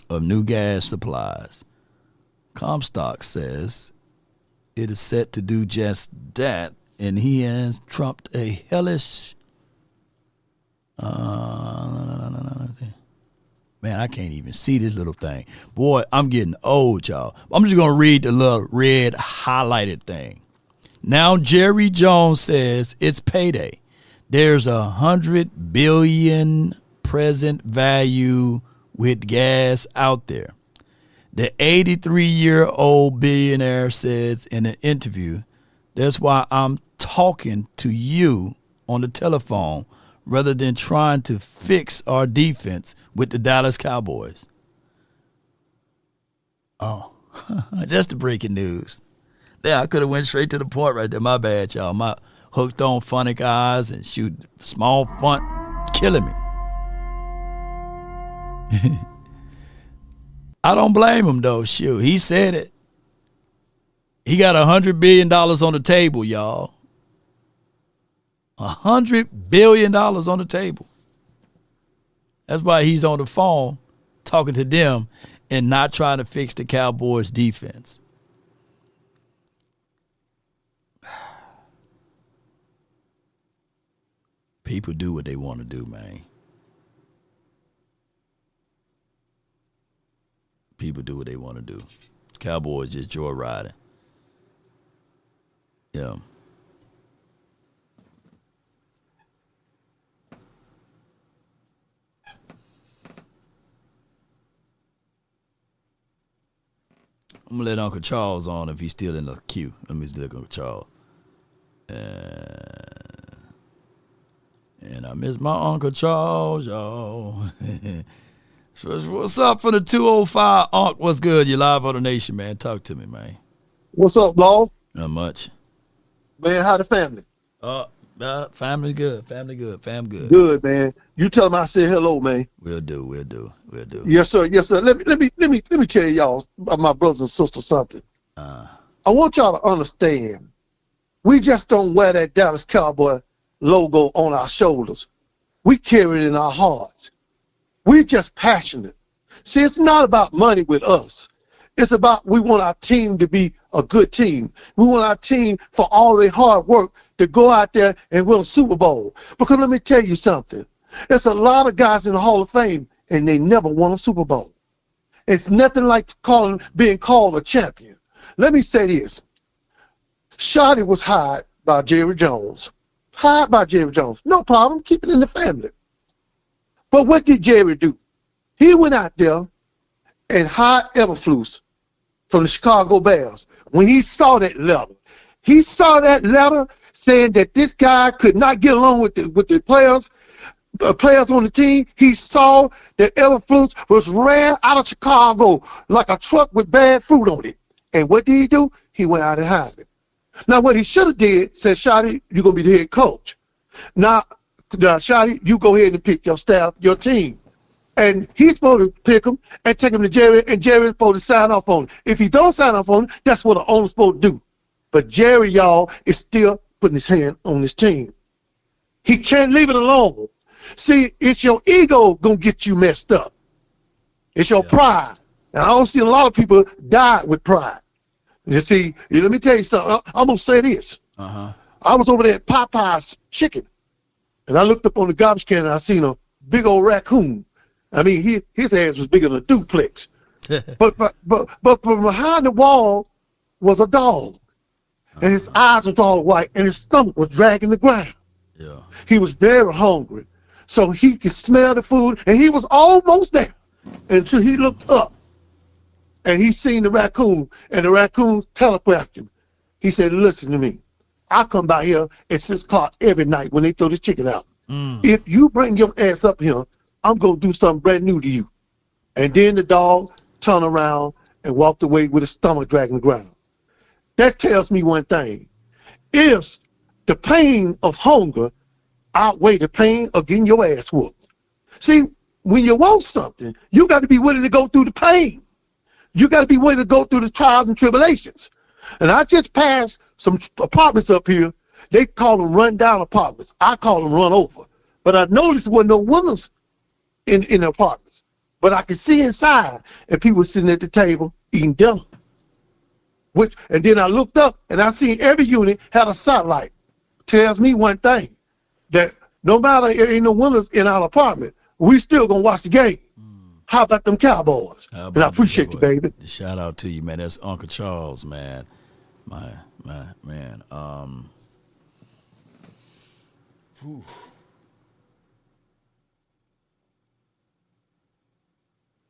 of new gas supplies. Comstock says it is set to do just that, and he has trumped a hellish man, I can't even see this little thing. Boy, I'm getting old, y'all. I'm just going to read the little red highlighted thing. Now Jerry Jones says it's payday. There's $100 billion present value with gas out there. The 83-year-old billionaire says in an interview, that's why I'm talking to you on the telephone rather than trying to fix our defense with the Dallas Cowboys. Oh, that's the breaking news. Yeah, I could have went straight to the point right there. My bad, y'all. My hooked on phonic eyes and shoot small font killing me. I don't blame him, though. Shoot, he said it. He got $100 billion on the table, y'all. $100 billion on the table. That's why he's on the phone talking to them and not trying to fix the Cowboys defense. People do what they want to do, man. People do what they want to do. Cowboys just joyriding. Yeah. I'm going to let Uncle Charles on if he's still in the queue. Let me look at Uncle Charles. And I miss my Uncle Charles, y'all. So what's up for the 205? Unc, what's good? You live on the nation, man. Talk to me, man. What's up, Law? Not much. Man, how the family? Family good. Family good. Fam good. Good, man. You tell them I said hello, man. We'll do. Yes, sir. Yes, sir. Let me tell y'all, my brothers and sisters, something. I want y'all to understand We just don't wear that Dallas Cowboy logo on our shoulders. We carry it in our hearts. We're just passionate. See, it's not about money with us. It's about we want our team to be a good team. We want our team, for all their hard work, to go out there and win a Super Bowl. Because let me tell you something. There's a lot of guys in the Hall of Fame, and they never won a Super Bowl. It's nothing like being called a champion. Let me say this. Shotty was hired by Jerry Jones. Hired by Jerry Jones. No problem. Keep it in the family. But what did Jerry do? He went out there and hired Eberflus from the Chicago Bears. When he saw that letter saying that this guy could not get along with the players on the team. He saw that Eberflus was ran out of Chicago like a truck with bad fruit on it. And what did he do? He went out and hired him. Now, what he should have did, said, Shotty, you're going to be the head coach. Now, Shotty, you go ahead and pick your staff, your team. And he's supposed to pick him and take him to Jerry, and Jerry's supposed to sign off on it. If he don't sign off on it, that's what the owner's supposed to do. But Jerry, y'all, is still putting his hand on his team. He can't leave it alone. See, it's your ego going to get you messed up. It's your pride. And I don't see a lot of people die with pride. You see, let me tell you something. I'm going to say this. I was over there at Popeye's Chicken, and I looked up on the garbage can, and I seen a big old raccoon. I mean, his ass was bigger than a duplex. but from behind the wall was a dog, and his eyes was all white, and his stomach was dragging the ground. Yeah. He was very hungry, so he could smell the food, and he was almost there until he looked up, and he seen the raccoon, and the raccoon telegraphed him. He said, listen to me. I come by here at 6 o'clock every night when they throw this chicken out. If you bring your ass up here, I'm going to do something brand new to you. And then the dog turned around and walked away with his stomach dragging the ground. That tells me one thing. If the pain of hunger outweigh the pain of getting your ass whooped. See, when you want something, you got to be willing to go through the pain. You got to be willing to go through the trials and tribulations. And I just passed some apartments up here. They call them run-down apartments. I call them run-over. But I noticed there were no windows in the apartments. But I could see inside, and people were sitting at the table eating dinner. And then I looked up, and I seen every unit had a satellite. Tells me one thing, that no matter there ain't no windows in our apartment, we still going to watch the game. How about them Cowboys? And I appreciate you, baby. Shout out to you, man. That's Uncle Charles, man. My man. Whew.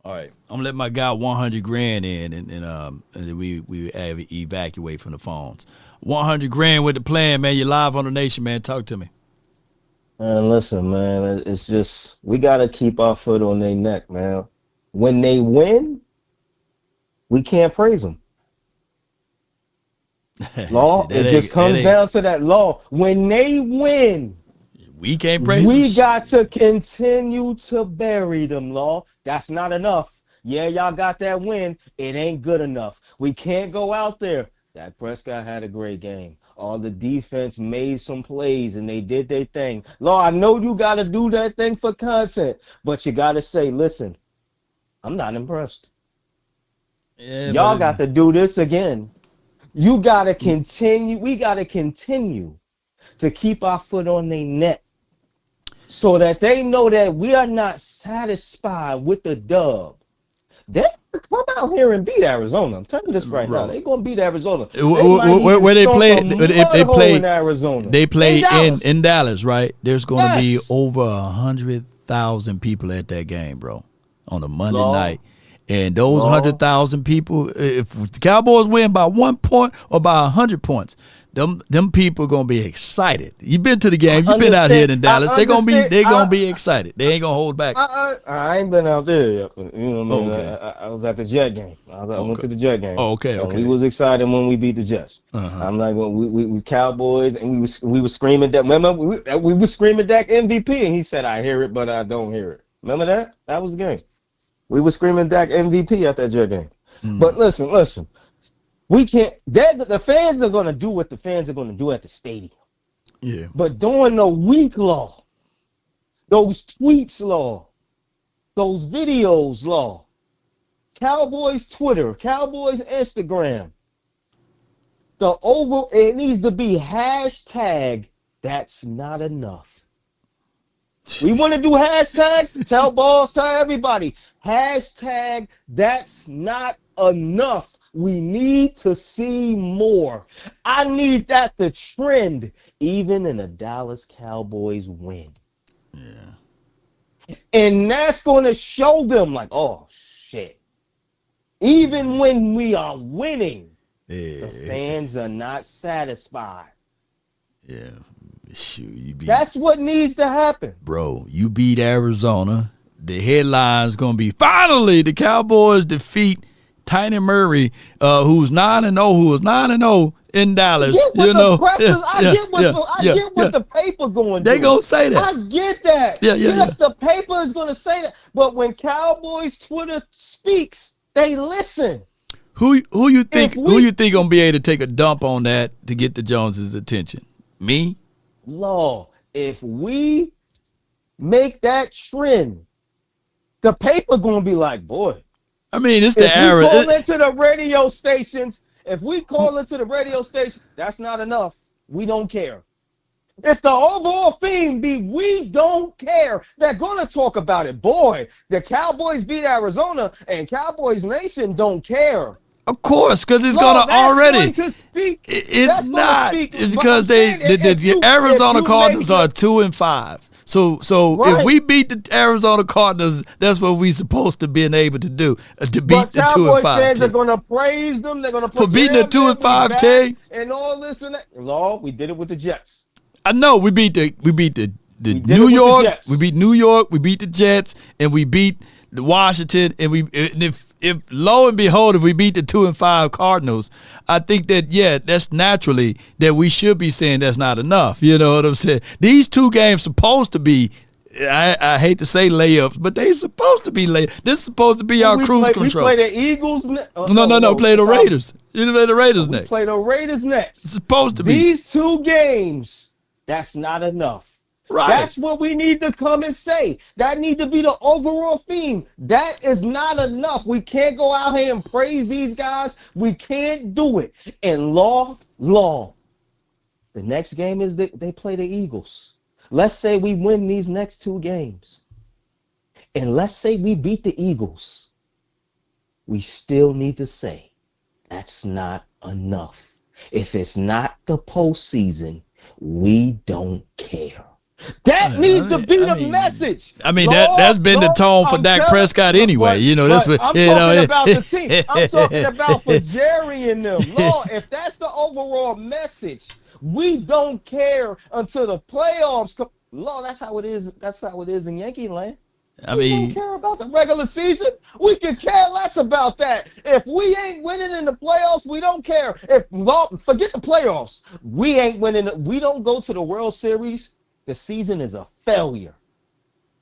All right, I'm gonna let my guy 100 grand in, and we evacuate from the phones. 100 grand with the plan, man. You're live on the nation, man. Talk to me. Man, listen, man. It's just we gotta keep our foot on their neck, man. When they win, we can't praise them. Law, it just comes down to that law. When they win, we can't praise them. We got to continue to bury them, Law. That's not enough. Yeah, y'all got that win. It ain't good enough. We can't go out there. Dak Prescott had a great game. All the defense made some plays, and they did their thing. Law, I know you got to do that thing for content, but you got to say, listen, I'm not impressed. Yeah, y'all got to do this again. You got to continue. We got to continue to keep our foot on their neck so that they know that we are not satisfied with the dub. They come out here and beat Arizona. I'm telling you this right now. They're going to beat Arizona. Where they play? They play in Arizona. They play in Dallas, right? There's going to be over 100,000 people at that game, bro, on a Monday night. And those 100,000 people, if the Cowboys win by 1 point or by 100 points, them people are gonna be excited. You've been to the game. You've been out here in Dallas. They're gonna be excited. They ain't gonna hold back. I ain't been out there yet. You know what I mean? Okay. I was at the Jet game. I went to the Jet game. Oh, okay. We was excited when we beat the Jets. I'm like, when we Cowboys, and we were screaming that. Remember, we were screaming Dak MVP, and he said, "I hear it, but I don't hear it." Remember that? That was the game. We were screaming Dak MVP at that Jet game. But listen. We can't. The fans are gonna do what the fans are gonna do at the stadium. Yeah. But during the week, law, those tweets, law, those videos, law, Cowboys Twitter, Cowboys Instagram, it needs to be hashtag that's not enough. We want to do hashtags, tell balls, tell everybody. Hashtag that's not enough. We need to see more. I need that to trend even in a Dallas Cowboys win. Yeah. And that's going to show them like, oh, shit. Even when we are winning, the fans are not satisfied. Yeah. Shoot, that's what needs to happen. Bro, you beat Arizona. The headline's going to be, finally, the Cowboys defeat Tiny Murray, who's 9-0, who was 9-0 in Dallas. I get what the paper going to do. They going to say that. I get that. Yes, the paper is going to say that. But when Cowboys Twitter speaks, they listen. Who you think going to be able to take a dump on that to get the Joneses' attention? Me? Law, if we make that trend, the paper gonna be like, boy. I mean, it's the era. If we call into the radio stations, that's not enough. We don't care. If the overall theme be we don't care, they're gonna talk about it. Boy, the Cowboys beat Arizona, and Cowboys Nation don't care. Of course, because it's going to already. It's not. It's because the Arizona Cardinals are 2-5. So if we beat the Arizona Cardinals, that's what we're supposed to be able to do. To beat the 2-5. Cowboys fans are going to praise them. They're going to put for beating the 2-5 team and all this and that. Law, we did it with the Jets. I know we beat the New York. We beat New York. We beat the Jets, and we beat the Washington, and if lo and behold, if we beat the 2-5 Cardinals, I think that that's naturally that we should be saying that's not enough. You know what I'm saying? These two games supposed to be, I hate to say layups, but they supposed to be layups. This is supposed to be our cruise control. We play the Eagles. No, play the Raiders. You play the Raiders next. Play the Raiders next. It's supposed to be. These two games, that's not enough. Right. That's what we need to come and say. That need to be the overall theme. That is not enough. We can't go out here and praise these guys. We can't do it. And law. The next game is they play the Eagles. Let's say we win these next two games. And let's say we beat the Eagles. We still need to say that's not enough. If it's not the postseason, we don't care. That needs to be the message. I mean, that's been the tone for Dak Prescott anyway. That's what I'm talking about the team. I'm talking about for Jerry and them. Lord, if that's the overall message, we don't care until the playoffs come. Lord, that's how it is. That's how it is in Yankee land. We don't care about the regular season. We can care less about that. If we ain't winning in the playoffs, we don't care. Forget the playoffs. We ain't winning. We don't go to the World Series. The season is a failure.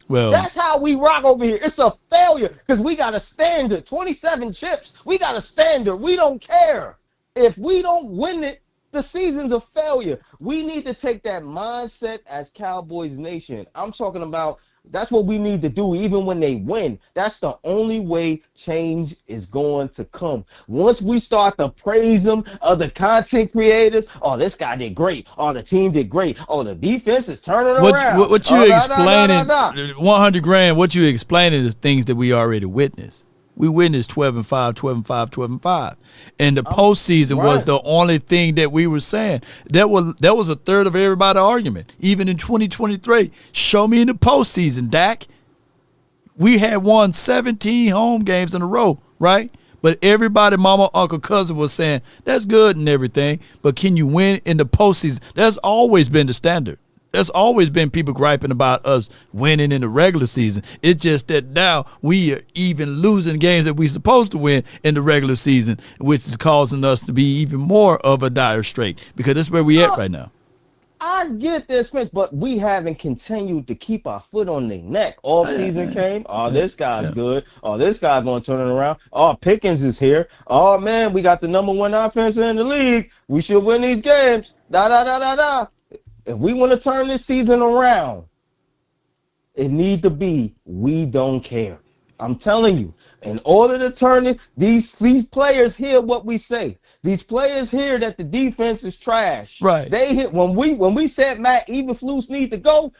Well, that's how we rock over here. It's a failure because we got a standard. 27 chips. We got a standard. We don't care. If we don't win it, the season's a failure. We need to take that mindset as Cowboys Nation. I'm talking about that's what we need to do even when they win. That's the only way change is going to come. Once we start to praise them, other content creators, oh, this guy did great. Oh, the team did great. Oh, the defense is turning around. What you explaining, 100 grand, what you explaining is things that we already witnessed. We witnessed 12-5, 12-5, 12-5. And the postseason was the only thing that we were saying. That was a third of everybody's argument. Even in 2023, show me in the postseason, Dak. We had won 17 home games in a row, right? But everybody, mama, uncle, cousin was saying, that's good and everything, but can you win in the postseason? That's always been the standard. There's always been people griping about us winning in the regular season. It's just that now we are even losing games that we're supposed to win in the regular season, which is causing us to be even more of a dire strait because that's where we at right now. I get this, but we haven't continued to keep our foot on their neck. All season came. Oh, this guy's good. Oh, this guy's going to turn it around. Oh, Pickens is here. Oh, man, we got the number one offense in the league. We should win these games. If we want to turn this season around, it need to be we don't care. I'm telling you, in order to turn it, these players hear what we say. These players hear that the defense is trash. Right. They hit when we said Matt Eberflus need to go.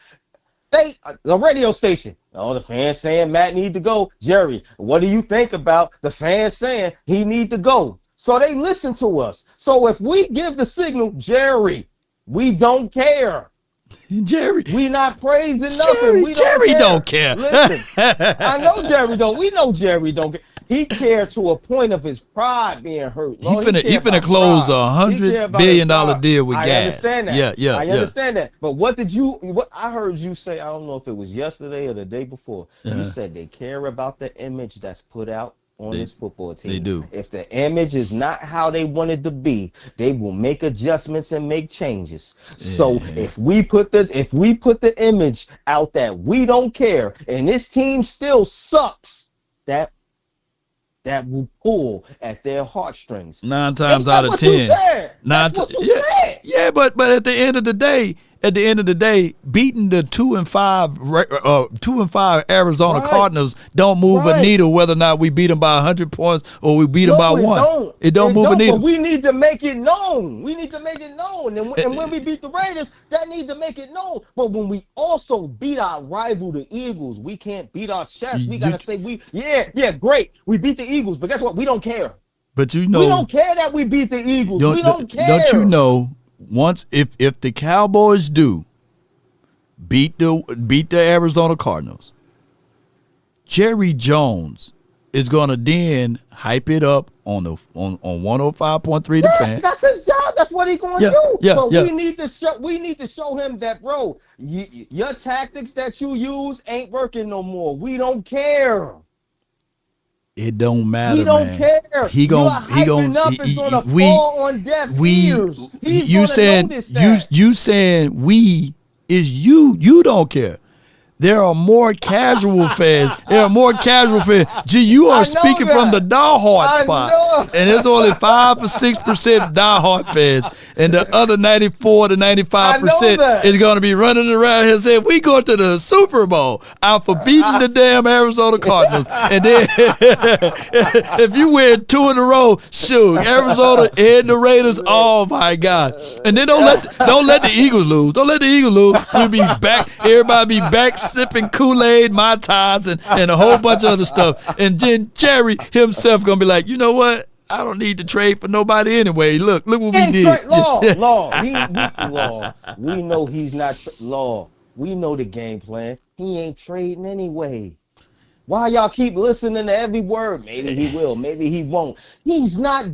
The radio station. Oh, the fans saying Matt need to go. Jerry, what do you think about the fans saying he need to go? So they listen to us. So if we give the signal, Jerry, we don't care. Jerry, we not praising nothing. Jerry don't care. Listen, I know Jerry don't. We know Jerry don't care. He cared to a point of his pride being hurt. He finna close $100 billion deal with gas. I understand that. Yeah. I understand that. But what I heard you say, I don't know if it was yesterday or the day before. You said they care about the image that's put out on this football team. They do. If the image is not how they want it to be, they will make adjustments and make changes. So if we put the image out that we don't care and this team still sucks, that will pull at their heartstrings. 9 times out of 10. Yeah, but at the end of the day, beating the 2-5 Arizona Cardinals don't move a needle whether or not we beat them by 100 points or we beat them by 1. It don't move a needle. But we need to make it known. And when we beat the Raiders, that need to make it known. But when we also beat our rival, the Eagles, we can't beat our chest. We gotta say great. We beat the Eagles, but guess what? We don't care. But we don't care that we beat the Eagles. We don't care. Don't you know? Once if the Cowboys do beat the Arizona Cardinals, Jerry Jones is gonna then hype it up on 105.3 the fan. That's his job. That's what he's gonna do. But we need to show him that, bro, your tactics that you use ain't working no more. We don't care. It don't matter. We don't care. He gonna fall on deaf ears. You saying we is you. You don't care. There are more casual fans. Gee, you are speaking from the diehard spot. And there's only 5 or 6% diehard fans. And the other 94 to 95% is going to be running around here saying, we go to the Super Bowl out for beating the damn Arizona Cardinals. And then if you win 2 in a row, shoot, Arizona and the Raiders, oh my God. And then don't let the Eagles lose. Don't let the Eagles lose. We'll be back. Everybody be back sipping Kool-Aid, Mai Tais, and a whole bunch of other stuff. And then Jerry himself gonna be like, you know what? I don't need to trade for nobody anyway. Look what we did. We know he's not we know the game plan. He ain't trading anyway. Why y'all keep listening to every word? Maybe he will, maybe he won't. He's not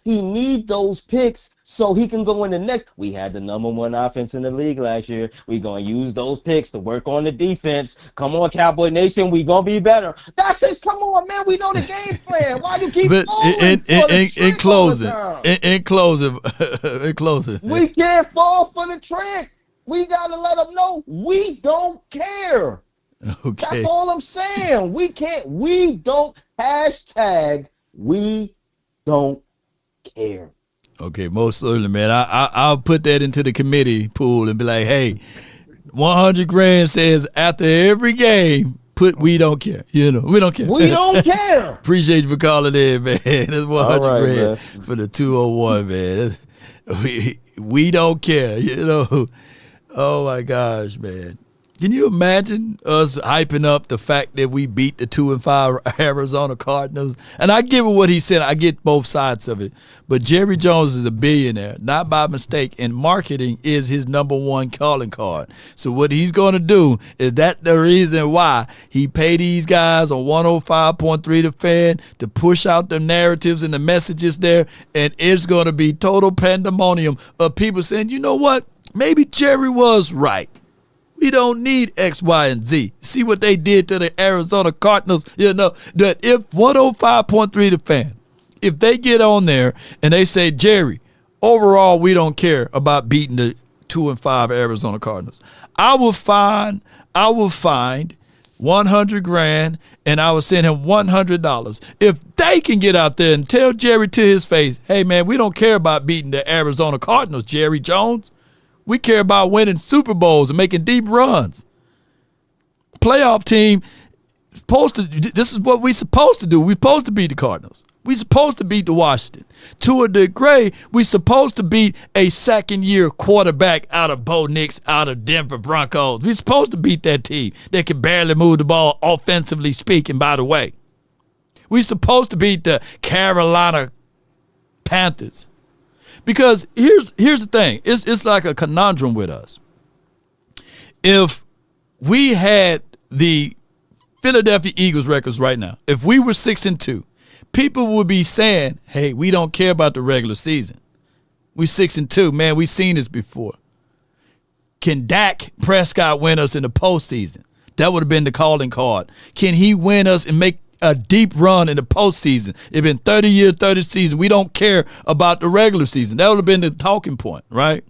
He need those picks so he can go in the next. We had the number 1 offense in the league last year. We're going to use those picks to work on the defense. Come on, Cowboy Nation, we going to be better. That's it. Come on, man. We know the game plan. Why you keep in closing. We can't fall for the trick. We got to let them know we don't care. Okay. That's all I'm saying. We don't care. Okay, most certainly, man. I'll put that into the committee pool and be like, hey, 100 grand says after every game, we don't care. We don't care. We don't care. Appreciate you for calling in, man. That's 100 grand man. For the 201, man. We don't care, Oh my gosh, man. Can you imagine us hyping up the fact that we beat the 2-5 Arizona Cardinals? And I get what he said. I get both sides of it. But Jerry Jones is a billionaire, not by mistake, and marketing is his number 1 calling card. So what he's going to do is that the reason why he paid these guys on 105.3 The Fan to push out the narratives and the messages there, and it's going to be total pandemonium of people saying, you know what? Maybe Jerry was right. We don't need X, Y, and Z. See what they did to the Arizona Cardinals? That if 105.3 The Fan, if they get on there and they say, Jerry, overall, we don't care about beating the 2-5 Arizona Cardinals. I will find $100,000 and I will send him $100. If they can get out there and tell Jerry to his face, hey man, we don't care about beating the Arizona Cardinals, Jerry Jones. We care about winning Super Bowls and making deep runs. Playoff team, this is what we're supposed to do. We're supposed to beat the Cardinals. We're supposed to beat the Washington. To a degree, we're supposed to beat a second-year quarterback out of Bo Nix, out of Denver Broncos. We're supposed to beat that team that can barely move the ball, offensively speaking, by the way. We're supposed to beat the Carolina Panthers. Because here's the thing. It's like a conundrum with us. If we had the Philadelphia Eagles records right now, if we were 6-2, people would be saying, hey, we don't care about the regular season. We 6-2. Man, we've seen this before. Can Dak Prescott win us in the postseason? That would have been the calling card. Can he win us and make a deep run in the postseason? It's been 30 years, 30 seasons. We don't care about the regular season. That would have been the talking point, right?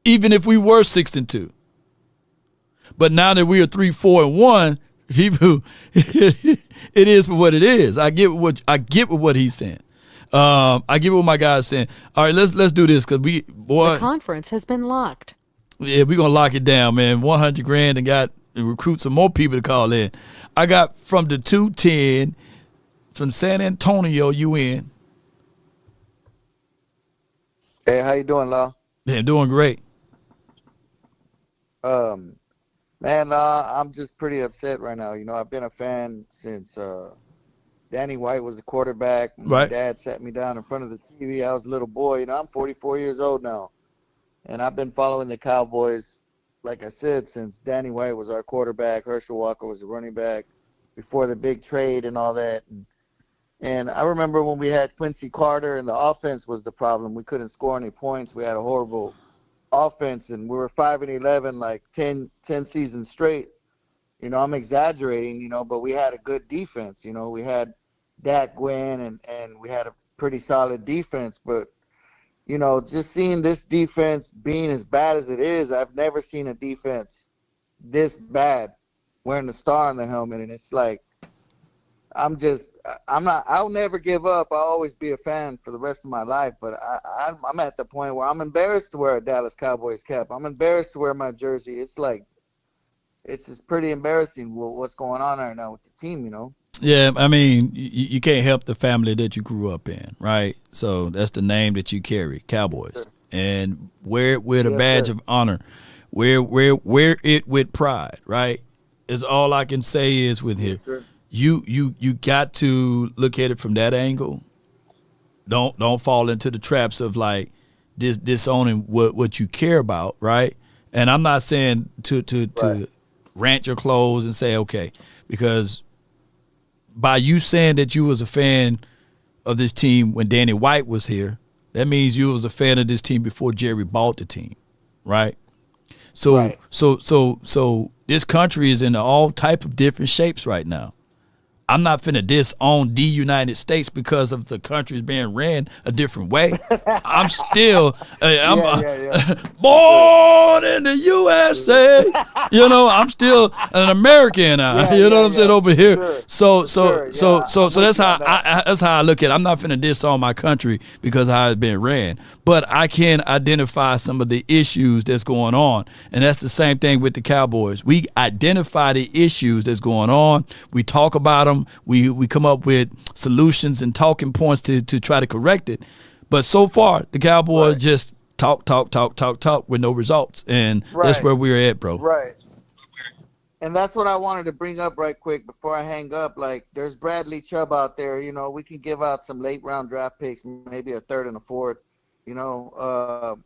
Even if we were 6-2. But now that we are 3-4-1, people, it is for what it is. I get what he's saying. I get what my guy's saying. All right, let's do this because the conference has been locked. Yeah, we're gonna lock it down, man. $100,000 and recruit some more people to call in. I got from the 210 from San Antonio. You in? Hey, how you doing, Law? Yeah, doing great. Man, I'm just pretty upset right now. You know, I've been a fan since Danny White was the quarterback. My dad sat me down in front of the TV. I was a little boy. You know, I'm 44 years old now. And I've been following the Cowboys, like I said, since Danny White was our quarterback. Herschel Walker was the running back before the big trade and all that. And I remember when we had Quincy Carter and the offense was the problem. We couldn't score any points. We had a horrible offense, and we were 5-11 like 10 seasons straight. You know, I'm exaggerating, you know, but we had a good defense. You know, we had Dak Gwynn and we had a pretty solid defense. But, you know, just seeing this defense being as bad as it is, I've never seen a defense this bad wearing the star on the helmet. And it's like, I'll never give up. I'll always be a fan for the rest of my life. But I'm at the point where I'm embarrassed to wear a Dallas Cowboys cap. I'm embarrassed to wear my jersey. It's like, it's just pretty embarrassing what's going on right now with the team, you know? Yeah, I mean, you can't help the family that you grew up in, right? So that's the name that you carry, Cowboys. Sure. And wear it with a badge of honor. Wear it with pride, right? Is all I can say is with here. Sir. You got to look at it from that angle. Don't fall into the traps of like disowning what you care about, right? And I'm not saying to rant your clothes and say okay, because by you saying that you was a fan of this team when Danny White was here, that means you was a fan of this team before Jerry bought the team, right? So this country is in all type of different shapes right now. I'm not finna disown the United States because of the country's being ran a different way. I'm still, born in the USA. You know, I'm still an American. You know what I'm saying over here. Sure. So that's how I look at it. I'm not finna disown my country because of how it's been ran, but I can identify some of the issues that's going on, and that's the same thing with the Cowboys. We identify the issues that's going on. We talk about them. We come up with solutions and talking points to try to correct it. But so far, the Cowboys just talk with no results. And that's where we're at, bro. Right. And that's what I wanted to bring up right quick before I hang up. Like, there's Bradley Chubb out there. You know, we can give out some late-round draft picks, maybe a third and a fourth. You know,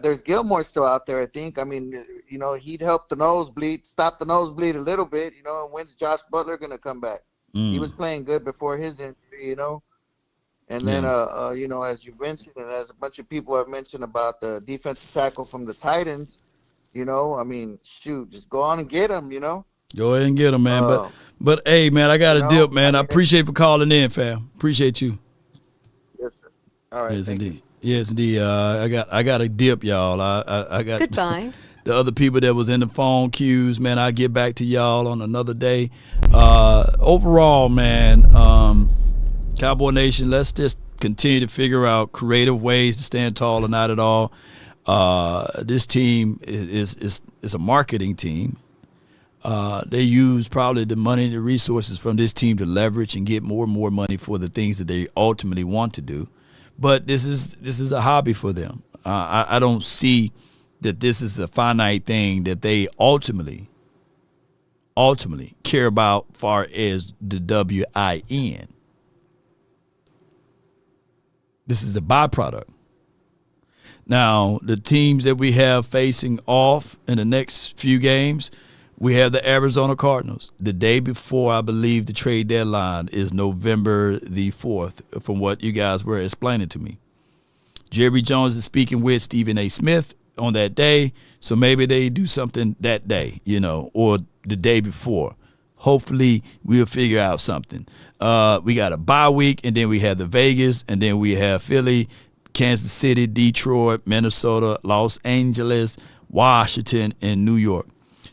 there's Gilmore still out there, I think. I mean, you know, he'd help stop the nosebleed a little bit. You know, and when's Josh Butler going to come back? He was playing good before his injury, you know. And then, you know, as you mentioned, and as a bunch of people have mentioned about the defensive tackle from the Titans, you know, I mean, shoot, just go on and get him, you know. Go ahead and get him, man. But hey, man, I got to dip, man. I appreciate you for calling in, fam. Appreciate you. Yes, sir. All right. Yes, indeed. Yes, indeed. I got a dip, y'all. I got Goodbye. The other people that was in the phone queues, man. I'll get back to y'all on another day. Overall, man, Cowboy Nation, let's just continue to figure out creative ways to stand tall and not at all. This team is a marketing team. They use probably the money and the resources from this team to leverage and get more and more money for the things that they ultimately want to do. But this is a hobby for them. I don't see that this is a finite thing that they ultimately care about far as the WIN. This is a byproduct. Now, the teams that we have facing off in the next few games, we have the Arizona Cardinals. The day before, I believe, the trade deadline is November the 4th, from what you guys were explaining to me. Jerry Jones is speaking with Stephen A. Smith on that day, so maybe they do something that day, or the day before. Hopefully, we'll figure out something. We got a bye week, and then we have the Vegas, and then we have Philly, Kansas City, Detroit, Minnesota, Los Angeles, Washington, and New York.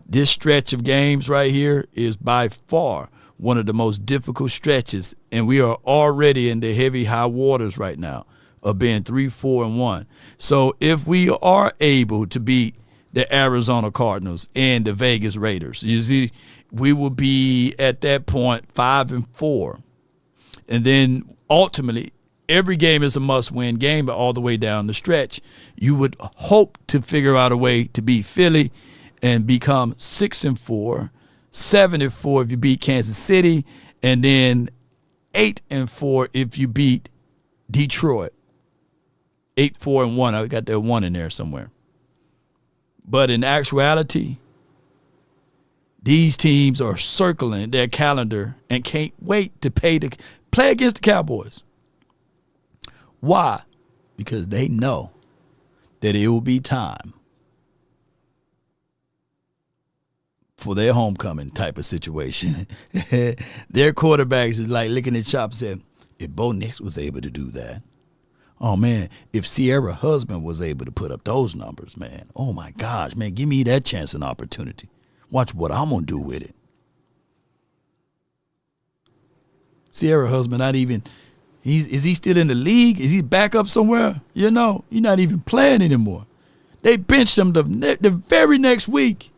This stretch of games right here is by far one of the most difficult stretches, and we are already in the heavy high waters right now of being 3-4-1. So if we are able to beat the Arizona Cardinals and the Vegas Raiders, you see, we will be at that point 5-4. And then ultimately, every game is a must-win game, but all the way down the stretch, you would hope to figure out a way to beat Philly and become 6-4, 7-4 if you beat Kansas City, and then 8-4 if you beat Detroit. 8-4-1. I got that 1 in there somewhere. But in actuality, these teams are circling their calendar and can't wait to play against the Cowboys. Why? Because they know that it will be time for their homecoming type of situation. Their quarterbacks is like licking their chops and saying, if Bo Nix was able to do that, oh, man, if Sierra Husband was able to put up those numbers, man, oh, my gosh, man, give me that chance and opportunity. Watch what I'm going to do with it. Sierra Husband, not even, is he still in the league? Is he back up somewhere? He's not even playing anymore. They benched him the very next week.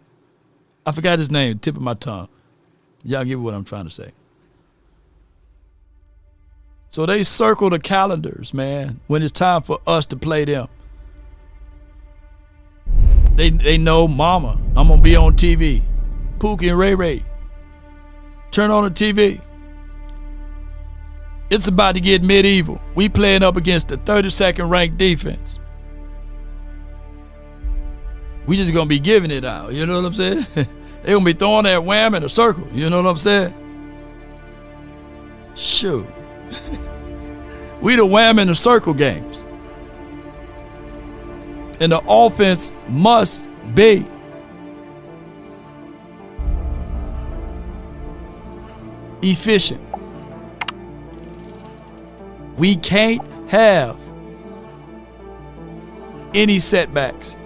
I forgot his name, tip of my tongue. Y'all get what I'm trying to say. So they circle the calendars, man, when it's time for us to play them. They know, mama, I'm going to be on TV. Pookie and Ray Ray, turn on the TV. It's about to get medieval. We playing up against the 32nd ranked defense. We just going to be giving it out. You know what I'm saying? They're going to be throwing that wham in a circle. You know what I'm saying? Shoot. We the wham in the circle games. And the offense must be efficient. We can't have any setbacks.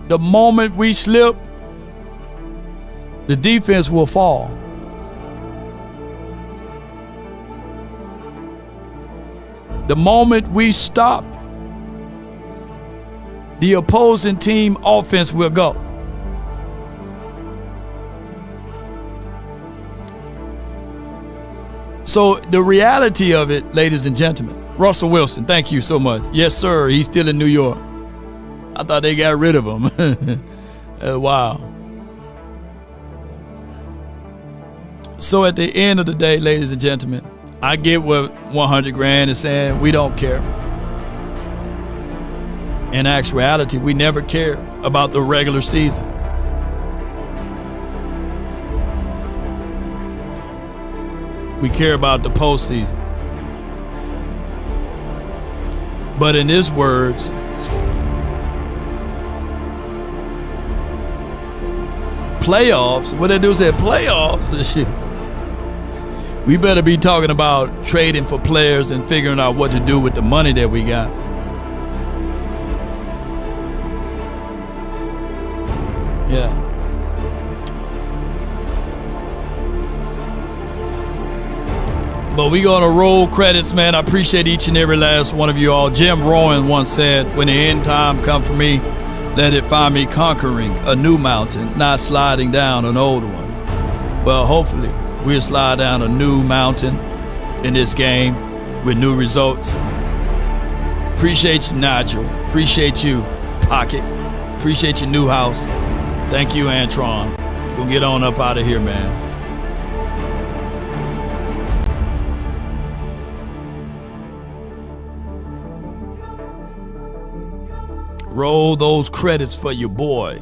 The moment we slip, the defense will fall. The moment we stop, the opposing team offense will go. So the reality of it, ladies and gentlemen, Russell Wilson, thank you so much. Yes, sir, he's still in New York. I thought they got rid of him. Wow. So at the end of the day, ladies and gentlemen, I get what 100 grand is saying. We don't care. In actuality, we never care about the regular season. We care about the postseason. But in his words, playoffs, what they do say, playoffs, this shit. We better be talking about trading for players and figuring out what to do with the money that we got. Yeah. But we going to roll credits, man. I appreciate each and every last one of you all. Jim Rowan once said, when the end time come for me, let it find me conquering a new mountain, not sliding down an old one. Well, hopefully we'll slide down a new mountain in this game with new results. Appreciate you, Nigel. Appreciate you, Pocket. Appreciate you, Newhouse. Thank you, Antron. We're going to get on up out of here, man. Roll those credits for your boy.